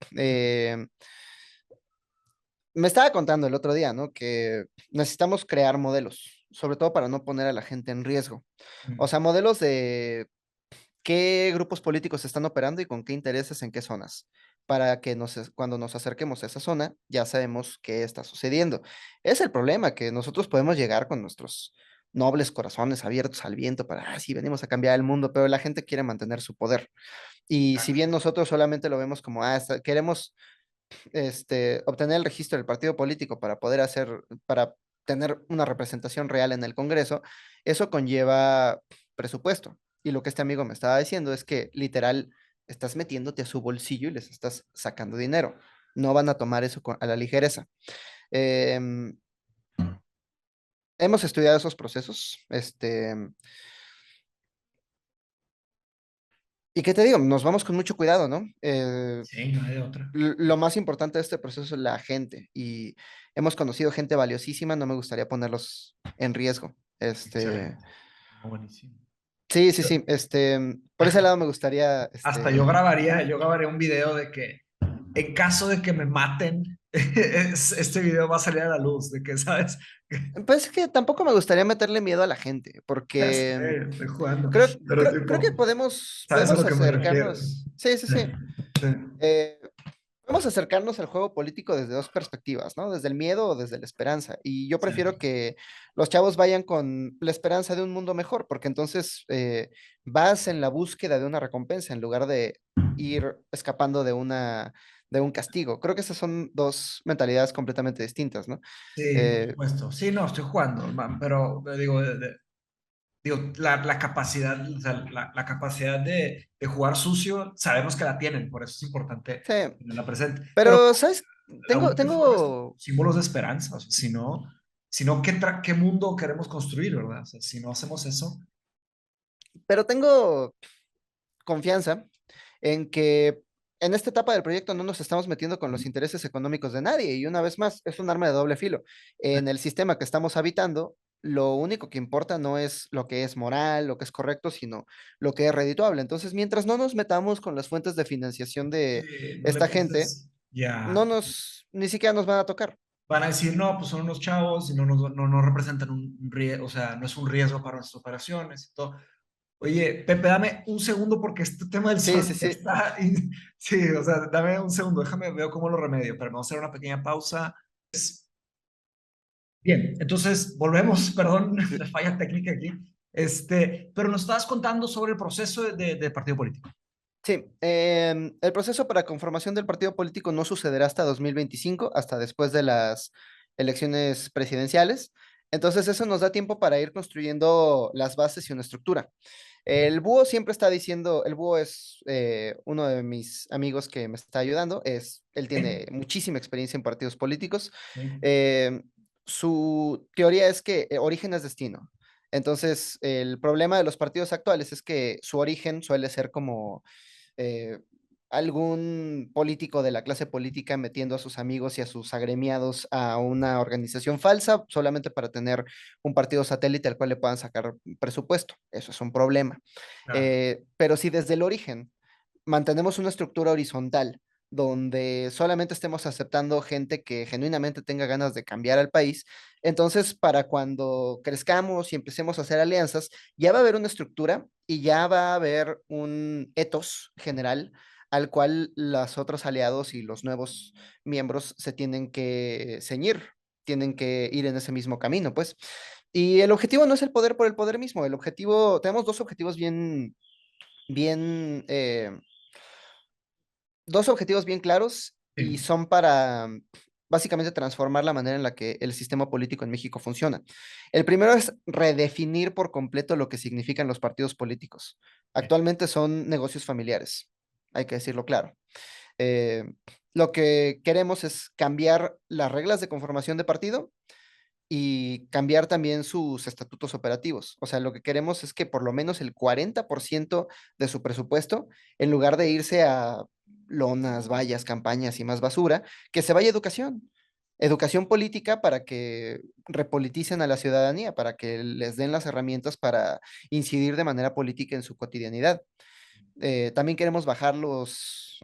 Me estaba contando el otro día, ¿no? Que necesitamos crear modelos, sobre todo para no poner a la gente en riesgo. O Mm. sea, modelos de qué grupos políticos están operando y con qué intereses en qué zonas, para que cuando nos acerquemos a esa zona ya sabemos qué está sucediendo. Es el problema, que nosotros podemos llegar con nuestros nobles corazones abiertos al viento para, ah, sí, venimos a cambiar el mundo, pero la gente quiere mantener su poder. Y si bien nosotros solamente lo vemos como, ah, queremos obtener el registro del partido político para tener una representación real en el Congreso, eso conlleva presupuesto. Y lo que este amigo me estaba diciendo es que literal estás metiéndote a su bolsillo y les estás sacando dinero. No van a tomar eso a la ligereza. Em, Hemos estudiado esos procesos, y qué te digo, nos vamos con mucho cuidado, ¿no? Sí, no hay de otra. Lo más importante de este proceso es la gente y hemos conocido gente valiosísima, no me gustaría ponerlos en riesgo. Excelente. No, buenísimo. Sí, sí, sí, por ese lado me gustaría, Hasta yo grabaría un video de que en caso de que me maten, este video va a salir a la luz, de que, ¿sabes? pues es que tampoco me gustaría meterle miedo a la gente, Ya porque sé, estoy jugando, pero creo que tipo, ¿sabes a podemos lo que me refiero? acercarnos, sí, sí, Sí, sí. sí, Eh, Podemos acercarnos al juego político desde dos perspectivas, ¿no? Desde el miedo o desde la esperanza. Y yo sí. prefiero que los chavos vayan con la esperanza de un mundo mejor, porque entonces vas en la búsqueda de una recompensa en lugar de ir escapando de un castigo. Creo que esas son dos mentalidades completamente distintas, ¿no? Sí, por Eh, supuesto. Sí, no, estoy jugando, man, pero digo, digo la capacidad, o sea, la capacidad de jugar sucio, sabemos que la tienen, por eso es importante sí, tenerla presente. Pero pero, ¿sabes? la única forma es Tengo, símbolos de esperanza, o sea, si no, ¿qué mundo queremos construir, verdad? O sea, si no hacemos eso, pero tengo confianza en que en esta etapa del proyecto no nos estamos metiendo con los intereses económicos de nadie y una vez más es un arma de doble filo. En el sistema que estamos habitando, lo único que importa no es lo que es moral, lo que es correcto, sino lo que es redituable. Entonces, mientras no nos metamos con las fuentes de financiación de no le esta gente, prestes ya. ni siquiera nos van a tocar. Van a decir, no, pues son unos chavos y no representan un riesgo, o sea, no es un riesgo para nuestras operaciones y todo. Oye, Pepe, dame un segundo porque este tema del Sí, sí, sol sí. está. Sí, o sea, dame un segundo, déjame, veo cómo lo remedio, pero vamos a hacer una pequeña pausa. Bien, entonces volvemos, perdón, la falla técnica aquí. Pero nos estabas contando sobre el proceso de partido político. Sí, el proceso para conformación del partido político no sucederá hasta 2025, hasta después de las elecciones presidenciales. Entonces eso nos da tiempo para ir construyendo las bases y una estructura. El búho siempre está diciendo, el búho es uno de mis amigos que me está ayudando, él ¿Eh? tiene muchísima experiencia en partidos políticos. Sí. Eh, Su teoría es que origen es destino. Entonces, el problema de los partidos actuales es que su origen suele ser como eh, algún político de la clase política metiendo a sus amigos y a sus agremiados a una organización falsa solamente para tener un partido satélite al cual le puedan sacar presupuesto. Eso es un problema. Claro. Pero si desde el origen mantenemos una estructura horizontal donde solamente estemos aceptando gente que genuinamente tenga ganas de cambiar al país, entonces para cuando crezcamos y empecemos a hacer alianzas, ya va a haber una estructura y ya va a haber un ethos general al cual los otros aliados y los nuevos miembros se tienen que ceñir, tienen que ir en ese mismo camino, pues. Y el objetivo no es el poder por el poder mismo, el objetivo, tenemos dos objetivos bien dos objetivos bien claros y Sí, son para básicamente transformar la manera en la que el sistema político en México funciona. El primero es redefinir por completo lo que significan los partidos políticos. sí, Actualmente son negocios familiares, hay que decirlo claro. Eh, lo que queremos es cambiar las reglas de conformación de partido y cambiar también sus estatutos operativos. O sea, lo que queremos es que por lo menos el 40% de su presupuesto, en lugar de irse a lonas, vallas, campañas y más basura, que se vaya a educación. Educación política para que repoliticen a la ciudadanía, para que les den las herramientas para incidir de manera política en su cotidianidad. También queremos bajar los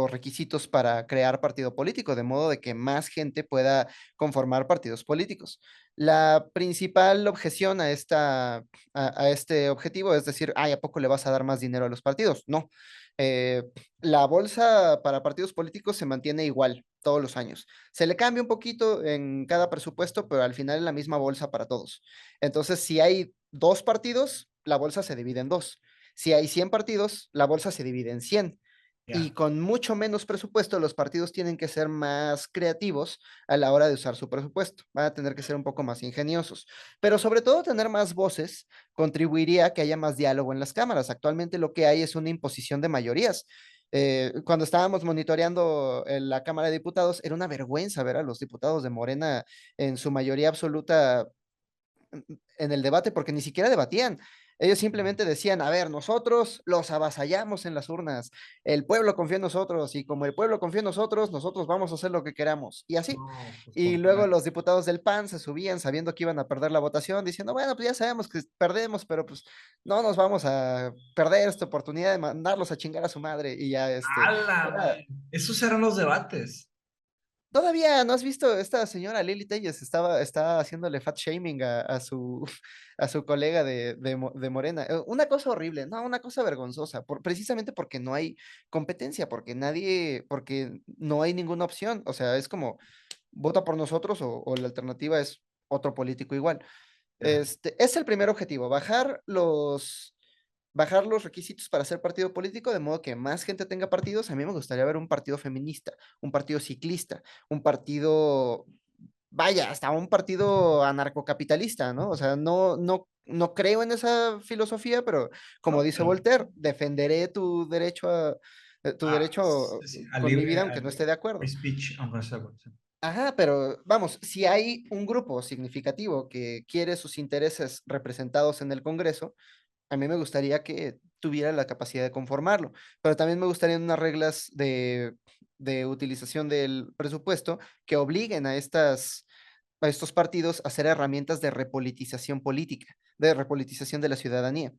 requisitos para crear partido político, de modo de que más gente pueda conformar partidos políticos. La principal objeción a este objetivo es decir, ay, ¿a poco le vas a dar más dinero a los partidos? No. Eh, la bolsa para partidos políticos se mantiene igual todos los años. Se le cambia un poquito en cada presupuesto, pero al final es la misma bolsa para todos. Entonces, si hay dos partidos, la bolsa se divide en dos. Si hay 100 partidos, la bolsa se divide en 100. Y ya. con mucho menos presupuesto, los partidos tienen que ser más creativos a la hora de usar su presupuesto. Van a tener que ser un poco más ingeniosos. Pero sobre todo tener más voces contribuiría a que haya más diálogo en las cámaras. Actualmente lo que hay es una imposición de mayorías. Cuando estábamos monitoreando en la Cámara de Diputados, era una vergüenza ver a los diputados de Morena en su mayoría absoluta en el debate porque ni siquiera debatían. Ellos simplemente decían, a ver, nosotros los avasallamos en las urnas, el pueblo confía en nosotros y como el pueblo confía en nosotros, nosotros vamos a hacer lo que queramos. Y así. No, pues Y luego los diputados del PAN se subían sabiendo que iban a perder la votación, diciendo, bueno, pues ya sabemos que perdemos, pero pues no nos vamos a perder esta oportunidad de mandarlos a chingar a su madre. Y ya, ¡A la era, madre! Esos eran los debates. todavía no has visto esta señora Lili Telles, está haciéndole fat shaming a su colega de Morena. Una cosa horrible, no, una cosa vergonzosa, precisamente porque no hay competencia, porque no hay ninguna opción. O sea, es como, vota por nosotros o la alternativa es otro político igual. Ya, Es el primer objetivo, bajar los requisitos para ser partido político, de modo que más gente tenga partidos. A mí me gustaría ver un partido feminista, un partido ciclista, un partido, vaya, hasta un partido anarcocapitalista, ¿no? O sea, no creo en esa filosofía, pero como no, dice pero Voltaire, defenderé tu derecho sí, sí, al con mi libre, vida, aunque no esté de free acuerdo. speech, aunque no sea bueno, sí. Ajá, pero vamos, si hay un grupo significativo que quiere sus intereses representados en el Congreso, a mí me gustaría que tuviera la capacidad de conformarlo, pero también me gustarían unas reglas de utilización del presupuesto que obliguen a estos partidos a ser herramientas de repolitización política, de repolitización de la ciudadanía.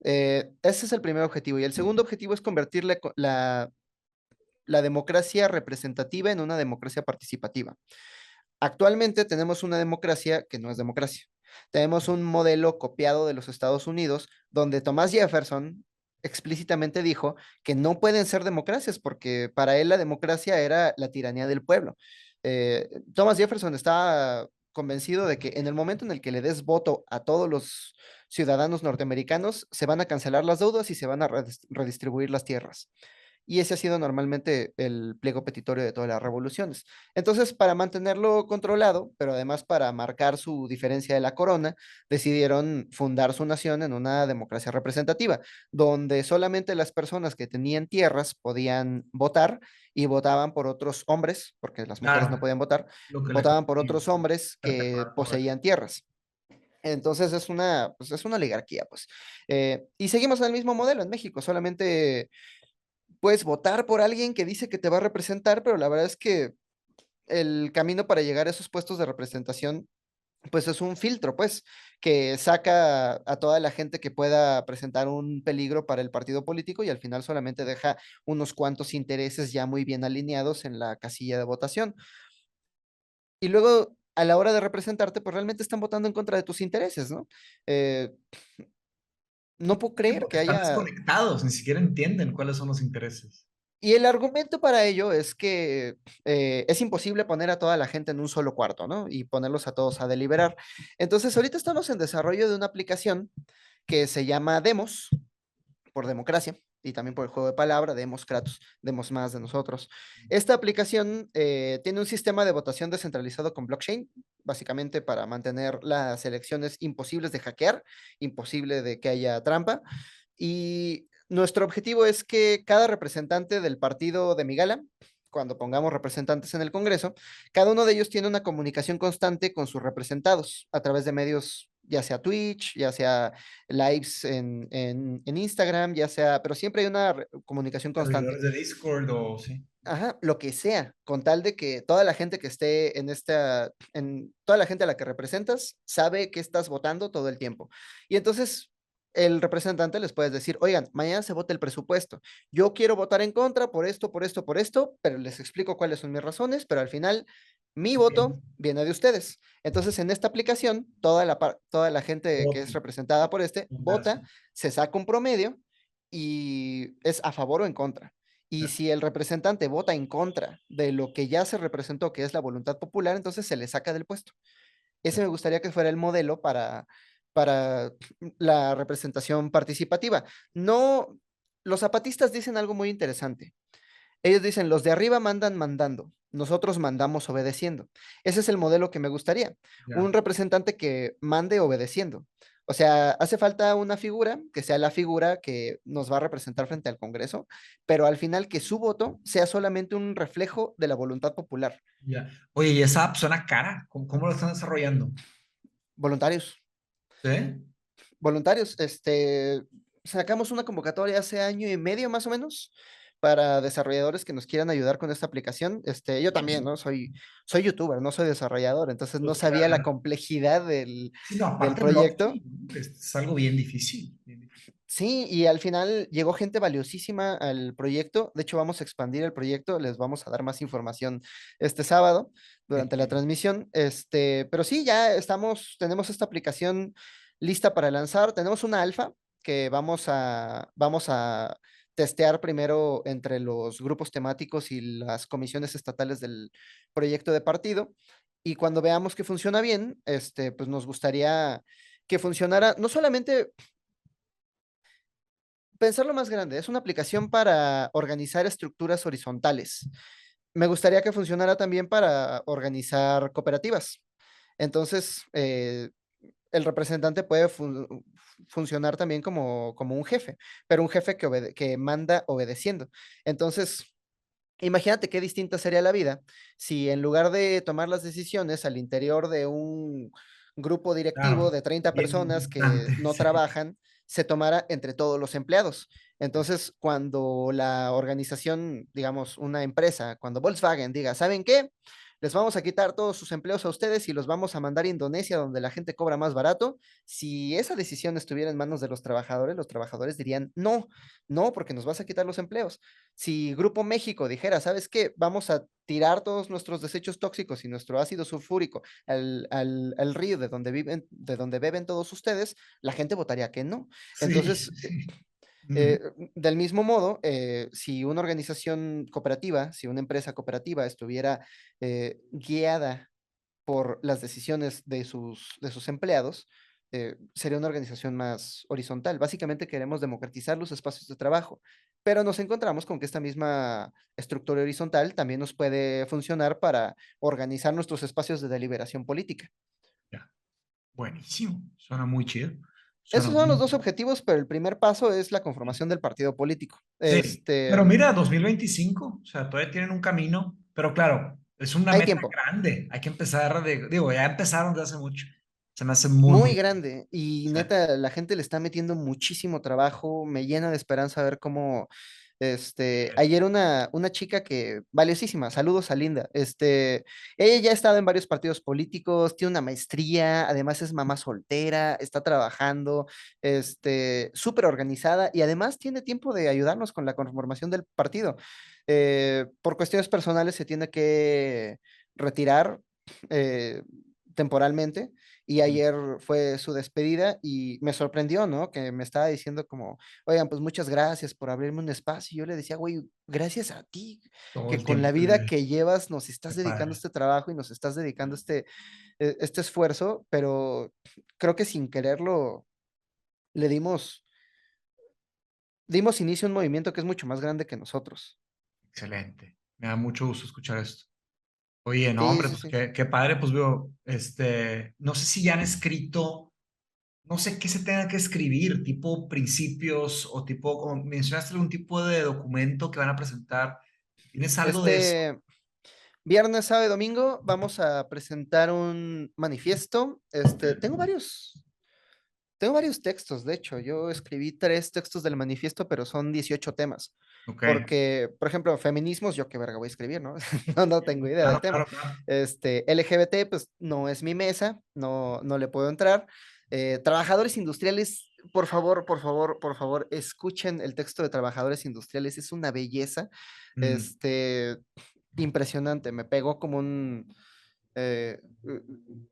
Ese es el primer objetivo. Y el segundo objetivo es convertir la democracia representativa en una democracia participativa. Actualmente tenemos una democracia que no es democracia. Tenemos un modelo copiado de los Estados Unidos, donde Thomas Jefferson explícitamente dijo que no pueden ser democracias, porque para él la democracia era la tiranía del pueblo. Thomas Jefferson estaba convencido de que en el momento en el que le des voto a todos los ciudadanos norteamericanos, se van a cancelar las deudas y se van a redistribuir las tierras. Y ese ha sido normalmente el pliego petitorio de todas las revoluciones. Entonces, para mantenerlo controlado, pero además para marcar su diferencia de la corona, decidieron fundar su nación en una democracia representativa, donde solamente las personas que tenían tierras podían votar y votaban por otros hombres, porque las mujeres no Claro, podían votar, lo que le votaban por convenía, otros hombres que perpetuar el poder. poseían tierras. Entonces pues es una oligarquía, pues. Y seguimos en el mismo modelo en México, solamente puedes votar por alguien que dice que te va a representar, pero la verdad es que el camino para llegar a esos puestos de representación, pues es un filtro, pues, que saca a toda la gente que pueda presentar un peligro para el partido político y al final solamente deja unos cuantos intereses ya muy bien alineados en la casilla de votación. Y luego, a la hora de representarte, pues realmente están votando en contra de tus intereses, ¿no? Eh, no puedo Sí, creer porque que están haya. desconectados, ni siquiera entienden cuáles son los intereses. Y el argumento para ello es que es imposible poner a toda la gente en un solo cuarto, ¿no? Y ponerlos a todos a deliberar. Entonces, ahorita estamos en desarrollo de una aplicación que se llama Demos, por democracia. y también por el juego de palabra, demos Kratos, demos más de nosotros. Esta aplicación tiene un sistema de votación descentralizado con blockchain, básicamente para mantener las elecciones imposibles de hackear, imposible de que haya trampa. Y nuestro objetivo es que cada representante del partido de Migala, cuando pongamos representantes en el Congreso, cada uno de ellos tiene una comunicación constante con sus representados a través de medios, ya sea Twitch, ya sea lives en Instagram, ya sea, pero siempre hay una comunicación constante. Servidores de Discord o sí. Ajá, lo que sea, con tal de que toda la gente que esté toda la gente a la que representas sabe que estás votando todo el tiempo. Y entonces el representante les puedes decir, oigan, mañana se vota el presupuesto. Yo quiero votar en contra por esto, por esto, por esto, pero les explico cuáles son mis razones, pero al final mi voto Bien. viene de ustedes. Entonces en esta aplicación, toda la gente que es Voto. representada por este vota, Votación. se saca un promedio y es a favor o en contra. Y Ya, si el representante vota en contra de lo que ya se representó, que es la voluntad popular, entonces se le saca del puesto. Ese ya. me gustaría que fuera el modelo para la representación participativa. No, los zapatistas dicen algo muy interesante. Ellos dicen, los de arriba mandan mandando, nosotros mandamos obedeciendo. Ese es el modelo que me gustaría. Un Ya. representante que mande obedeciendo. O sea, hace falta una figura que sea la figura que nos va a representar frente al Congreso, pero al final que su voto sea solamente un reflejo de la voluntad popular. Ya. Oye, y esa app suena cara. ¿Cómo lo están desarrollando? Voluntarios, ¿Sí? voluntarios. Sacamos una convocatoria hace año y medio más o menos para desarrolladores que nos quieran ayudar con esta aplicación. Yo también, ¿no? Soy youtuber, no soy desarrollador, entonces no Pues sabía la claro. complejidad Sí, no, del aparte proyecto. blockchain, es algo bien difícil. Bien difícil. Sí, y al final llegó gente valiosísima al proyecto. De hecho, vamos a expandir el proyecto, les vamos a dar más información este sábado Qué durante la chido. transmisión. Pero sí, ya tenemos esta aplicación lista para lanzar. Tenemos una alfa que vamos a testear primero entre los grupos temáticos y las comisiones estatales del proyecto de partido. Y cuando veamos que funciona bien, pues nos gustaría que funcionara no solamente pensarlo más grande, es una aplicación para organizar estructuras horizontales. Me gustaría que funcionara también para organizar cooperativas. Entonces, el representante puede funcionar también como un jefe, pero un jefe que manda obedeciendo. Entonces, imagínate qué distinta sería la vida si en lugar de tomar las decisiones al interior de un grupo directivo Claro, de 30 bien personas que distante, no sí. trabajan, se tomara entre todos los empleados. Entonces, cuando la organización, digamos, una empresa, cuando Volkswagen diga, ¿saben qué? Les vamos a quitar todos sus empleos a ustedes y los vamos a mandar a Indonesia, donde la gente cobra más barato. Si esa decisión estuviera en manos de los trabajadores dirían, no, no, porque nos vas a quitar los empleos. Si Grupo México dijera, ¿sabes qué? Vamos a tirar todos nuestros desechos tóxicos y nuestro ácido sulfúrico al río de donde beben todos ustedes, la gente votaría que no. Sí, Entonces, sí. eh, Ujú. del mismo modo, si una organización cooperativa, si una empresa cooperativa estuviera guiada por las decisiones de sus empleados, sería una organización más horizontal. Básicamente queremos democratizar los espacios de trabajo, pero nos encontramos con que esta misma estructura horizontal también nos puede funcionar para organizar nuestros espacios de deliberación política. Ya. Buenísimo. Suena muy chido. Suena Esos son los muy dos chido. objetivos, pero el primer paso es la conformación del partido político. Sí, pero mira, 2025, o sea, todavía tienen un camino, pero claro, es una Hay meta tiempo. grande. Hay que empezar digo, ya empezaron desde hace mucho. Se me hace muy, Muy muy. grande y Sí. neta, la gente le está metiendo muchísimo trabajo, me llena de esperanza ver cómo, ayer una chica que, valiosísima, saludos a Linda, ella ya ha estado en varios partidos políticos, tiene una maestría, además es mamá soltera, está trabajando, súper organizada y además tiene tiempo de ayudarnos con la conformación del partido. Por cuestiones personales se tiene que retirar eh, temporalmente y ayer fue su despedida y me sorprendió, ¿no? Que me estaba diciendo como, oigan, pues muchas gracias por abrirme un espacio. Y yo le decía, güey, gracias a ti, Todo que el con la tiempo que le vida des. que llevas nos Qué estás dedicando a padre. este trabajo y nos estás dedicando a este esfuerzo, pero creo que sin quererlo le dimos dimos inicio a un movimiento que es mucho más grande que nosotros. Excelente. Me da mucho gusto escuchar esto. Oye, no, Sí, hombre, sí, pues sí. qué padre, pues veo, no sé si ya han escrito, no sé qué se tenga que escribir, tipo principios o tipo, como mencionaste, algún tipo de documento que van a presentar. ¿Tienes algo de eso? Este viernes, sábado y domingo vamos a presentar un manifiesto. Tengo varios textos, de hecho. Yo escribí 3 textos del manifiesto, pero son 18 temas. Ok, Porque, por ejemplo, feminismos, yo qué verga voy a escribir, ¿no? No tengo idea del claro, tema. claro, claro. LGBT, pues no es mi mesa, no le puedo entrar. Trabajadores industriales, por favor, por favor, por favor, escuchen el texto de trabajadores industriales, es una belleza. Mm. Este, impresionante, me pegó como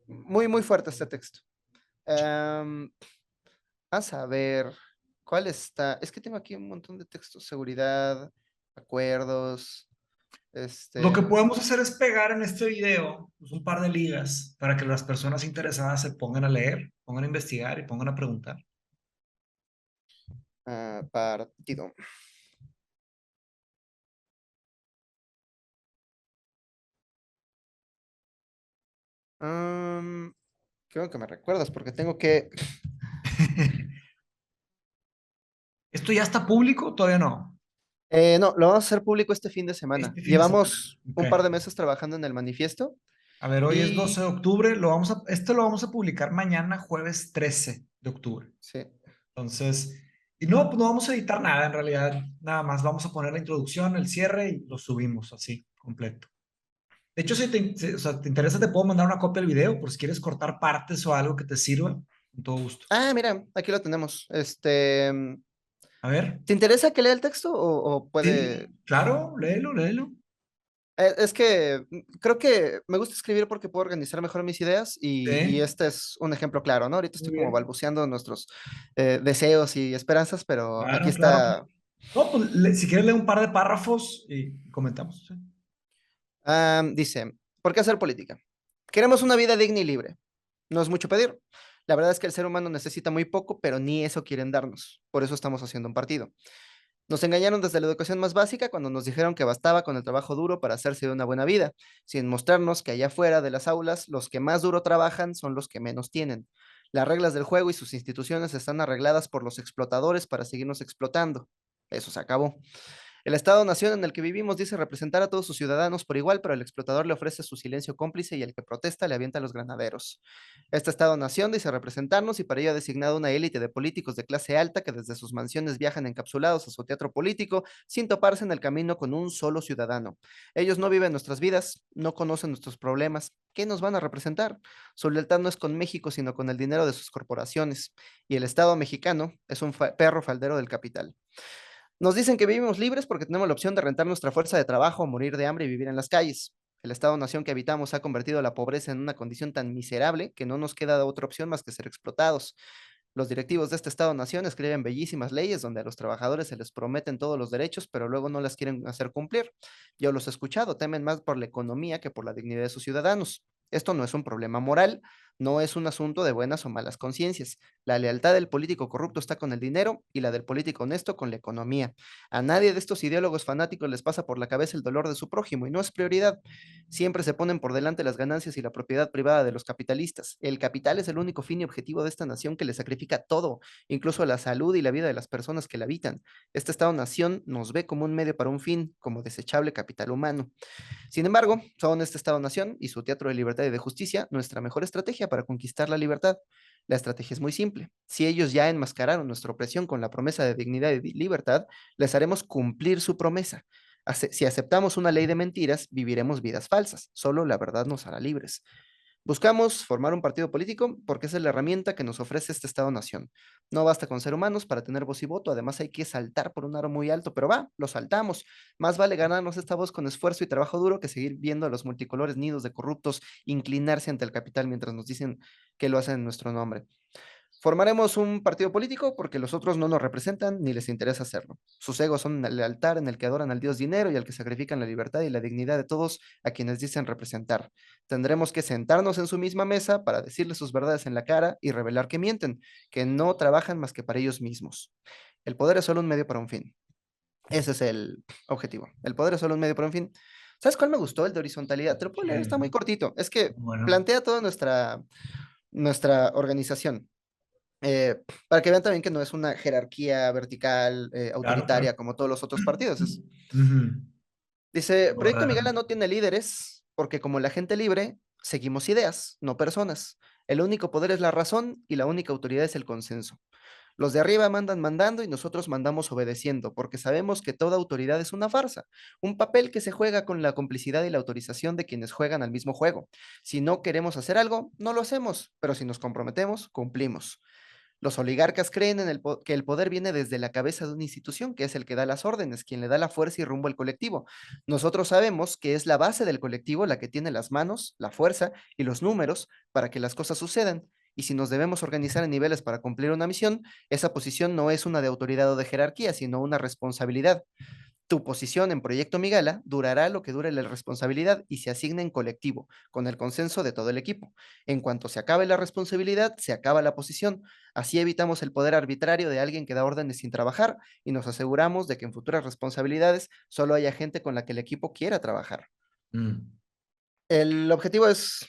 muy, muy fuerte este texto. Em, Vamos a ver, ¿cuál está? Es que tengo aquí un montón de textos, seguridad, acuerdos, Lo que este, podemos hacer es pegar en este video pues, un par de ligas para que las personas interesadas se pongan a leer, pongan a investigar y pongan a preguntar. partido. Am, Creo que me recuerdas porque tengo que... ¿Esto ya está público? Todavía no. No, lo vamos a hacer público este fin de semana. Este fin de semana. Llevamos Ok. un par de meses trabajando en el manifiesto A ver, hoy es 12 y... de octubre, esto lo vamos a publicar mañana, jueves 13 de octubre. Sí. Entonces, y no, pues no vamos a editar nada en realidad, nada más vamos a poner la introducción, el cierre y lo subimos así, completo. De hecho, o sea, te interesa, te puedo mandar una copia del video por si quieres cortar partes o algo que te sirva, con todo gusto. Mira, aquí lo tenemos. A ver, ¿Te interesa que lea el texto o puede... sí, claro, léelo, léelo. Es que creo que me gusta escribir porque puedo organizar mejor mis ideas y Sí, este es un ejemplo claro, ¿no? Ahorita muy estoy como bien. balbuceando nuestros deseos y esperanzas, pero aquí Claro, claro. está. No, pues si quieres leer un par de párrafos y comentamos. ¿Sí? Dice, ¿por qué hacer política? Queremos una vida digna y libre. No es mucho pedir. La verdad es que el ser humano necesita muy poco, pero ni eso quieren darnos. Por eso estamos haciendo un partido. Nos engañaron desde la educación más básica cuando nos dijeron que bastaba con el trabajo duro para hacerse de una buena vida, sin mostrarnos que allá fuera de las aulas los que más duro trabajan son los que menos tienen. Las reglas del juego y sus instituciones están arregladas por los explotadores para seguirnos explotando. Eso se acabó. El Estado-nación en el que vivimos dice representar a todos sus ciudadanos por igual, pero el explotador le ofrece su silencio cómplice y el que protesta le avienta a los granaderos. Este Estado-nación dice representarnos y para ello ha designado una élite de políticos de clase alta que desde sus mansiones viajan encapsulados a su teatro político sin toparse en el camino con un solo ciudadano. Ellos no viven nuestras vidas, no conocen nuestros problemas. ¿Qué nos van a representar? Su lealtad no es con México, sino con el dinero de sus corporaciones. Y el Estado mexicano es un perro faldero del capital. Nos dicen que vivimos libres porque tenemos la opción de rentar nuestra fuerza de trabajo, morir de hambre y vivir en las calles. El Estado-nación que habitamos ha convertido la pobreza en una condición tan miserable que no nos queda otra opción más que ser explotados. Los directivos de este Estado-nación escriben bellísimas leyes donde a los trabajadores se les prometen todos los derechos, pero luego no las quieren hacer cumplir. Yo los he escuchado, temen más por la economía que por la dignidad de sus ciudadanos. Esto no es un problema moral, no es un asunto de buenas o malas conciencias. La lealtad del político corrupto está con el dinero y la del político honesto con la economía. A nadie de estos ideólogos fanáticos les pasa por la cabeza el dolor de su prójimo y no es prioridad. Siempre se ponen por delante las ganancias y la propiedad privada de los capitalistas. El capital es el único fin y objetivo de esta nación que le sacrifica todo, incluso la salud y la vida de las personas que la habitan. Este Estado-nación nos ve como un medio para un fin, como desechable capital humano. Sin embargo, son este Estado-nación y su teatro de libertad y de justicia nuestra mejor estrategia para conquistar la libertad. La estrategia es muy simple. Si ellos ya enmascararon nuestra opresión con la promesa de dignidad y libertad, les haremos cumplir su promesa. Si aceptamos una ley de mentiras, viviremos vidas falsas. Solo la verdad nos hará libres. Buscamos formar un partido político porque esa es la herramienta que nos ofrece este Estado-nación. No basta con ser humanos para tener voz y voto, además hay que saltar por un aro muy alto, pero va, lo saltamos. Más vale ganarnos esta voz con esfuerzo y trabajo duro que seguir viendo a los multicolores nidos de corruptos inclinarse ante el capital mientras nos dicen que lo hacen en nuestro nombre. Formaremos un partido político porque los otros no nos representan ni les interesa hacerlo. Sus egos son el altar en el que adoran al dios dinero y al que sacrifican la libertad y la dignidad de todos a quienes dicen representar. Tendremos que sentarnos en su misma mesa para decirles sus verdades en la cara y revelar que mienten, que no trabajan más que para ellos mismos. El poder es solo un medio para un fin. Ese es el objetivo. El poder es solo un medio para un fin. ¿Sabes cuál me gustó? El de horizontalidad. Te lo puedo leer, está muy Que, cortito. Es que bueno, plantea toda nuestra organización. Para que vean también que no es una jerarquía vertical, claro, claro. autoritaria, como todos los otros partidos. Ujú. Dice, Proyecto Migala Verdaderamente. no tiene líderes porque como la gente libre, seguimos ideas, no personas. El único poder es la razón y la única autoridad es el consenso. Los de arriba mandan mandando y nosotros mandamos obedeciendo, porque sabemos que toda autoridad es una farsa, un papel que se juega con la complicidad y la autorización de quienes juegan al mismo juego. Si no queremos hacer algo, no lo hacemos, pero si nos comprometemos, cumplimos. Los oligarcas creen que el poder viene desde la cabeza de una institución, que es el que da las órdenes, quien le da la fuerza y rumbo al colectivo. Nosotros sabemos que es la base del colectivo la que tiene las manos, la fuerza y los números para que las cosas sucedan. Y si nos debemos organizar en niveles para cumplir una misión, esa posición no es una de autoridad o de jerarquía, sino una responsabilidad. Tu posición en Proyecto Migala durará lo que dure la responsabilidad y se asigna en colectivo, con el consenso de todo el equipo. En cuanto se acabe la responsabilidad, se acaba la posición. Así evitamos el poder arbitrario de alguien que da órdenes sin trabajar y nos aseguramos de que en futuras responsabilidades solo haya gente con la que el equipo quiera trabajar. Mm, El objetivo es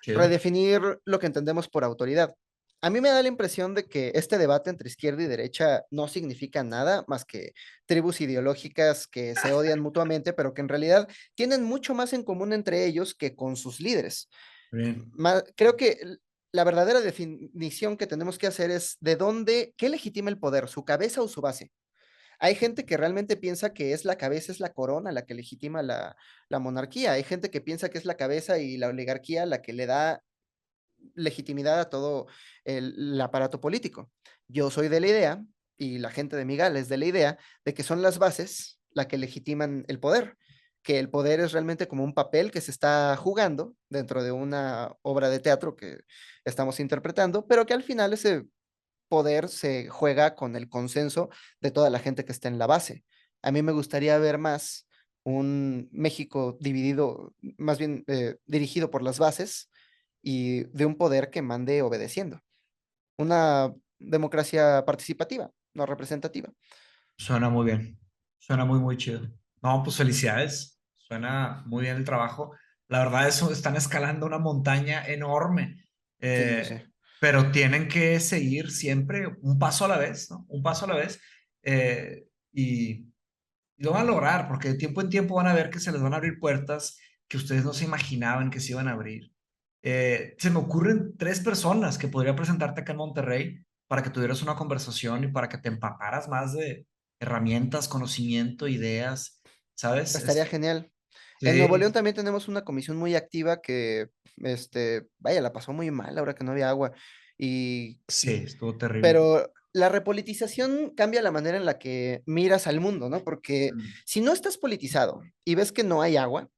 chido. redefinir lo que entendemos por autoridad. A mí me da la impresión de que este debate entre izquierda y derecha no significa nada más que tribus ideológicas que se odian mutuamente, pero que en realidad tienen mucho más en común entre ellos que con sus líderes. Bien. Creo que la verdadera definición que tenemos que hacer es de dónde, qué legitima el poder, su cabeza o su base. Hay gente que realmente piensa que es la cabeza, es la corona la que legitima la monarquía. Hay gente que piensa que es la cabeza y la oligarquía la que le da legitimidad a todo el aparato político. Yo soy de la idea, y la gente de Migal es de la idea, de que son las bases las que legitiman el poder, que el poder es realmente como un papel que se está jugando dentro de una obra de teatro que estamos interpretando, pero que al final ese poder se juega con el consenso de toda la gente que está en la base. A mí me gustaría ver más un México dividido, más bien dirigido por las bases y de un poder que mande obedeciendo. Una democracia participativa, no representativa. Suena muy bien. Suena muy, muy chido. No, pues felicidades. Suena muy bien el trabajo. La verdad, eso están escalando una montaña enorme. Sí, yo sé. Pero tienen que seguir siempre un paso a la vez, ¿no? Un paso a la vez. Y lo van a lograr, porque de tiempo en tiempo van a ver que se les van a abrir puertas que ustedes no se imaginaban que se iban a abrir. Se me ocurren tres personas que podría presentarte acá en Monterrey para que tuvieras una conversación y para que te empaparas más de herramientas, conocimiento, ideas, ¿sabes? Estaría genial. En Nuevo León Sí, también tenemos una comisión muy activa que, vaya, la pasó muy mal ahora que no había agua. Y sí, estuvo terrible. Pero la repolitización cambia la manera en la que miras al mundo, ¿no? Porque Mm, si no estás politizado y ves que no hay agua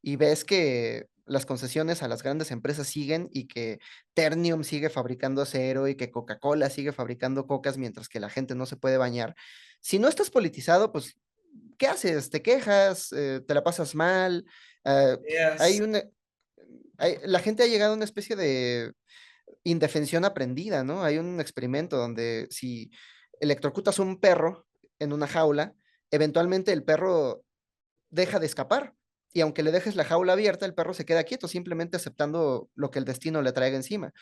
y ves que las concesiones a las grandes empresas siguen y que Ternium sigue fabricando acero y que Coca-Cola sigue fabricando cocas mientras que la gente no se puede bañar, si no estás politizado, pues, ¿qué haces? ¿Te quejas? ¿Te la pasas mal? Eh, hay Ideas. una, la gente ha llegado a una especie de indefensión aprendida, ¿no? Hay un experimento donde si electrocutas a un perro en una jaula, eventualmente el perro deja de escapar. Y aunque le dejes la jaula abierta, el perro se queda quieto, simplemente aceptando lo que el destino le traiga encima.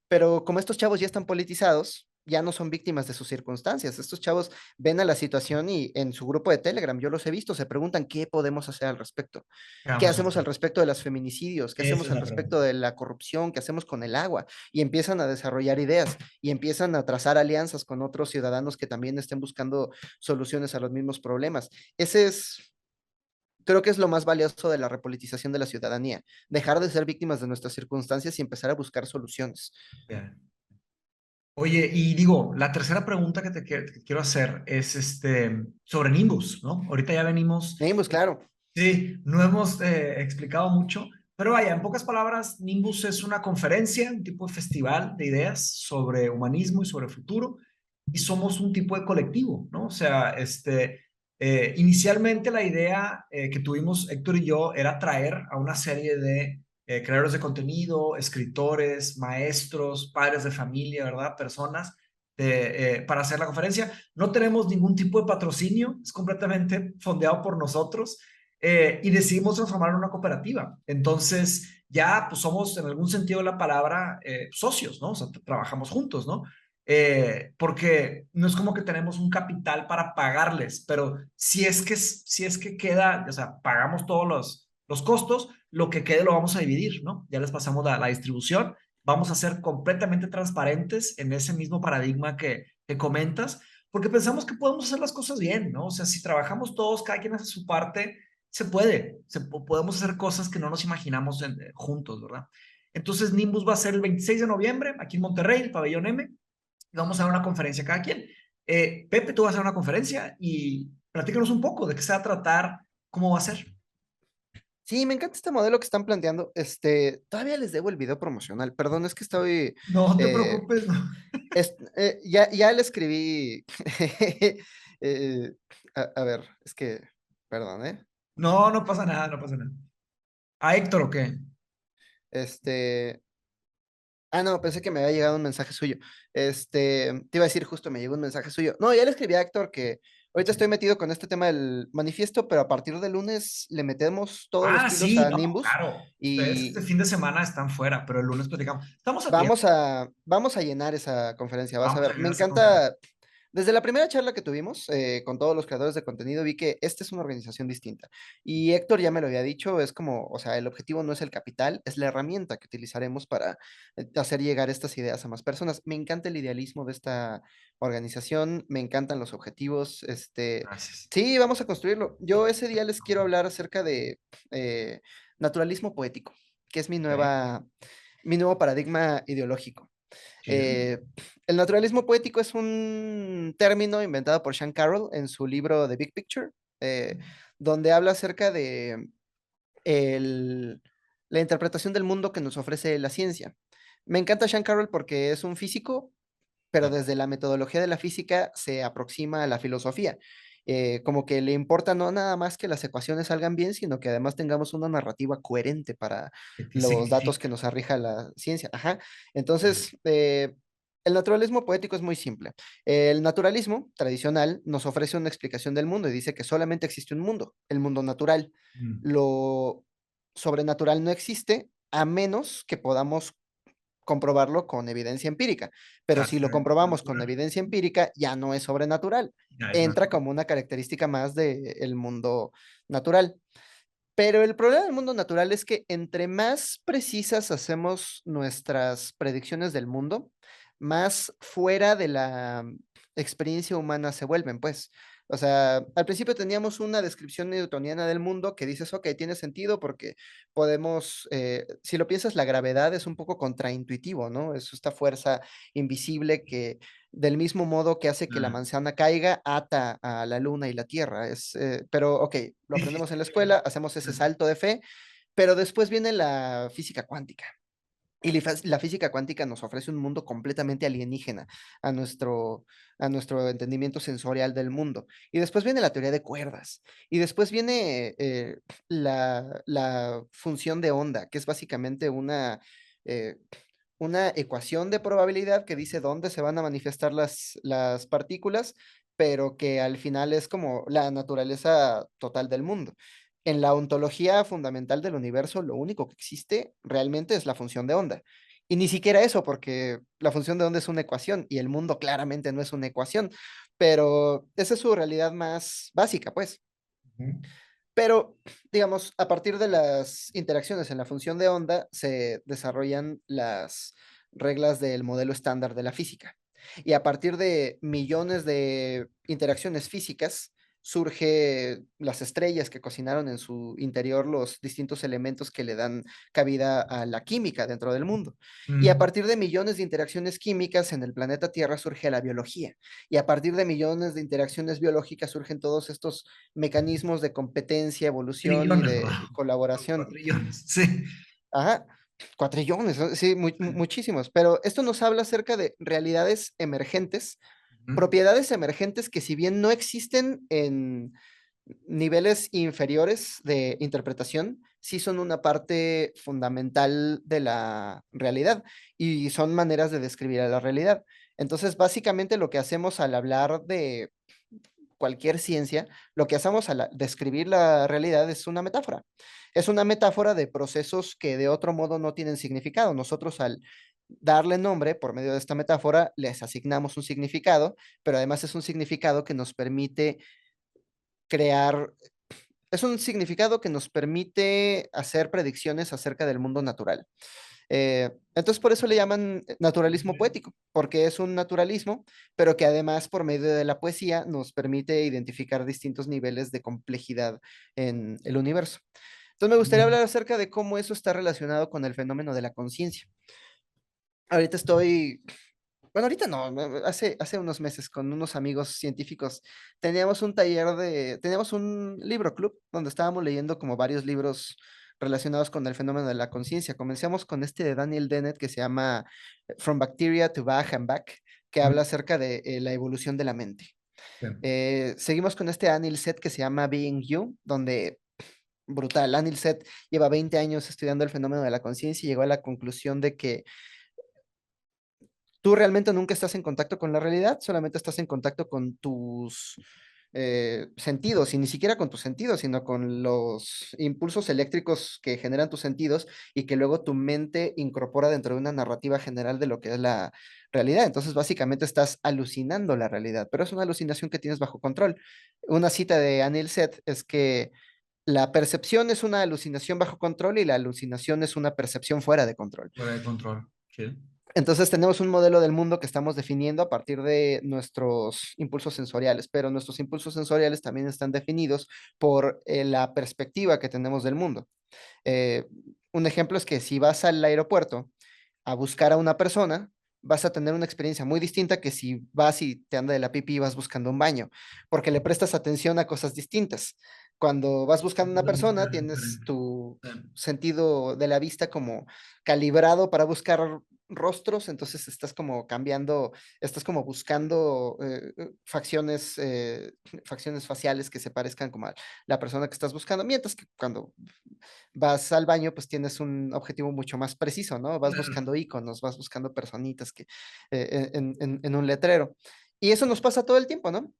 Pero como estos chavos ya están politizados, ya no son víctimas de sus circunstancias. Estos chavos ven a la situación y en su grupo de Telegram, yo los he visto, se preguntan qué podemos hacer al respecto. ¿Qué ¿Qué vamos a hacemos al hacer? respecto de los feminicidios? ¿Qué Esa hacemos es al la respecto pregunta. de la corrupción? ¿Qué hacemos con el agua? Y empiezan a desarrollar ideas y empiezan a trazar alianzas con otros ciudadanos que también estén buscando soluciones a los mismos problemas. Ese es, creo que es lo más valioso de la repolitización de la ciudadanía, dejar de ser víctimas de nuestras circunstancias y empezar a buscar soluciones. Bien. Oye, y digo, la tercera pregunta que quiero hacer es sobre Nimbus, ¿no? Ahorita ya venimos. Pues claro. Sí, no hemos explicado mucho, pero vaya, en pocas palabras, Nimbus es una conferencia, un tipo de festival de ideas sobre humanismo y sobre futuro, y somos un tipo de colectivo, ¿no? O sea, inicialmente la idea que tuvimos Héctor y yo era traer a una serie de creadores de contenido, escritores, maestros, padres de familia, ¿verdad? Personas para hacer la conferencia. No tenemos ningún tipo de patrocinio, es completamente fondeado por nosotros y decidimos transformarlo en una cooperativa. Entonces, ya pues somos en algún sentido de la palabra socios, ¿no? O sea, trabajamos juntos, ¿no? Porque no es como que tenemos un capital para pagarles, pero si es que queda, o sea, pagamos todos los costos, lo que quede lo vamos a dividir, ¿no? Ya les pasamos la distribución, vamos a ser completamente transparentes en ese mismo paradigma que comentas, porque pensamos que podemos hacer las cosas bien, ¿no? O sea, si trabajamos todos, cada quien hace su parte, se puede, podemos hacer cosas que no nos imaginamos juntos, ¿verdad? Entonces, Nimbus va a ser el 26 de noviembre aquí en Monterrey, el Pabellón M, y vamos a dar una conferencia cada quien. Pepe, tú vas a dar una conferencia y platícanos un poco de qué se va a tratar, cómo va a ser. Sí, me encanta este modelo que están planteando. Todavía les debo el video promocional. Perdón, es que estoy. No te eh, preocupes, no, ya le escribí. eh, a ver, es que. Perdón, ¿eh? no, no pasa nada, no pasa nada. ¿A Héctor o qué? Este. Ah, no, pensé que me había llegado un mensaje suyo. Te iba a decir justo, me llegó un mensaje suyo. No, ya le escribí a Héctor que ahorita estoy metido con este tema del manifiesto, pero a partir del lunes le metemos todos los Ah, kilos sí, a no, Nimbus claro. Ustedes este y fin de semana están fuera, pero el lunes platicamos. Estamos a tiempo. vamos a llenar esa conferencia, vas a Vamos a ver. Me llenar esa conferencia. encanta. Desde la primera charla que tuvimos con todos los creadores de contenido, vi que esta es una organización distinta. Y Héctor ya me lo había dicho, es como, o sea, el objetivo no es el capital, es la herramienta que utilizaremos para hacer llegar estas ideas a más personas. Me encanta el idealismo de esta organización, me encantan los objetivos. Gracias. Sí, vamos a construirlo. Yo ese día les quiero hablar acerca de eh, naturalismo poético, que es Ok, mi nuevo paradigma ideológico. chido. Eh, el naturalismo poético es un término inventado por Sean Carroll en su libro The Big Picture, eh, donde habla acerca de el- la interpretación del mundo que nos ofrece la ciencia. Me encanta Sean Carroll porque es un físico, pero desde la metodología de la física se aproxima a la filosofía. Como que le importa no nada más que las ecuaciones salgan bien, sino que además tengamos una narrativa coherente para ¿Qué los datos significa? que nos arrija la ciencia. Ajá. Entonces, el naturalismo poético es muy simple. El naturalismo tradicional nos ofrece una explicación del mundo y dice que solamente existe un mundo, el mundo natural. Mm, Lo sobrenatural no existe a menos que podamos comprobarlo con evidencia empírica. Pero si lo exactamente. comprobamos con Natural. evidencia empírica, ya no es sobrenatural. Ya es Entra natural. como una característica más del mundo natural. Pero el problema del mundo natural es que entre más precisas hacemos nuestras predicciones del mundo, más fuera de la experiencia humana se vuelven, pues. O sea, al principio teníamos una descripción newtoniana del mundo que dices, ok, tiene sentido porque podemos, si lo piensas, la gravedad es un poco contraintuitivo, ¿no? Es esta fuerza invisible que del mismo modo que hace que la Ah, manzana caiga, ata a la luna y la tierra. Pero, ok, lo aprendemos en la escuela, hacemos ese salto de fe, pero después viene la física cuántica. Y la física cuántica nos ofrece un mundo completamente alienígena a nuestro, a nuestro entendimiento sensorial del mundo. Y después viene la teoría de cuerdas. Y después viene la función de onda, que es básicamente eh, una ecuación de probabilidad que dice dónde se van a manifestar las partículas, pero que al final es como la naturaleza total del mundo. En la ontología fundamental del universo, lo único que existe realmente es la función de onda. Y ni siquiera eso, porque la función de onda es una ecuación y el mundo claramente no es una ecuación, pero esa es su realidad más básica, pues. ujú, Pero, digamos, a partir de las interacciones en la función de onda se desarrollan las reglas del modelo estándar de la física. Y a partir de millones de interacciones físicas, surge las estrellas que cocinaron en su interior los distintos elementos que le dan cabida a la química dentro del mundo. Y a mm. partir de millones de interacciones químicas en el planeta Tierra surge la biología. Y a partir de millones de interacciones biológicas surgen todos estos mecanismos de competencia, evolución y Trillones, ¿verdad? de colaboración. Cuatrillones, sí. Ajá, cuatrillones, ¿no? Sí, muchísimos. Pero esto nos habla acerca de realidades emergentes, Ujú, propiedades emergentes que si bien no existen en niveles inferiores de interpretación, sí son una parte fundamental de la realidad y son maneras de describir a la realidad. Entonces, básicamente lo que hacemos al hablar de cualquier ciencia, lo que hacemos al describir la realidad es una metáfora. Es una metáfora de procesos que de otro modo no tienen significado. Nosotros al darle nombre por medio de esta metáfora les asignamos un significado, pero además es un significado que nos permite crear, es un significado que nos permite hacer predicciones acerca del mundo natural. Entonces, por eso le llaman naturalismo poético, porque es un naturalismo, pero que además por medio de la poesía nos permite identificar distintos niveles de complejidad en el universo. Entonces, me gustaría hablar acerca de cómo eso está relacionado con el fenómeno de la conciencia. Ahorita estoy, bueno, ahorita no, hace unos meses con unos amigos científicos teníamos un libro club donde estábamos leyendo como varios libros relacionados con el fenómeno de la conciencia. Comenzamos con este de Daniel Dennett que se llama From Bacteria to Bach and Back, que habla Ujú. acerca de la evolución de la mente. Sí. Seguimos con este Anil Seth que se llama Being You, donde brutal, Anil Seth lleva 20 años estudiando el fenómeno de la conciencia y llegó a la conclusión de que tú realmente nunca estás en contacto con la realidad, solamente estás en contacto con tus sentidos, y ni siquiera con tus sentidos, sino con los impulsos eléctricos que generan tus sentidos y que luego tu mente incorpora dentro de una narrativa general de lo que es la realidad. Entonces, básicamente estás alucinando la realidad, pero es una alucinación que tienes bajo control. Una cita de Anil Seth es que la percepción es una alucinación bajo control y la alucinación es una percepción fuera de control. Fuera de control. Sí. Entonces tenemos un modelo del mundo que estamos definiendo a partir de nuestros impulsos sensoriales, pero nuestros impulsos sensoriales también están definidos por la perspectiva que tenemos del mundo. Eh, un ejemplo es que si vas al aeropuerto a buscar a una persona, vas a tener una experiencia muy distinta que si vas y te anda de la pipí y vas buscando un baño, porque le prestas atención a cosas distintas. Cuando vas buscando a una persona, Completamente tienes diferente. tu Sí. sentido de la vista como calibrado para buscar rostros, entonces estás como cambiando, estás como buscando facciones faciales que se parezcan como a la persona que estás buscando, mientras que cuando vas al baño, pues tienes un objetivo mucho más preciso, ¿no? Vas Claro. buscando iconos, vas buscando personitas que en un letrero. Y eso nos pasa todo el tiempo, ¿no?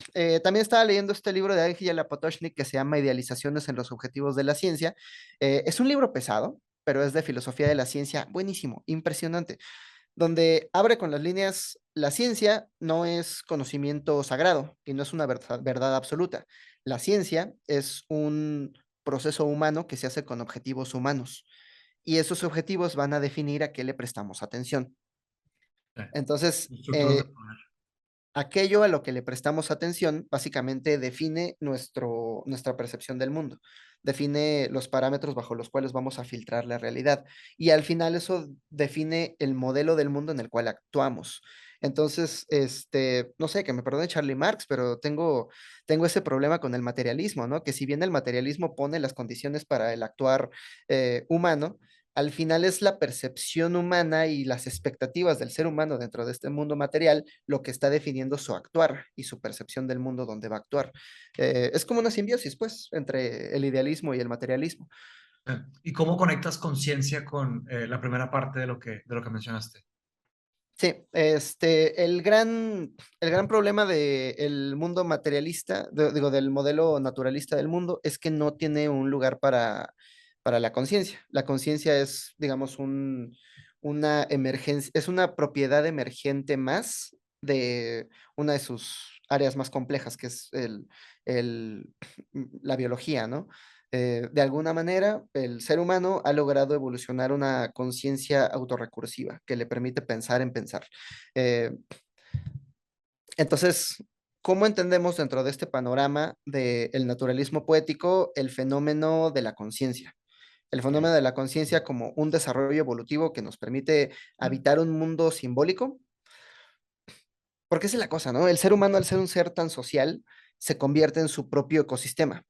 También estaba leyendo este libro de Angela Potocznik que se llama Idealizaciones en los objetivos de la ciencia. Es un libro pesado, pero es de filosofía de la ciencia, buenísimo, impresionante, donde abre con las líneas, la ciencia no es conocimiento sagrado y no es una verdad absoluta. La ciencia es un proceso humano que se hace con objetivos humanos y esos objetivos van a definir a qué le prestamos atención. Sí. Entonces, Estructuras de poder. aquello a lo que le prestamos atención básicamente define nuestra percepción del mundo, define los parámetros bajo los cuales vamos a filtrar la realidad y al final eso define el modelo del mundo en el cual actuamos. Entonces, no sé, que me perdone Charlie Marx, pero tengo ese problema con el materialismo, ¿no? Que si bien el materialismo pone las condiciones para el actuar humano, al final es la percepción humana y las expectativas del ser humano dentro de este mundo material lo que está definiendo su actuar y su percepción del mundo donde va a actuar. Es como una simbiosis, pues, entre el idealismo y el materialismo. ¿Y cómo conectas conciencia con la primera parte de lo que mencionaste? Sí, el gran problema del mundo materialista, digo, del modelo naturalista del mundo, es que no tiene un lugar para la conciencia. La conciencia es, digamos, una emergencia, es una propiedad emergente más de una de sus áreas más complejas, que es el- la biología, ¿no? De alguna manera, el ser humano ha logrado evolucionar una conciencia autorrecursiva que le permite pensar en pensar. Eh, entonces, ¿cómo entendemos dentro de este panorama del naturalismo poético el fenómeno de la conciencia? El fenómeno de la conciencia como un desarrollo evolutivo que nos permite habitar un mundo simbólico, porque esa es la cosa, ¿no? El ser humano, al ser un ser tan social, se convierte en su propio ecosistema.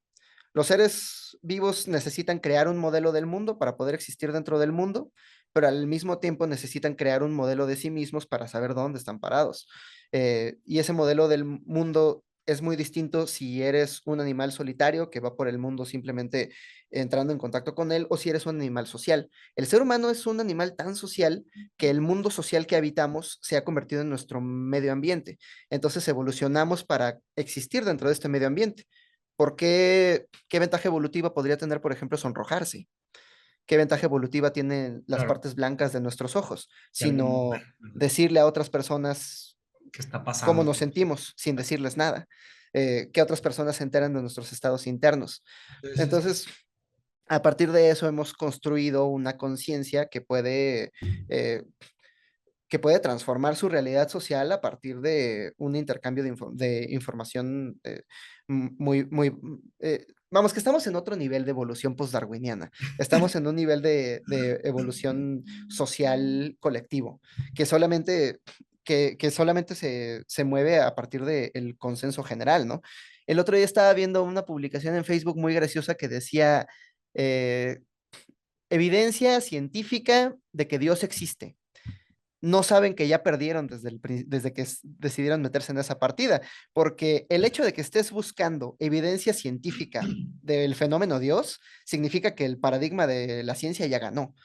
Los seres vivos necesitan crear un modelo del mundo para poder existir dentro del mundo, pero al mismo tiempo necesitan crear un modelo de sí mismos para saber dónde están parados. Y ese modelo del mundo es muy distinto si eres un animal solitario que va por el mundo simplemente entrando en contacto con él o si eres un animal social. El ser humano es un animal tan social que el mundo social que habitamos se ha convertido en nuestro medio ambiente. Entonces evolucionamos para existir dentro de este medio ambiente. ¿Por qué? ¿Qué ventaja evolutiva podría tener, por ejemplo, sonrojarse? ¿Qué ventaja evolutiva tienen las Claro, partes blancas de nuestros ojos? que alguien nos ve, Sino ¿verdad? decirle a otras personas ¿Qué está cómo pasando? nos sentimos sin decirles nada, que otras personas se enteran de nuestros estados internos. Sí, sí, sí. Entonces, a partir de eso hemos construido una conciencia eh, que puede transformar su realidad social a partir de un intercambio de información vamos, que estamos en otro nivel de evolución postdarwiniana. Estamos en un nivel de evolución social colectivo, que solamente, que solamente se mueve a partir del consenso general, ¿no? El otro día estaba viendo una publicación en Facebook muy graciosa que decía, eh, evidencia científica de que Dios existe. No saben que ya perdieron desde que decidieron meterse en esa partida, porque el hecho de que estés buscando evidencia científica del fenómeno Dios significa que el paradigma de la ciencia ya ganó.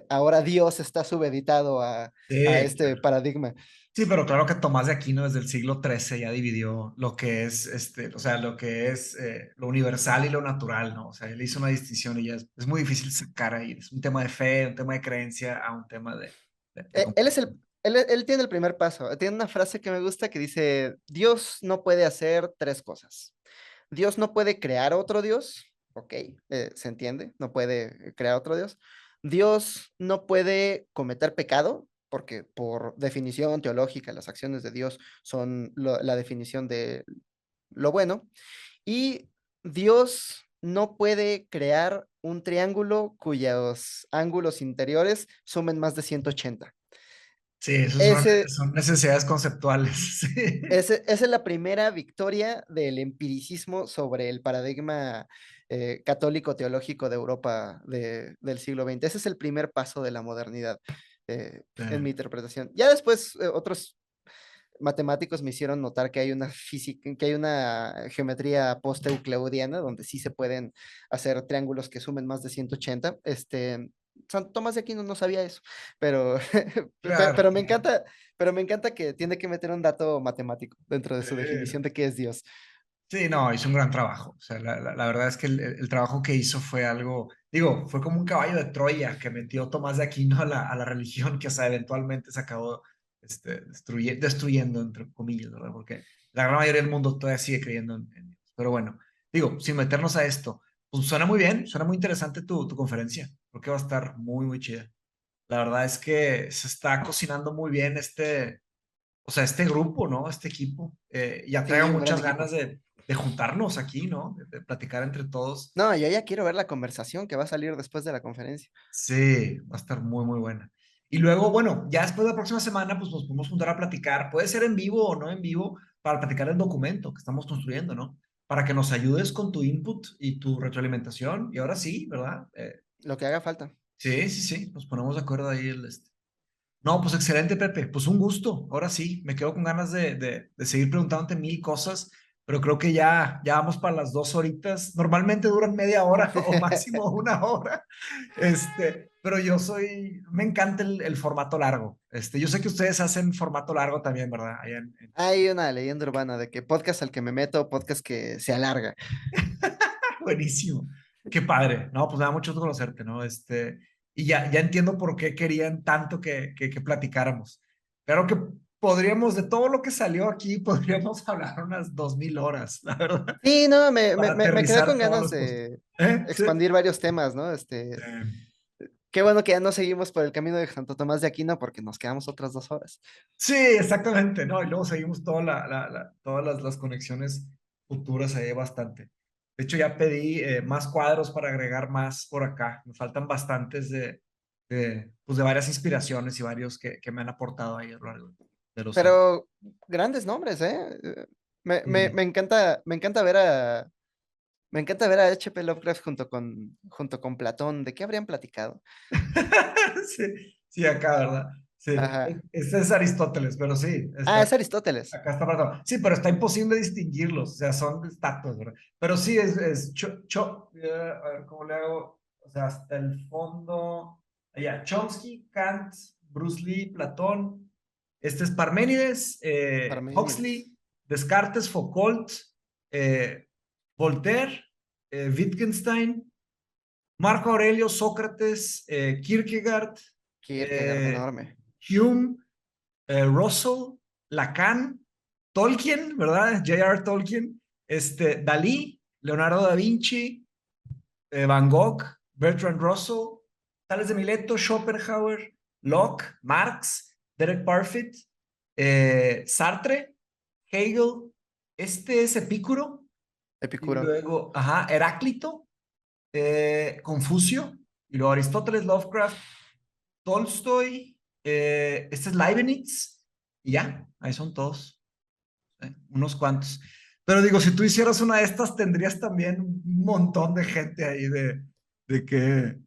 Ahora Dios está subeditado a Sí, este paradigma. sí, pero claro que Tomás de Aquino desde el siglo XIII ya dividió lo que es, o sea, lo que es lo universal y lo natural, ¿no? O sea, él hizo una distinción y ya es muy difícil sacar ahí. Es un tema de fe, un tema de creencia a un tema de Él es comportamiento. él tiene el primer paso. Tiene una frase que me gusta que dice, Dios no puede hacer tres cosas. Dios no puede crear otro Dios, ok, se entiende, no puede crear otro Dios. Dios no puede cometer pecado, porque por definición teológica las acciones de Dios son la definición de lo bueno. Y Dios no puede crear un triángulo cuyos ángulos interiores sumen más de 180. Sí, eso Ese, son necesidades conceptuales. Sí. Esa es la primera victoria del empiricismo sobre el paradigma católico teológico de Europa del siglo XX. Ese es el primer paso de la modernidad, en mi interpretación. Ya después, otros matemáticos me hicieron notar que hay una física, que hay una geometría post-euclidiana donde sí se pueden hacer triángulos que sumen más de 180. Santo Tomás de Aquino no sabía eso, pero, Claro. pero me encanta que tiene que meter un dato matemático dentro de su Sí. definición de qué es Dios. Sí, no, hizo un gran trabajo. O sea, la verdad es que el trabajo que hizo fue algo, digo, fue como un caballo de Troya que metió Tomás de Aquino a la religión que, o sea, eventualmente se acabó destruyendo, entre comillas, ¿verdad? Porque la gran mayoría del mundo todavía sigue creyendo en Dios. Pero bueno, digo, sin meternos a esto, pues suena muy bien, suena muy interesante tu conferencia. Creo que va a estar muy, muy chida. La verdad es que se está cocinando muy bien o sea, este grupo, ¿no? Este equipo. Ya traigo Sí, un gran muchas ganas equipo. de juntarnos aquí, ¿no? De platicar entre todos. No, yo ya quiero ver la conversación que va a salir después de la conferencia. Sí, va a estar muy, muy buena. Y luego, bueno, ya después de la próxima semana, pues nos podemos juntar a platicar. Puede ser en vivo o no en vivo, para platicar el documento que estamos construyendo, ¿no? Para que nos ayudes con tu input y tu retroalimentación. Y ahora sí, ¿verdad? Lo que haga falta. Sí, sí, sí, nos ponemos de acuerdo ahí. No, pues excelente, Pepe. Pues un gusto. Ahora sí, me quedo con ganas de seguir preguntándote mil cosas, pero creo que ya vamos para las 2 horitas. Normalmente duran media hora o máximo 1 hora. Pero me encanta el formato largo. Yo sé que ustedes hacen formato largo también, ¿verdad? Hay una leyenda urbana de que podcast al que me meto, podcast que se alarga. Buenísimo. Qué padre. No, pues me da mucho gusto conocerte, ¿no? Y ya entiendo por qué querían tanto que platicáramos. Claro que podríamos, de todo lo que salió aquí, podríamos hablar unas 2000 horas, la verdad, Sí, no, para me quedé con aterrizar todos ganas los puntos. de Sí. expandir varios temas, ¿no? Qué bueno que ya no seguimos por el camino de Santo Tomás de Aquino porque nos quedamos otras 2 horas. Sí, exactamente, ¿no? Y luego seguimos todas las conexiones futuras ahí bastante. De hecho, ya pedí más cuadros para agregar más por acá. Me faltan bastantes pues de varias inspiraciones y varios que me han aportado ahí a lo largo de los años. Pero grandes nombres, ¿eh? Sí. Me encanta ver me encanta ver a H.P. Lovecraft junto con Platón. ¿De qué habrían platicado? Sí, sí, acá, ¿verdad? Sí, Ajá. ese es Aristóteles, pero sí, Ah, es Aristóteles. acá está Platón. Sí, pero está imposible distinguirlos, o sea, son estatuas, ¿verdad? Pero sí, a ver, ¿cómo le hago? O sea, hasta el fondo, allá, Chomsky, Kant, Bruce Lee, Platón, este es Parménides, Parménides. Huxley, Descartes, Foucault, eh, Voltaire, Wittgenstein, Marco Aurelio, Sócrates, Kierkegaard, Kierkegaard, eh, enorme. Hume, Russell, Lacan, Tolkien, ¿verdad? J.R. Tolkien, Dalí, Leonardo da Vinci, Van Gogh, Bertrand Russell, Tales de Mileto, Schopenhauer, Locke, Marx, Derek Parfit, Sartre, Hegel, este es Epicuro, y Epicuro. luego, ajá, Heráclito, Confucio, y luego Aristóteles, Lovecraft, Tolstoy, este es Leibniz, y ya, ahí son todos, unos cuantos. Pero digo, si tú hicieras una de estas, tendrías también un montón de gente ahí de que,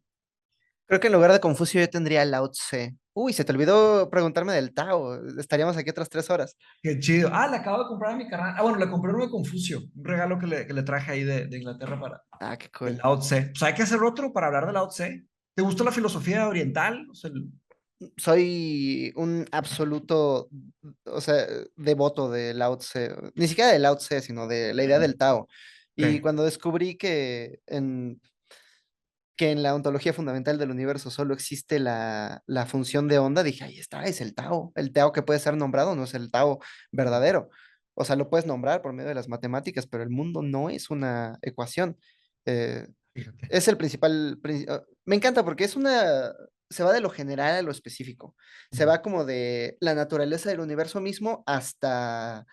Creo que en lugar de Confucio yo tendría Lao Tse. Uy, se te olvidó preguntarme del Tao. Estaríamos aquí otras 3 horas. qué chido. Ah, le acabo de comprar a mi carnal. Ah, bueno, le compré uno de Confucio, un regalo que le traje ahí de Inglaterra para Ah, qué el cool. Lao Tse. Pues hay que hacer otro para hablar de Lao Tse. ¿Te gusta la filosofía oriental? O sea, Soy un absoluto, o sea, devoto de Lao Tse. Ni siquiera de Lao Tse, sino de la idea del Tao. Y ok, cuando descubrí que en la ontología fundamental del universo solo existe la función de onda, dije, ahí está, es el Tao que puede ser nombrado no es el Tao verdadero. O sea, lo puedes nombrar por medio de las matemáticas, pero el mundo no es una ecuación. Eh, fíjate. es el me encanta porque se va de lo general a lo específico. Se Ujú. va como de la naturaleza del universo mismo hasta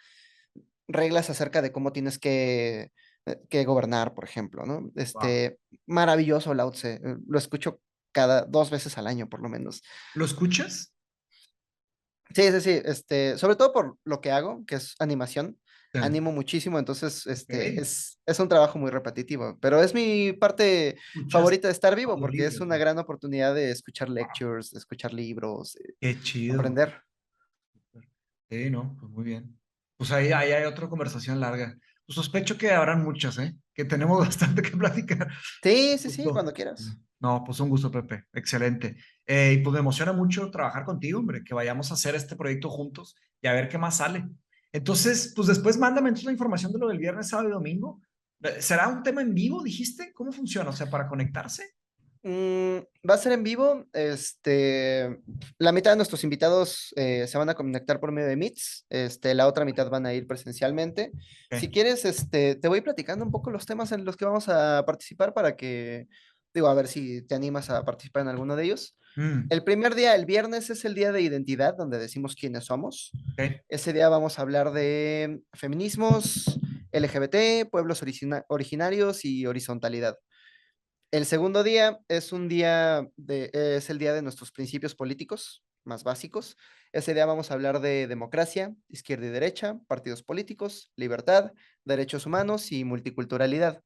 reglas acerca de cómo tienes que gobernar, por ejemplo, ¿no? Wow. Maravilloso Lao Tse, lo escucho cada 2 veces al año, por lo menos. ¿Lo escuchas? Sí, sí, sí, sobre todo por lo que hago, que es animación, Sí. animo muchísimo, entonces, Ok. es un trabajo muy repetitivo, pero es mi parte ¿Escuchas favorita de estar vivo, porque es audiolibros? una gran oportunidad de escuchar Wow. lectures, de escuchar libros, Qué chido. aprender. Sí, no, pues muy bien. Pues ahí hay otra conversación larga. Pues sospecho que habrán muchas, ¿eh? Que tenemos bastante que platicar. Sí, sí, sí, Gusto. cuando quieras. No, pues un gusto, Pepe. Excelente. Y pues me emociona mucho trabajar contigo, hombre, que vayamos a hacer este proyecto juntos y a ver qué más sale. Entonces, pues después mándame entonces la información de lo del viernes, sábado y domingo. ¿Será un tema en vivo, dijiste? ¿Cómo funciona? O sea, para conectarse. Va a ser en vivo. La mitad de nuestros invitados se van a conectar por medio de Meets. La otra mitad van a ir presencialmente. Si Ok. quieres, te voy platicando un poco los temas en los que vamos a participar para que, digo, a ver si te animas a participar en alguno de ellos. Mm, El primer día, el viernes, es el día de identidad, donde decimos quiénes somos. ok. Ese día vamos a hablar de feminismos, LGBT, pueblos originarios y horizontalidad. El segundo día es el día de nuestros principios políticos más básicos. Ese día vamos a hablar de democracia, izquierda y derecha, partidos políticos, libertad, derechos humanos y multiculturalidad.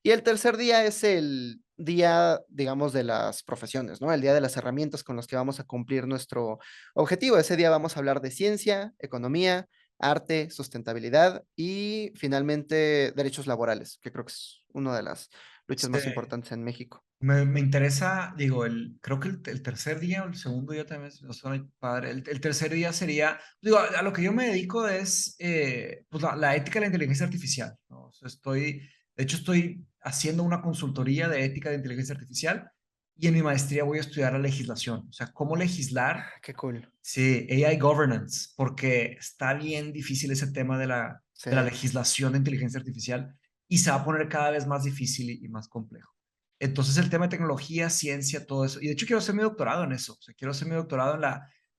Y el tercer día es el día, digamos, de las profesiones, ¿no? El día de las herramientas con las que vamos a cumplir nuestro objetivo. Ese día vamos a hablar de ciencia, economía, arte, sustentabilidad y finalmente derechos laborales, que creo que es una de las luchas Sí. más importantes en México. Me interesa, digo, creo que el tercer día o el segundo día también suena padre. El tercer día sería, digo, a lo que yo me dedico es pues la ética de la inteligencia artificial, ¿no? O sea, de hecho, estoy haciendo una consultoría de ética de inteligencia artificial y en mi maestría voy a estudiar la legislación, o sea, cómo legislar, Qué cool. sí, AI governance, porque está bien difícil ese tema Sí. de la legislación de inteligencia artificial y se va a poner cada vez más difícil y más complejo. Entonces el tema de tecnología, ciencia, todo eso. Y de hecho quiero hacer mi doctorado en eso. O sea, quiero hacer mi doctorado en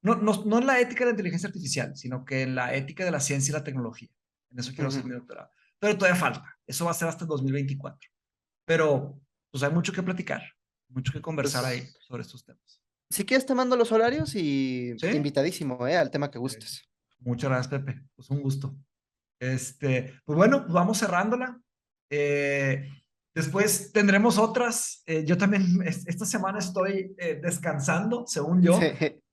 no en la ética de la inteligencia artificial, sino que en la ética de la ciencia y la tecnología. En eso quiero hacer Ujú. mi doctorado. Pero todavía falta. Eso va a ser hasta el 2024. Pero pues hay mucho que platicar, mucho que conversar ahí Pues, sobre estos temas. si quieres te mando los horarios y ¿Sí? invitadísimo, al tema que Eh, gustes. Muchas gracias, Pepe. Pues un gusto. Pues bueno, pues vamos cerrándola. Eh, Después tendremos otras. Yo también esta semana estoy descansando, según Sí. yo.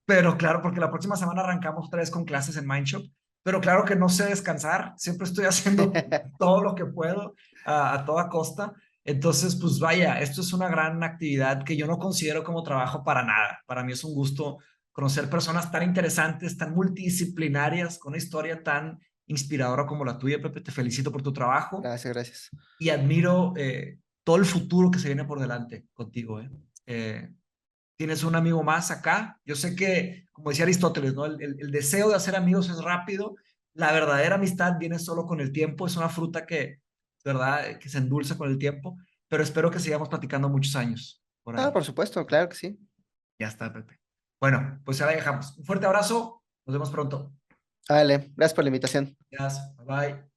pero claro, porque la próxima semana arrancamos otra vez con clases en Mindshop, pero claro que no sé descansar, siempre estoy haciendo todo lo que puedo a toda costa. Entonces, pues vaya, esto es una gran actividad que yo no considero como trabajo para nada. Para mí es un gusto conocer personas tan interesantes, tan multidisciplinarias, con una historia tan inspiradora como la tuya, Pepe. Te felicito por tu trabajo Gracias, gracias. y admiro todo el futuro que se viene por delante contigo. Eh, tienes un amigo más acá. Yo sé que, como decía Aristóteles, ¿no? El deseo de hacer amigos es rápido. La verdadera amistad viene solo con el tiempo. Es una fruta que, ¿verdad? Que se endulza con el tiempo. Pero espero que sigamos platicando muchos años por Ah, ahí. por supuesto, claro que sí. Ya está, Pepe. Bueno, pues ahora dejamos. Un fuerte abrazo. Nos vemos pronto. Vale, gracias por la invitación. Gracias. Bye bye.